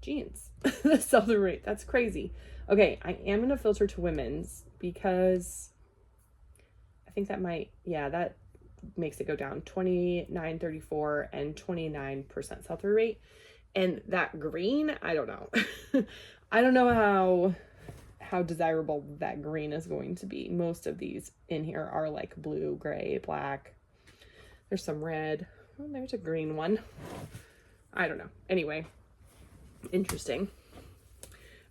jeans, the sell-through rate. That's crazy. Okay, I am going to filter to women's because I think that might, yeah, that makes it go down. 29.34 and 29% sell-through rate. And that green, I don't know. I don't know how desirable that green is going to be. Most of these in here are like blue, gray, black. There's some red. Oh, there's a green one. I don't know. Anyway, interesting.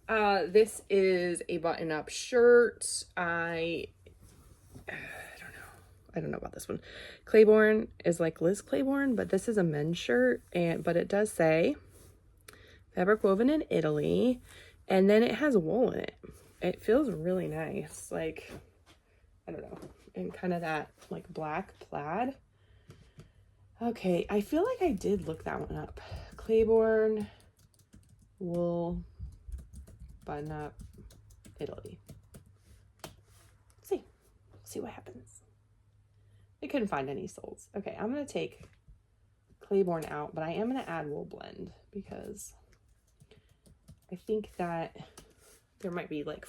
This is a button-up shirt. I don't know about this one. Claiborne is like Liz Claiborne, but this is a men's shirt, but it does say fabric woven in Italy, and then it has wool in it. It feels really nice, like, I don't know, and kind of that like black plaid. Okay, I feel like I did look that one up. Claiborne wool button up Italy. Let's see what happens. I couldn't find any soles. Okay, I'm gonna take Claiborne out, but I am gonna add wool blend because I think that there might be like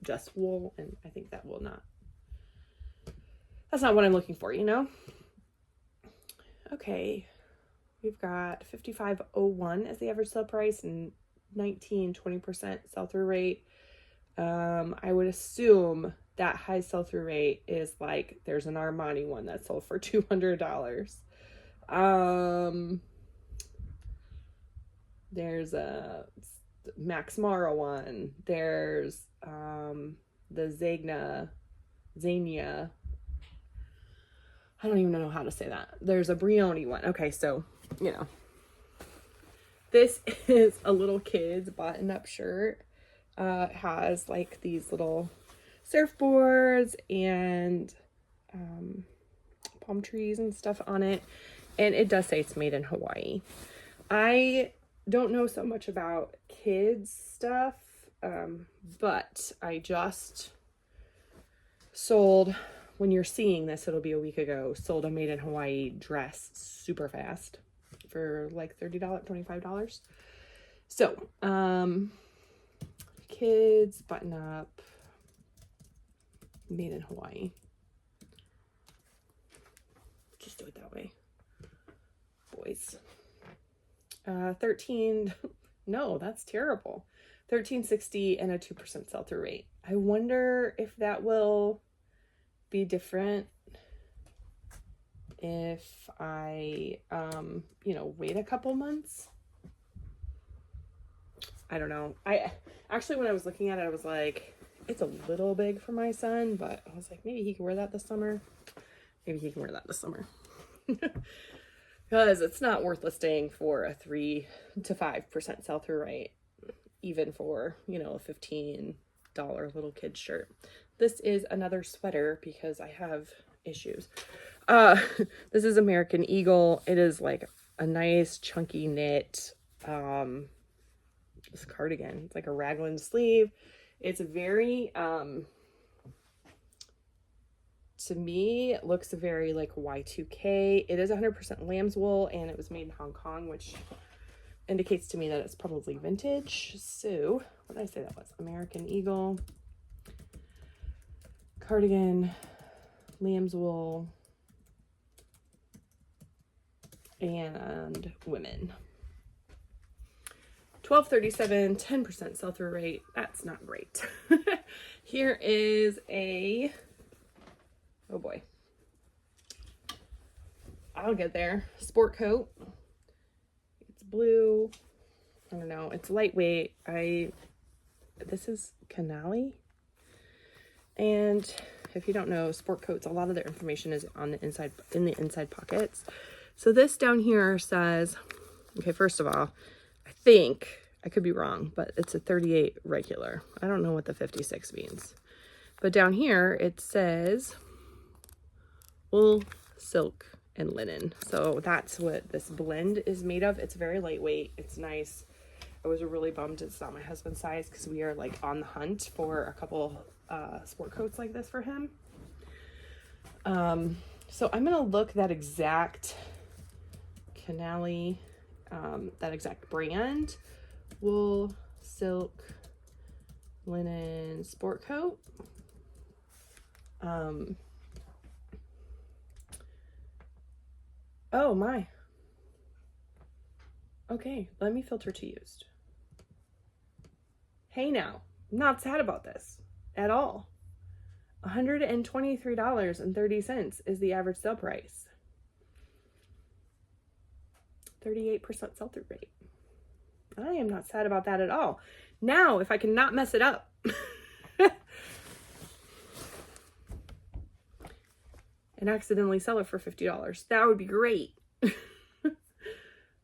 just wool, and I think that will not, that's not what I'm looking for, you know? Okay, we've got 55.01 as the average sale price and 20% sell-through rate. I would assume that high sell-through rate is like, there's an Armani one that sold for $200. There's a Max Mara one. There's the Zegna. I don't even know how to say that. There's a Brioni one. Okay, so, you know, this is a little kid's button-up shirt. It has like these little surfboards and palm trees and stuff on it, and it does say it's made in Hawaii. I don't know so much about kids stuff, but I just sold, when you're seeing this, it'll be a week ago, sold a made in Hawaii dress super fast for like $30, $25. So, kids button up made in Hawaii. Just do it that way. Boys. 13, no, that's terrible. $13.60 and a 2% sell-through rate. I wonder if that will be different if I, you know, wait a couple months. I don't know. I actually, when I was looking at it, I was like, it's a little big for my son, but I was like, maybe he can wear that this summer. Maybe he can wear that this summer. Because it's not worth listing for a 3 to 5% sell-through rate, even for, you know, a $15 little kid shirt. This is another sweater because I have issues. This is American Eagle. It is like a nice chunky knit, this cardigan. It's like a raglan sleeve. It's very, to me, it looks very like Y2K. It is 100% lamb's wool, and it was made in Hong Kong, which indicates to me that it's probably vintage. So, what did I say that was? American Eagle, cardigan, lamb's wool, and women. $12.37, 10% sell-through rate. That's not great. Here is a, oh boy, I'll get there, sport coat. It's blue. I don't know. It's lightweight. This is Canali. And if you don't know, sport coats, a lot of their information is on the inside, in the inside pockets. So this down here says, okay, first of all, I think, I could be wrong, but it's a 38 regular. I don't know what the 56 means. But down here, it says wool, silk, and linen. So that's what this blend is made of. It's very lightweight. It's nice. I was really bummed it's not my husband's size because we are like on the hunt for a couple sport coats like this for him. So I'm going to look that exact Canali, that exact brand, wool, silk, linen, sport coat. Oh my. Okay, let me filter to used. Hey now, I'm not sad about this at all. $123.30 is the average sale price. 38% sell-through rate. I am not sad about that at all. Now, if I can not mess it up. And accidentally sell it for $50. That would be great.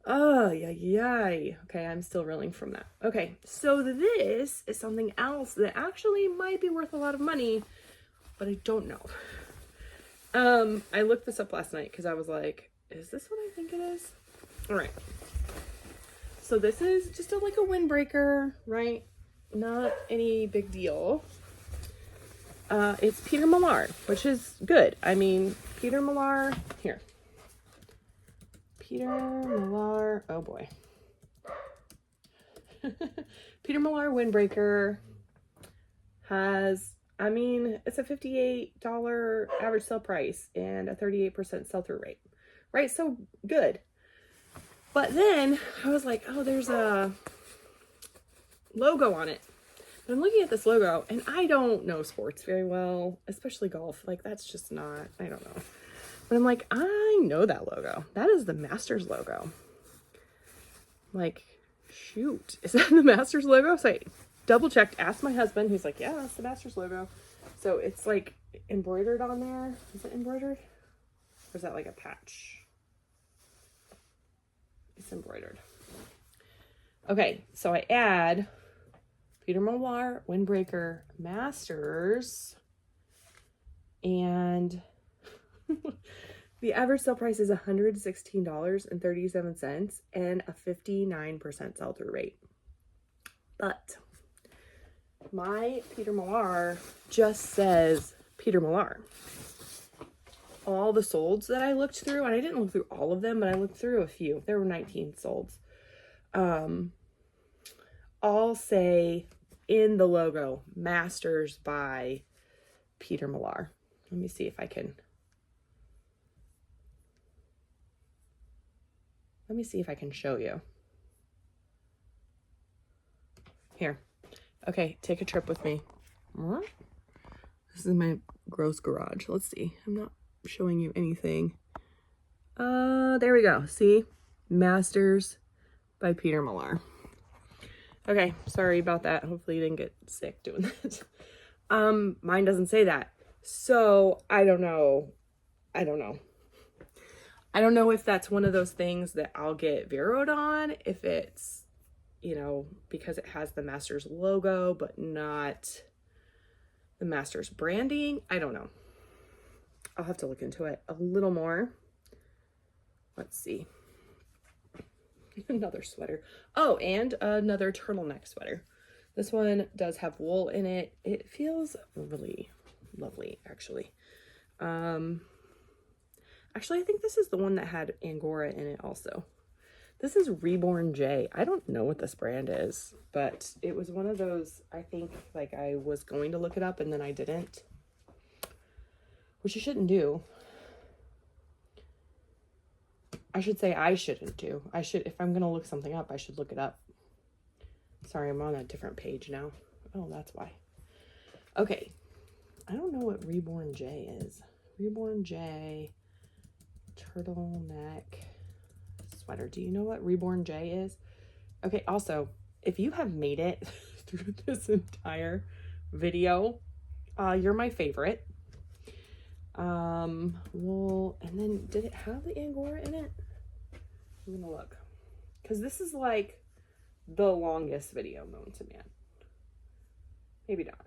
Oh, yay. Okay, I'm still reeling from that. Okay, so this is something else that actually might be worth a lot of money, but I don't know. I looked this up last night because I was like, is this what I think it is? All right. So this is just like a windbreaker, right? Not any big deal. It's Peter Millar, which is good. I mean, Peter Millar, here. Peter Millar, oh boy. Peter Millar windbreaker has, I mean, it's a $58 average sale price and a 38% sell-through rate, right? So good. But then I was like, oh, there's a logo on it. But I'm looking at this logo and I don't know sports very well, especially golf. Like, that's just not, I don't know. But I'm like, I know that logo. That is the Masters logo. Like, shoot, is that the Masters logo? So I double checked, asked my husband, who's like, yeah, that's the Masters logo. So it's like embroidered on there. Is it embroidered? Or is that like a patch? It's embroidered. Okay, so I add Peter Millar, windbreaker, Masters, and the average sale price is $116.37 and a 59% sell-through rate. But my Peter Millar just says Peter Millar. All the solds that I looked through, and I didn't look through all of them, but I looked through a few. There were 19 solds. All say in the logo, Masters by Peter Millar. Let me see if I can. Let me see if I can show you. Here. Okay, take a trip with me. This is my gross garage. Let's see. I'm not showing you anything There we go. See? Masters by Peter Millar. Okay, sorry about that. Hopefully you didn't get sick doing that. Mine doesn't say that. So I don't know. I don't know if that's one of those things that I'll get veroed on, if it's, you know, because it has the Masters logo, but not the Masters branding. I don't know. I'll have to look into it a little more. Let's see. Another sweater. Oh, and another turtleneck sweater. This one does have wool in it. It feels really lovely, actually. Actually, I think this is the one that had Angora in it also. This is Reborn J. I don't know what this brand is, but it was one of those, I think, like I was going to look it up and then I didn't. Which you shouldn't do. I should say I shouldn't do. I should, if I'm going to look something up, I should look it up. Sorry, I'm on a different page now. Oh, that's why. Okay. I don't know what Reborn J is. Reborn J turtleneck sweater. Do you know what Reborn J is? Okay, also, if you have made it through this entire video, you're my favorite. Well, and then did it have the Angora in it? I'm gonna look. Because this is like the longest video known to man. Maybe not.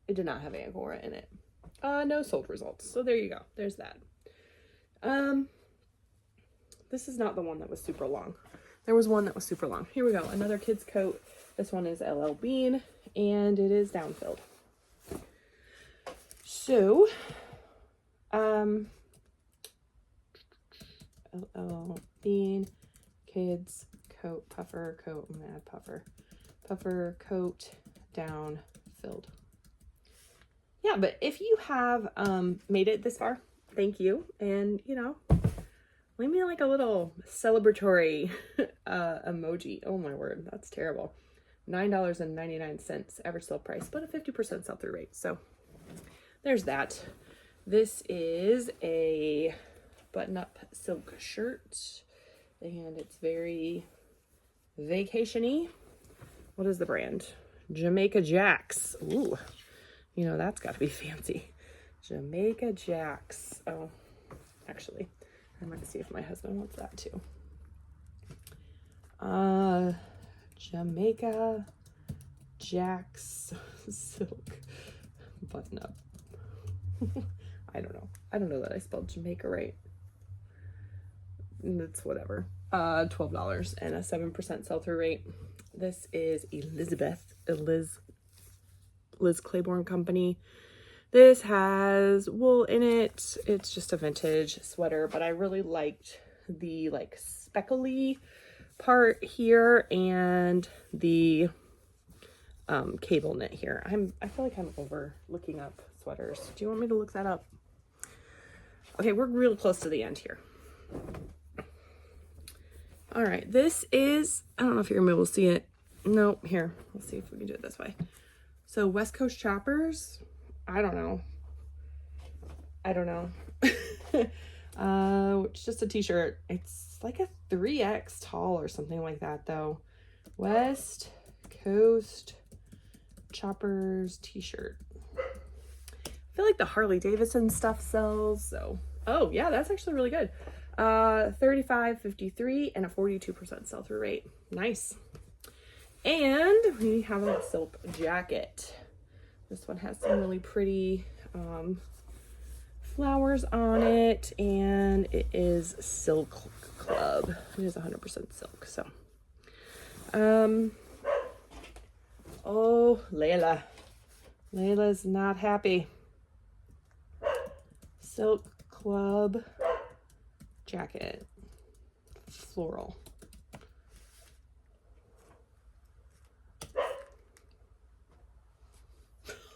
It did not have Angora in it. No sold results. So there you go. There's that. This is not the one that was super long. There was one that was super long. Here we go. Another kid's coat. This one is LL Bean and it is down-filled. So, LL Bean, kids coat, puffer coat, I'm gonna add puffer coat, down filled. Yeah, but if you have made it this far, thank you. And you know, leave me like a little celebratory emoji. Oh my word, that's terrible. $9.99 average sale price, but a 50% sell-through rate. So there's that. This is a button-up silk shirt, and it's very vacation-y. What is the brand? Jamaica Jacks. Ooh, you know, that's got to be fancy. Jamaica Jacks. Oh, actually, I might see if my husband wants that too. Jamaica Jacks silk button-up. I don't know. I don't know that I spelled Jamaica right. It's whatever. $12 and a 7% sell-through rate. This is Liz Claiborne Company. This has wool in it. It's just a vintage sweater, but I really liked the like speckly part here and the cable knit here. I feel like I'm over looking up sweaters. Do you want me to look that up? Okay, we're real close to the end here. All right, this is, I don't know if you're gonna be able to see it. No, here, let's see if we can do it this way. So West Coast Choppers, I don't know. It's just a t-shirt. It's like a 3X tall or something like that though. West Coast Choppers t-shirt. I feel like the Harley Davidson stuff sells, so. Oh yeah, that's actually really good. $35.53 and a 42% sell-through rate. Nice. And we have a silk jacket. This one has some really pretty flowers on it, and it is Silk Club. It is 100% silk. So, oh, Layla's not happy. Silk Club jacket, floral.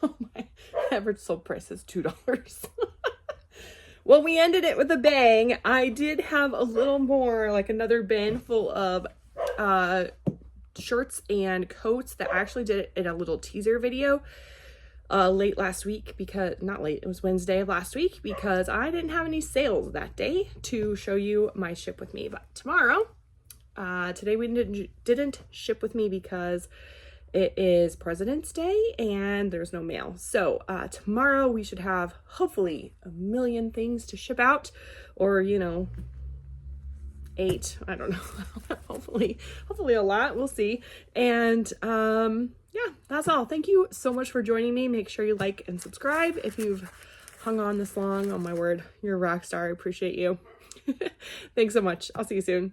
Oh my, average sold price is $2. Well, we ended it with a bang. I did have a little more, like another bin full of shirts and coats that I actually did in a little teaser video. late last week because, not late, it was Wednesday of last week because I didn't have any sales that day to show you my ship with me. But tomorrow, today we didn't ship with me because it is President's Day and there's no mail. So tomorrow we should have hopefully a million things to ship out, or, you know, 8, I don't know. hopefully a lot, we'll see. And yeah, that's all. Thank you so much for joining me. Make sure you like and subscribe if you've hung on this long. Oh my word, you're a rock star. I appreciate you. Thanks so much. I'll see you soon.